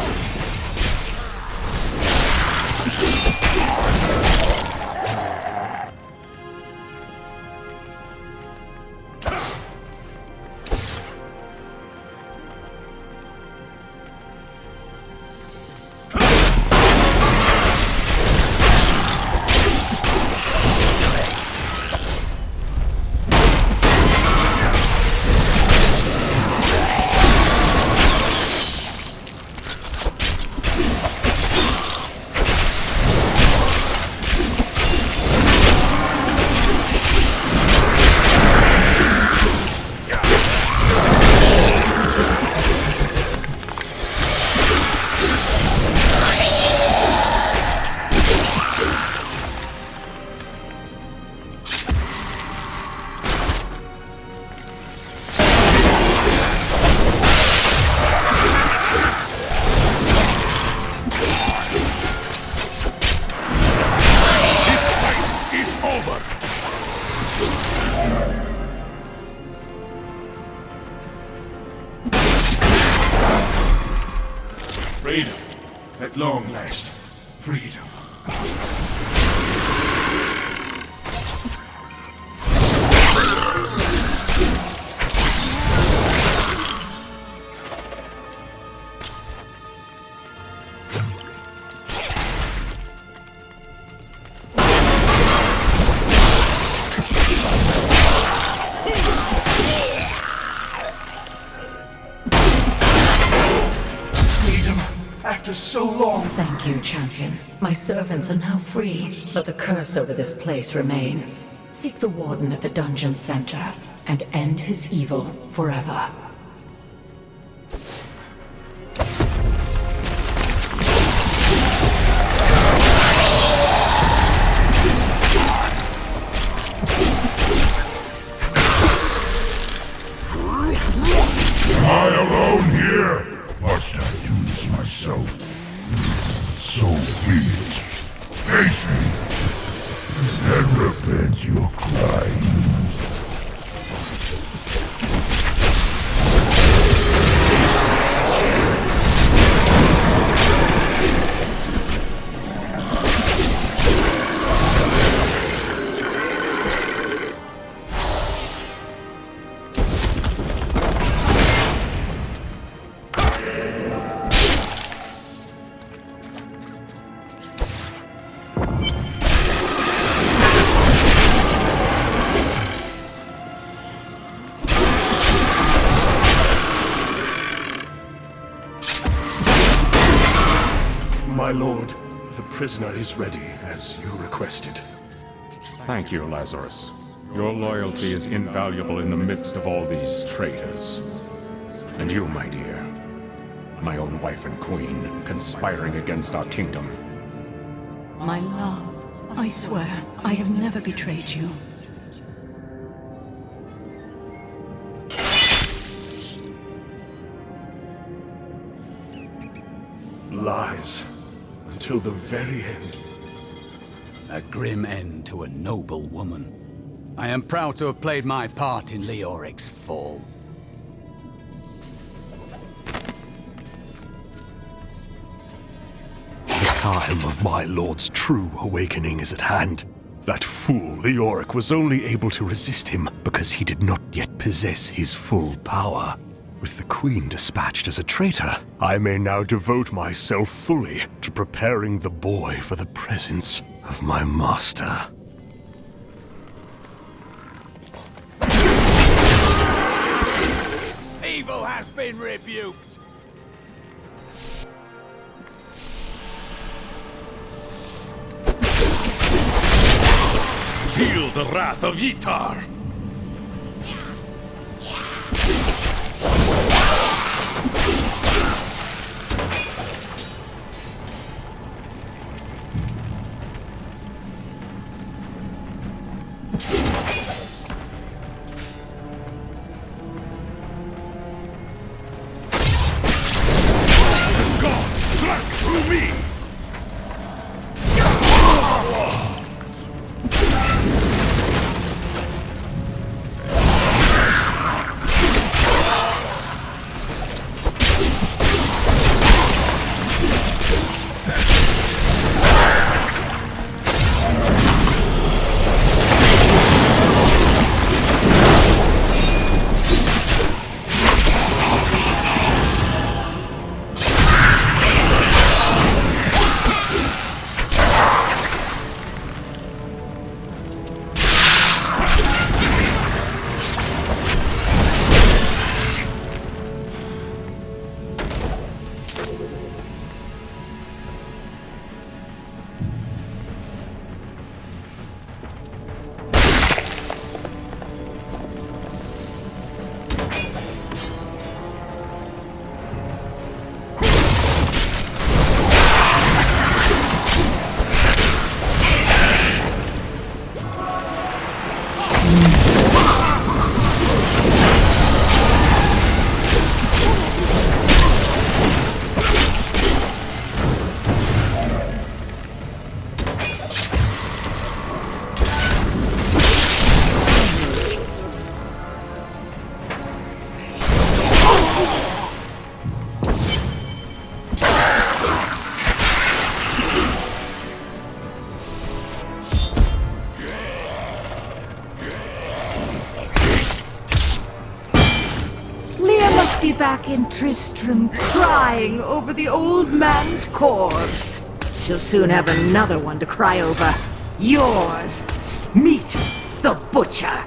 Freedom. At long last. Freedom. after so long. Thank you, champion. My servants are now free, but the curse over this place remains. Seek the warden at the dungeon center and end his evil forever. Am I alone here? Must I do this myself? So be it. Face me, and repent your crimes. My lord, the prisoner is ready, as you requested. Thank you, Lazarus. Your loyalty is invaluable in the midst of all these traitors. And you, my dear, my own wife and queen, conspiring against our kingdom. My love, I swear, I have never betrayed you. Lies. Until the very end. A grim end to a noble woman. I am proud to have played my part in Leoric's fall. The time of my lord's true awakening is at hand. That fool Leoric was only able to resist him because he did not yet possess his full power. With the Queen dispatched as a traitor, I may now devote myself fully to preparing the boy for the presence of my master. Evil has been rebuked! Feel the wrath of Yitar! Be back in Tristram crying over the old man's corpse. She'll soon have another one to cry over. Yours. Meet the butcher.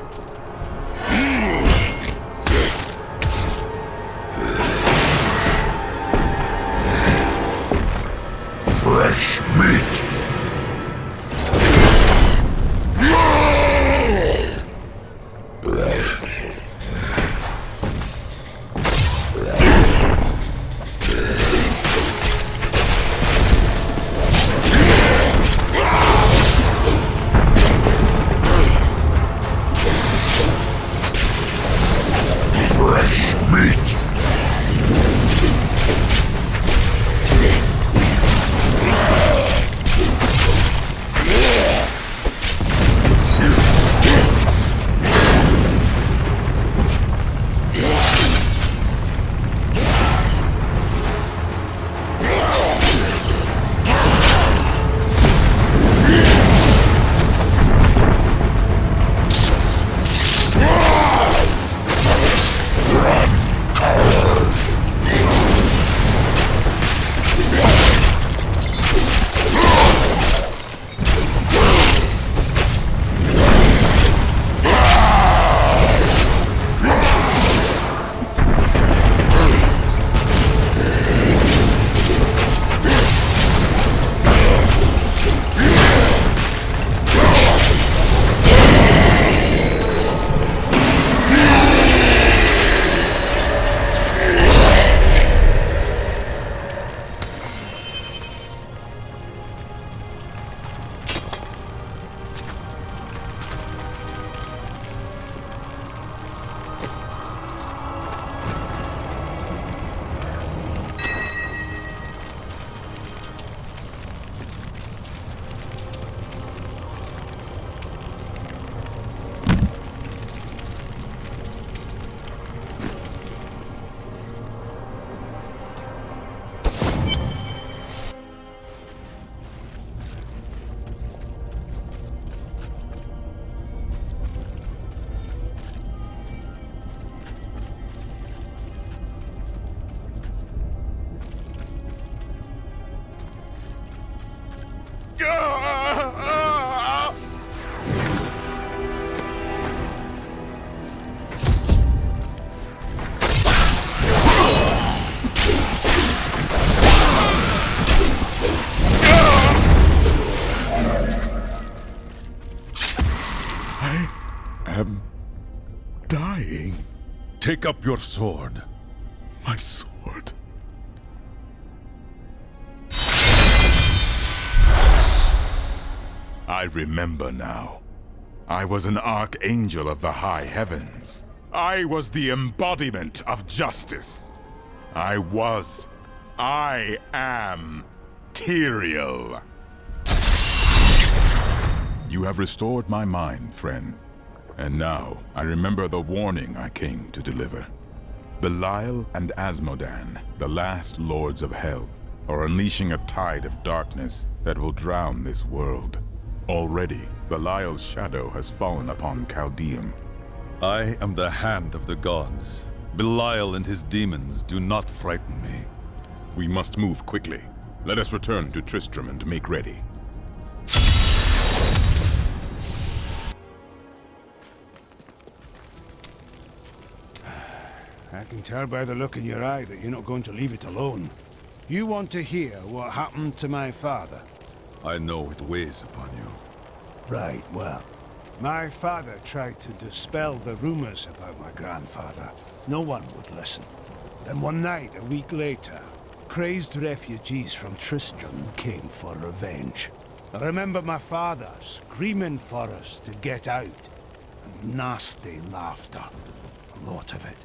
Dying. Take up your sword. My sword. I remember now. I was an archangel of the high heavens. I was the embodiment of justice. I am Tyrael. You have restored my mind, friend. And now, I remember the warning I came to deliver. Belial and Asmodan, the last lords of hell, are unleashing a tide of darkness that will drown this world. Already, Belial's shadow has fallen upon Chaldeum. I am the hand of the gods. Belial and his demons do not frighten me. We must move quickly. Let us return to Tristram and make ready. I can tell by the look in your eye that you're not going to leave it alone. You want to hear what happened to my father? I know it weighs upon you. Right, well, my father tried to dispel the rumors about my grandfather. No one would listen. Then one night, a week later, crazed refugees from Tristram came for revenge. I remember my father screaming for us to get out, and nasty laughter. A lot of it.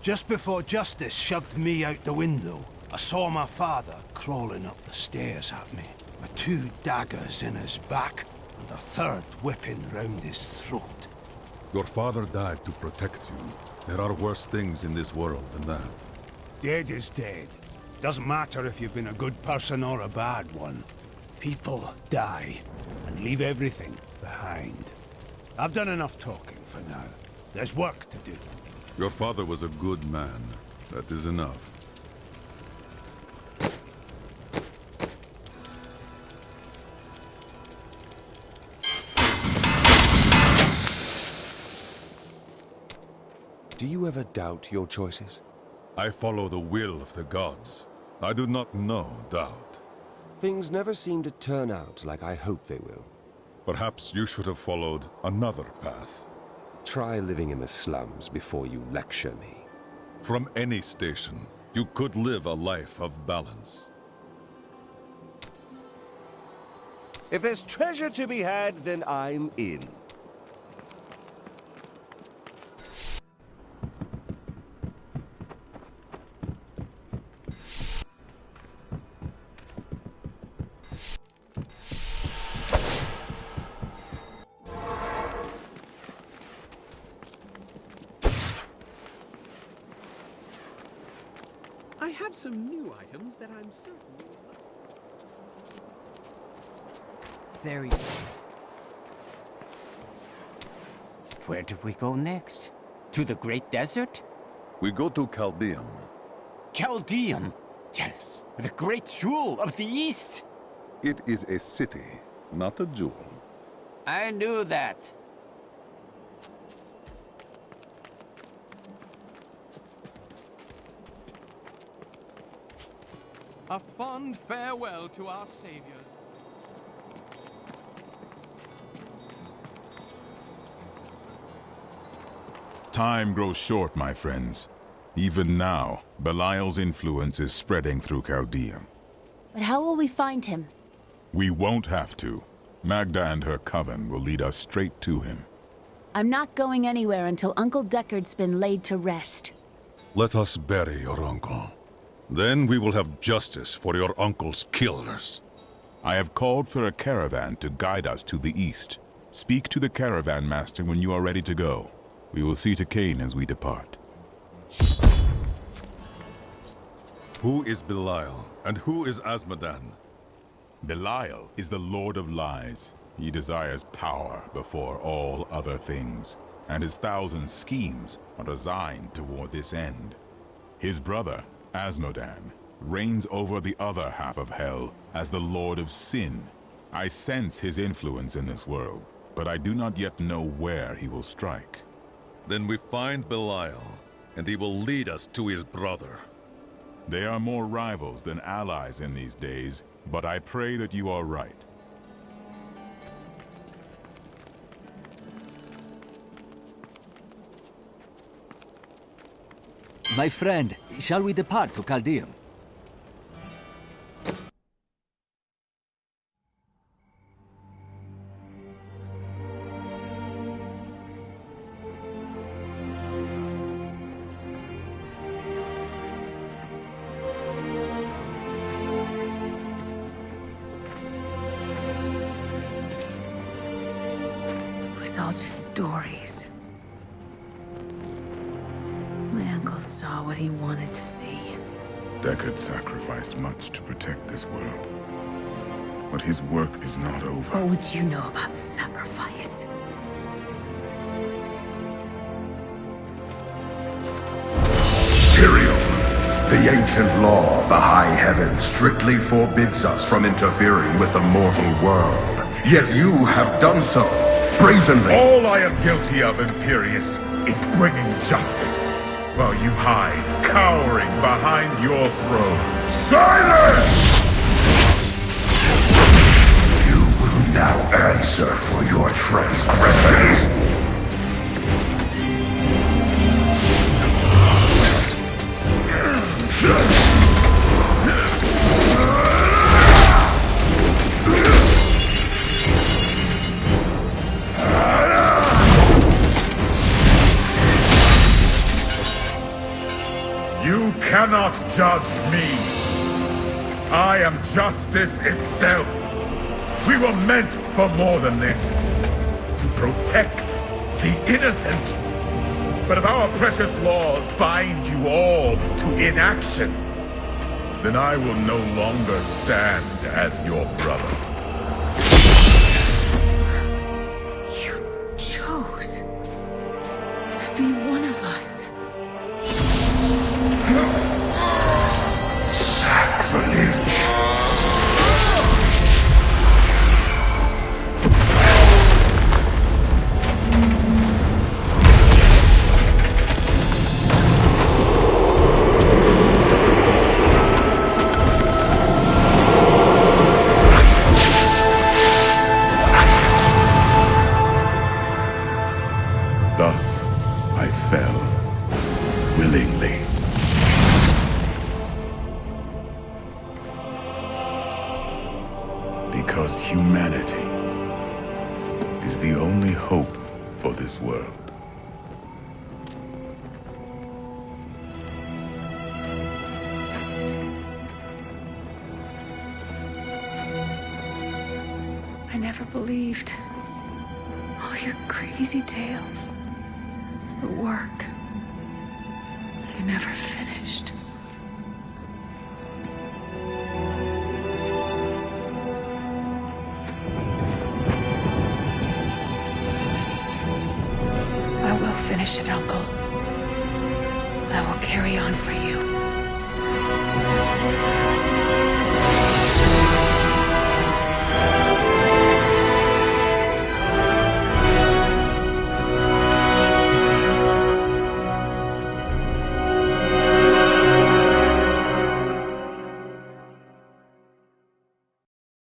Just before Justice shoved me out the window, I saw my father crawling up the stairs at me, with 2 daggers in his back, and a 3rd whipping round his throat. Your father died to protect you. There are worse things in this world than that. Dead is dead. Doesn't matter if you've been a good person or a bad one. People die, and leave everything behind. I've done enough talking for now. There's work to do. Your father was a good man. That is enough. Do you ever doubt your choices? I follow the will of the gods. I do not know doubt. Things never seem to turn out like I hope they will. Perhaps you should have followed another path. Try living in the slums before you lecture me. From any station, you could live a life of balance. If there's treasure to be had, then I'm in. I have some new items that I'm certain you will like. Very. Where do we go next? To the Great Desert? We go to Chaldeum. Chaldeum? Yes, the great jewel of the East. It is a city, not a jewel. I knew that. A fond farewell to our saviors. Time grows short, my friends. Even now, Belial's influence is spreading through Chaldeum. But how will we find him? We won't have to. Magda and her coven will lead us straight to him. I'm not going anywhere until Uncle Deckard's been laid to rest. Let us bury your uncle. Then we will have justice for your uncle's killers. I have called for a caravan to guide us to the east. Speak to the caravan master when you are ready to go. We will see to Cain as we depart. Who is Belial, and who is Azmodan? Belial is the Lord of Lies. He desires power before all other things, and his 1,000 schemes are designed toward this end. His brother, Azmodan, reigns over the other half of Hell as the Lord of Sin. I sense his influence in this world, but I do not yet know where he will strike. Then we find Belial, and he will lead us to his brother. They are more rivals than allies in these days, but I pray that you are right. My friend, shall we depart to Chaldeum? It was all just stories. My uncle saw what he wanted to see. Deckard sacrificed much to protect this world. But his work is not over. What would you know about sacrifice? Tyrael, the ancient law of the high heaven strictly forbids us from interfering with the mortal world. Yet you have done so, brazenly. All I am guilty of, Imperius, is bringing justice, while you hide, cowering behind your throne. Silence! You will now answer for your transgressions. You cannot judge me. I am justice itself. We were meant for more than this. To protect the innocent. But if our precious laws bind you all to inaction, then I will no longer stand as your brother. You chose to be one of us. Sacrilege. Because humanity is the only hope for this world. I never believed all your crazy tales. The work. You never finished. I will finish it, Uncle. I will carry on for you.